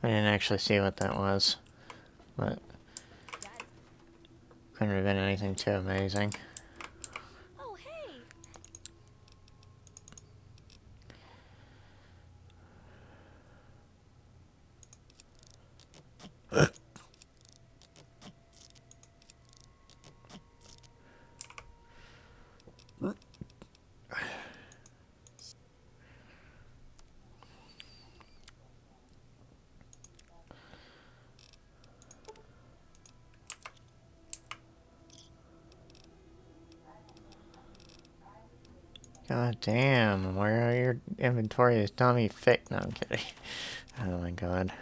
I didn't actually see what that was, but couldn't have been anything too amazing. Oh, hey! God damn, where are your inventory is dummy fake? No, I'm kidding. Oh my god.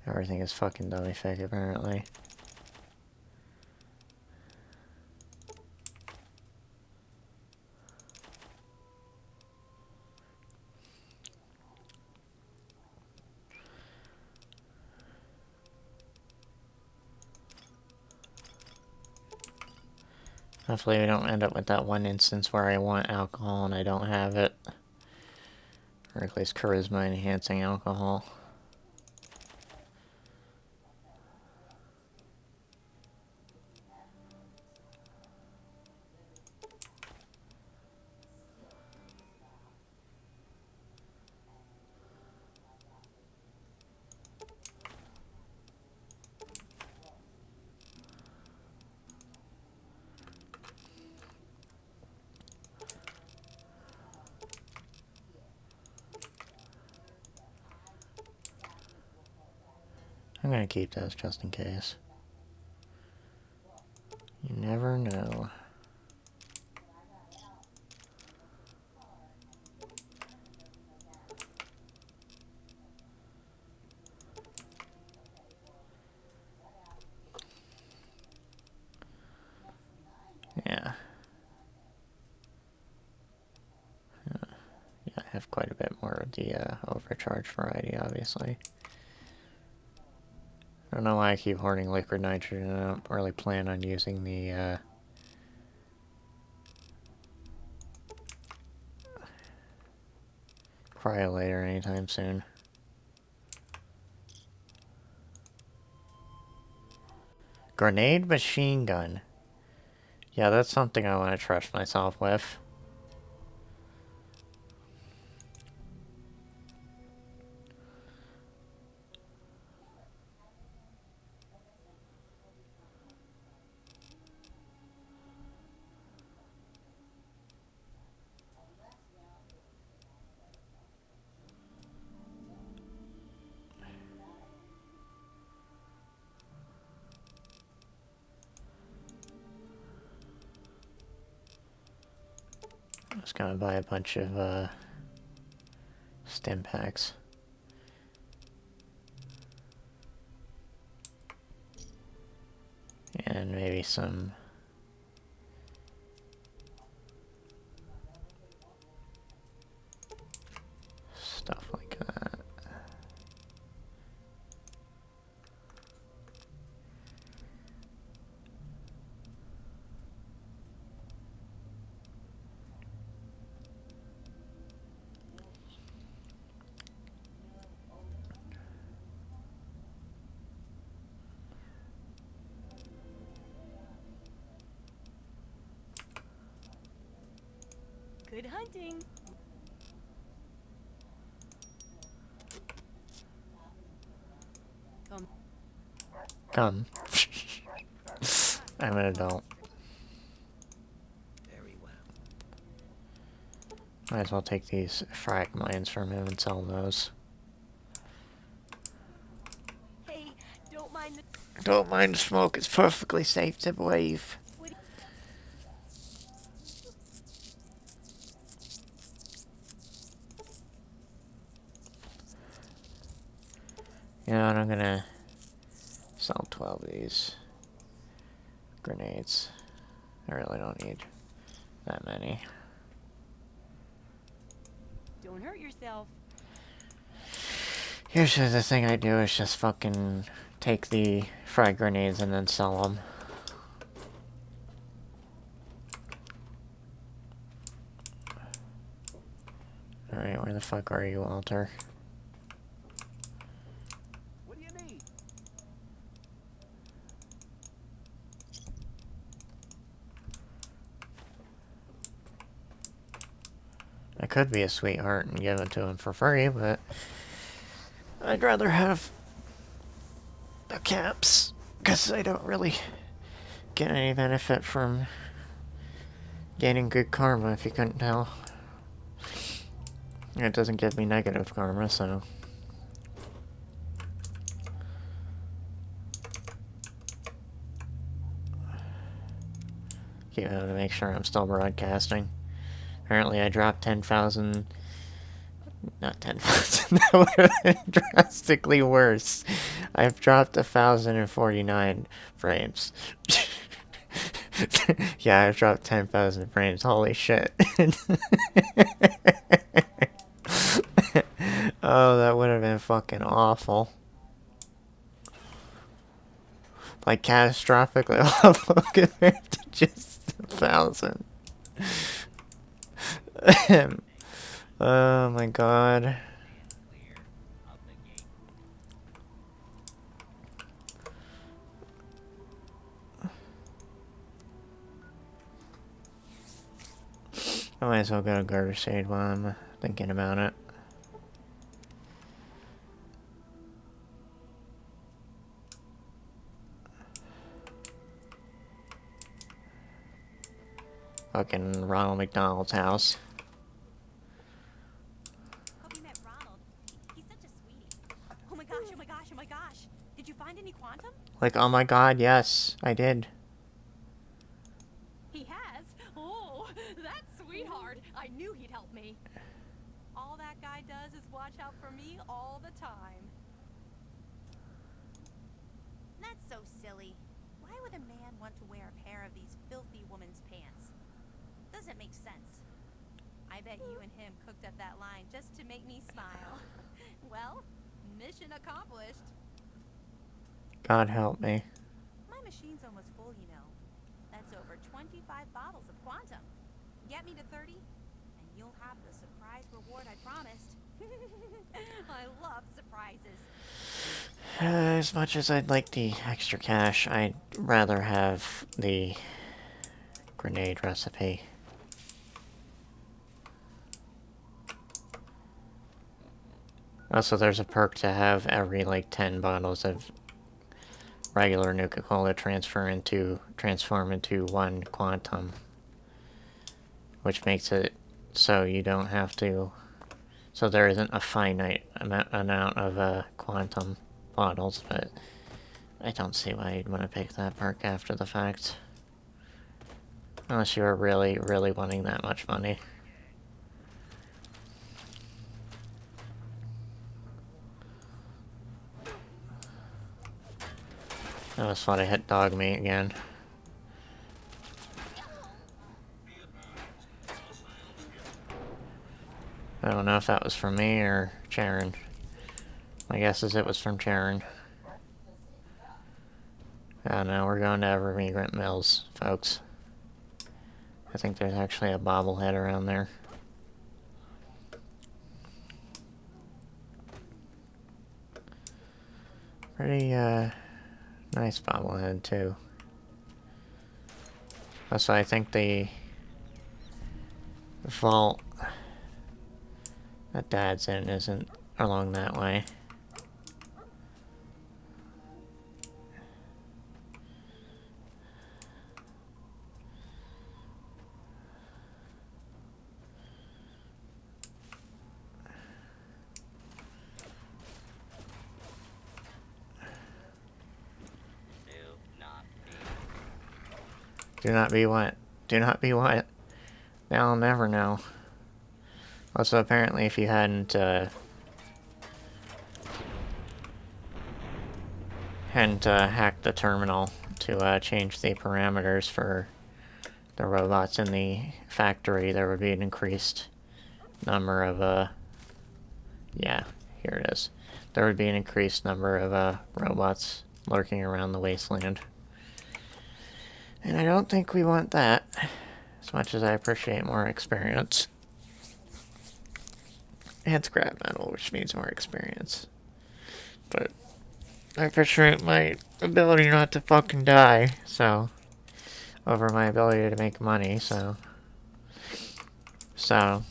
Everything is fucking dummy fake, apparently. Hopefully we don't end up with that one instance where I want alcohol and I don't have it. Or at least charisma enhancing alcohol. I'm gonna keep those just in case. You never know. quite a bit more of the overcharged variety, obviously. I don't know why I keep hoarding liquid nitrogen. I don't really plan on using the cryolator anytime soon. Grenade machine gun. Yeah, that's something I want to trust myself with. I'm just gonna buy a bunch of stim packs. And maybe some stuff like that. Good hunting. Come. I'm an adult. Very well. Might as well take these frag mines from him and sell those. Hey, don't mind the... Don't mind smoke, it's perfectly safe to breathe. You know what, I'm gonna sell 12 of these grenades. I really don't need that many. Don't hurt yourself. Usually the thing I do is just fucking take the frag grenades and then sell them. Alright, where the fuck are you, Walter? What do you need? I could be a sweetheart and give it to him for free, but I'd rather have the caps, because I don't really get any benefit from gaining good karma, if you couldn't tell. It doesn't give me negative karma, so... keep having to make sure I'm still broadcasting. Apparently I dropped 10,000... not 10,000, that would have been drastically worse. I've dropped 1,049 frames. Yeah, I've dropped 10,000 frames, holy shit. Oh, that would have been fucking awful. Like, catastrophically awful compared to just 1,000. Oh my god. I might as well go to Garter Shade while I'm thinking about it. Fucking Ronald McDonald's house. Hope you met Ronald. He's such a sweetie. Oh my gosh, oh my gosh, oh my gosh. Did you find any quantum? Like, oh my god, yes, I did. He has? Oh, that sweetheart. I knew he'd help me. All that guy does is watch out for me all the time. That's so silly. Why would a man want to wear a pair of these filthy woman's pants? Doesn't make sense. I bet bet you and him cooked up that line just to make me smile. Well, mission accomplished. God help me. My machine's almost full, you know. That's over 25 bottles of quantum. Get me to 30, and you'll have the surprise reward I promised. I love surprises. As much as I'd like the extra cash, I'd rather have the grenade recipe. Also, there's a perk to have every, like, 10 bottles of regular Nuka-Cola transform into one quantum. Which makes it so you don't have to... So there isn't a finite amount of quantum bottles, but I don't see why you'd want to pick that perk after the fact. Unless you are really, really wanting that much money. I almost thought I hit dog meat again. I don't know if that was from me or Charon. My guess is it was from Charon. Oh no, we're going to Evermigrant Mills, folks. I think there's actually a bobblehead around there. Pretty, nice bobblehead, too. Also, I think the vault that Dad's in isn't along that way. Do not be what? Do not be what? Now I'll never know. Also, apparently, if you hadn't hacked the terminal to change the parameters for the robots in the factory, there would be an increased number of, yeah, here it is. There would be an increased number of, robots lurking around the wasteland. And I don't think we want that, as much as I appreciate more experience. And scrap metal, which means more experience. But I appreciate my ability not to fucking die, so... over my ability to make money, so... So...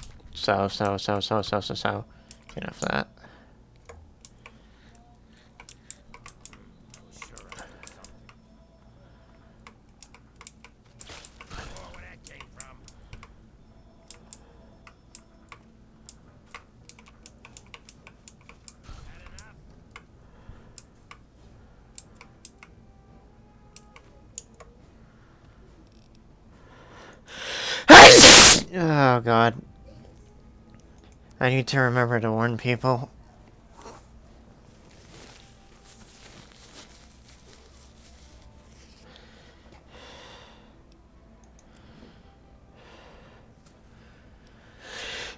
Enough of that. Oh god. I need to remember to warn people.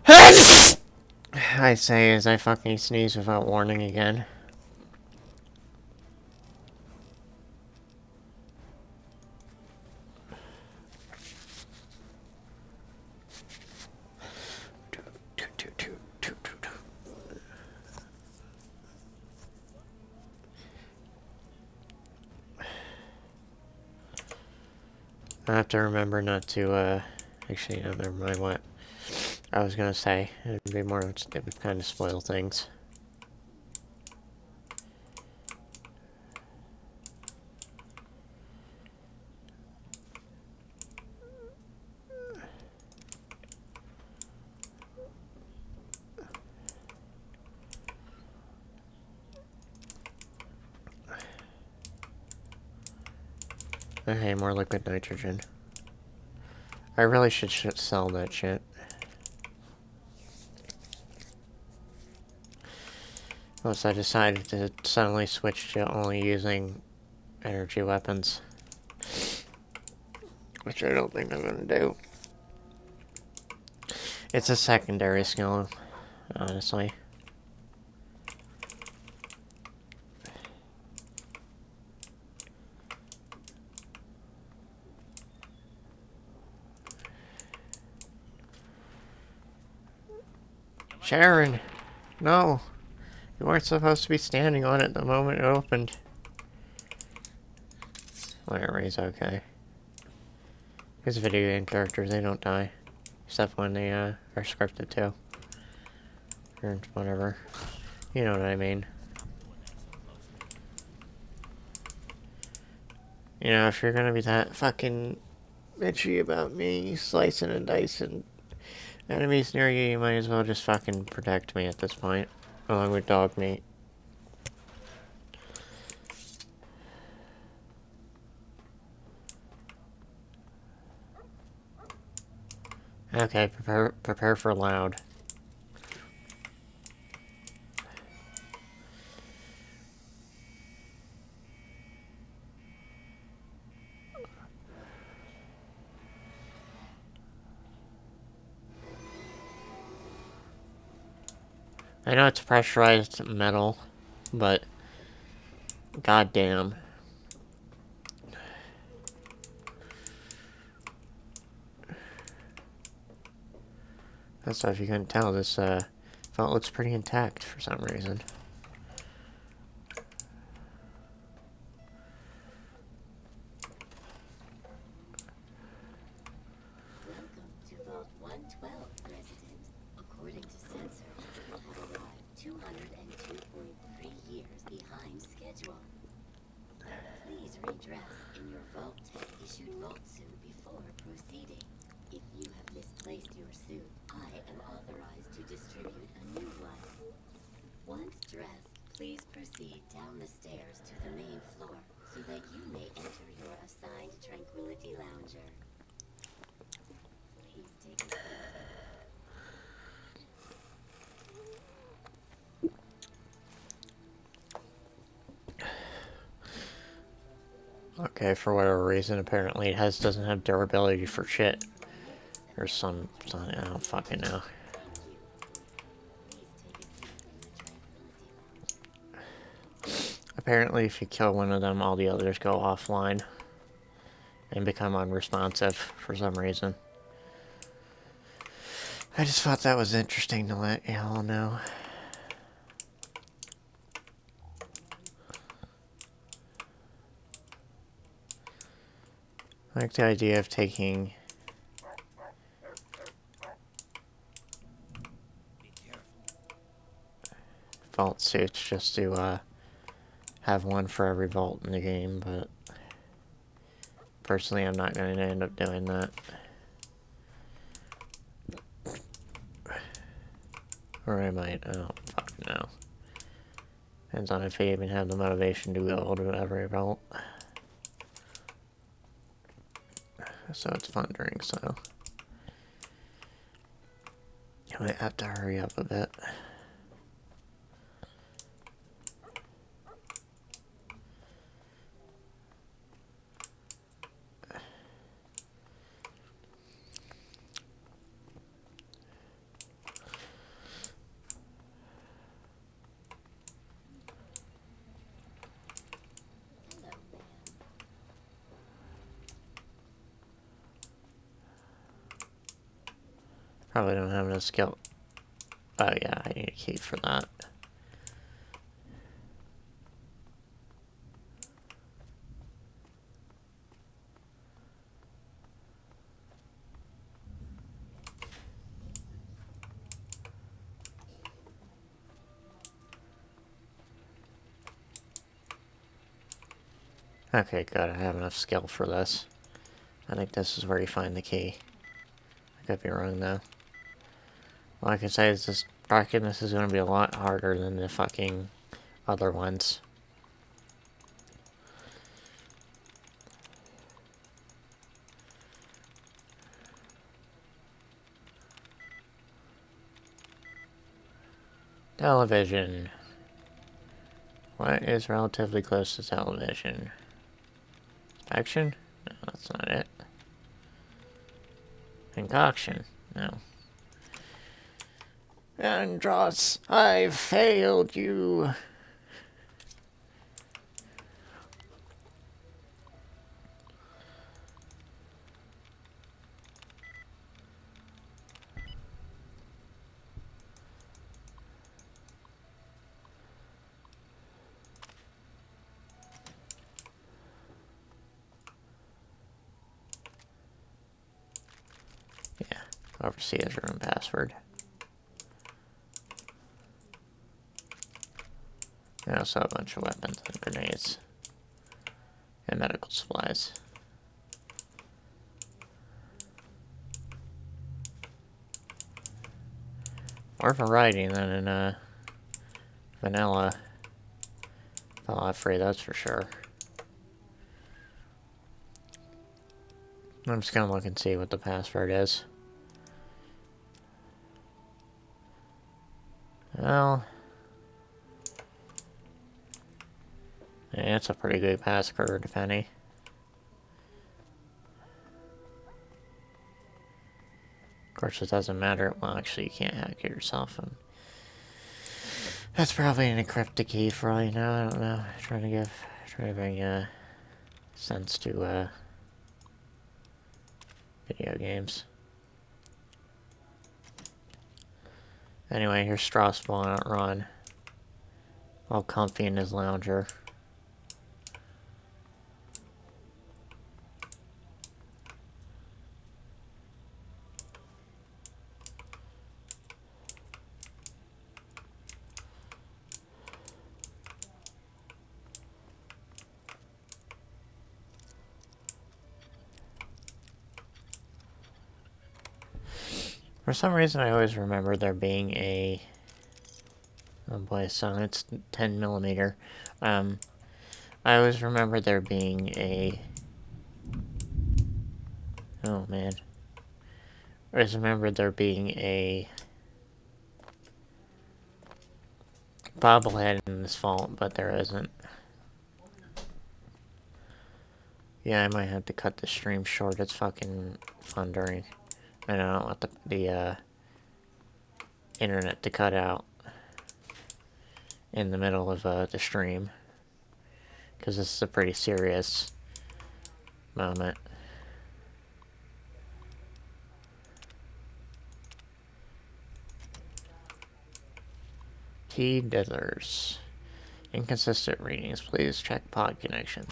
I say as I fucking sneeze without warning again. I have to remember not to, actually, no, never mind what I was gonna say. It'd be more, it would kind of spoil things. Okay, more liquid nitrogen. I really should sell that shit. Unless I decided to suddenly switch to only using energy weapons. Which I don't think I'm gonna do. It's a secondary skill, honestly. Sharon! No! You weren't supposed to be standing on it the moment it opened. Whatever, he's okay. These video game characters, they don't die. Except when they are scripted too. Or whatever. You know what I mean. You know, if you're gonna be that fucking bitchy about me slicing and dicing enemies near you, you might as well just fucking protect me at this point. Along with dog meat. Okay, prepare for loud. I know it's pressurized metal, but goddamn. That's why, if you couldn't tell, this vault looks pretty intact for some reason. Welcome to Vault 112, President. According to Sensor, you have arrived 202.3 years behind schedule. Please redress in your Vault Tech issued Vault suit before proceeding. If you have misplaced your suit, I am authorized to distribute a new one. Once dressed, please proceed down the stairs to the main floor so that you may enter your assigned Tranquility Lounger. Please take a seat. Okay, for whatever reason, apparently it doesn't have durability for shit. Or some I don't fucking know. Apparently, if you kill one of them, all the others go offline and become unresponsive for some reason. I just thought that was interesting to let you all know. I like the idea of taking vault suits just to have one for every vault in the game, but personally I'm not going to end up doing that. Or I might, I don't fucking know. Depends on if I even have the motivation to go to every vault. So it's fun during, so I might have to hurry up a bit. Probably don't have enough skill. Oh yeah, I need a key for that. Okay, good. I have enough skill for this. I think this is where you find the key. I could be wrong though. All I can say is this this is going to be a lot harder than the fucking other ones. Television. What is relatively close to television? Inspection? No, that's not it. Concoction? No. Andros, I failed you. Yeah, overseer's room password. I also have a bunch of weapons and grenades. And medical supplies. More variety than in vanilla Fallout 3, that's for sure. I'm just gonna look and see what the password is. Well, yeah, it's a pretty good password, if any. Of course, it doesn't matter. Well, actually, you can't hack it yourself. And that's probably an encrypted key for all you know. I don't know. Trying to bring sense to video games. Anyway, here's Strauss on run, all comfy in his lounger. For some reason, I always remember there being a... Oh boy, so it's 10mm. I always remember there being a... Oh man. I always remember there being a... bobblehead in this vault, but there isn't. Yeah, I might have to cut the stream short. It's fucking thundering. I don't want the internet to cut out in the middle of the stream, because this is a pretty serious moment. T dithers. Inconsistent readings. Please check pod connection.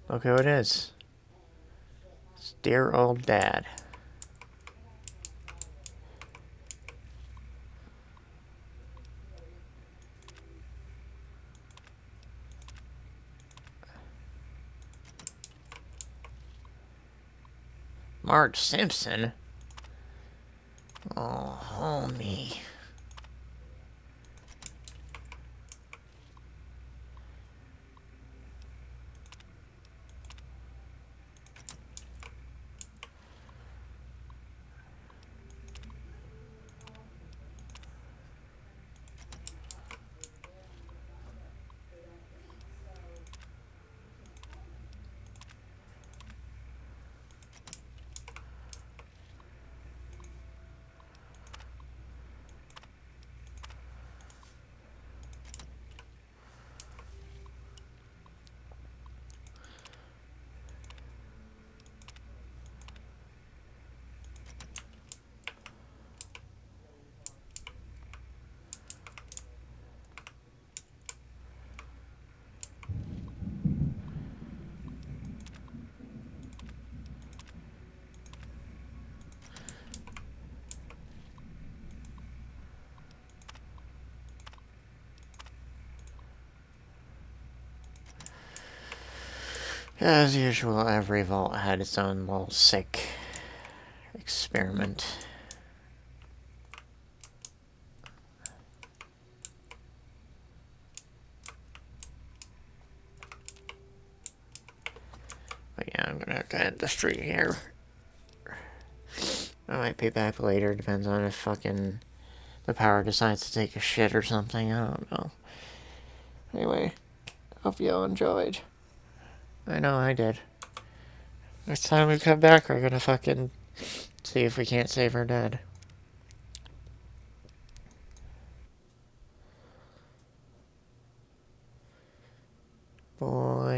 Look who it is. It's dear old dad. Marge Simpson? Oh, homie. As usual, every vault had its own little sick experiment. end the stream here. I might be back later, depends on if fucking the power decides to take a shit or something, I don't know. Anyway, hope y'all enjoyed. I know I did. Next time we come back, we're gonna fucking see if we can't save her dead. Boy.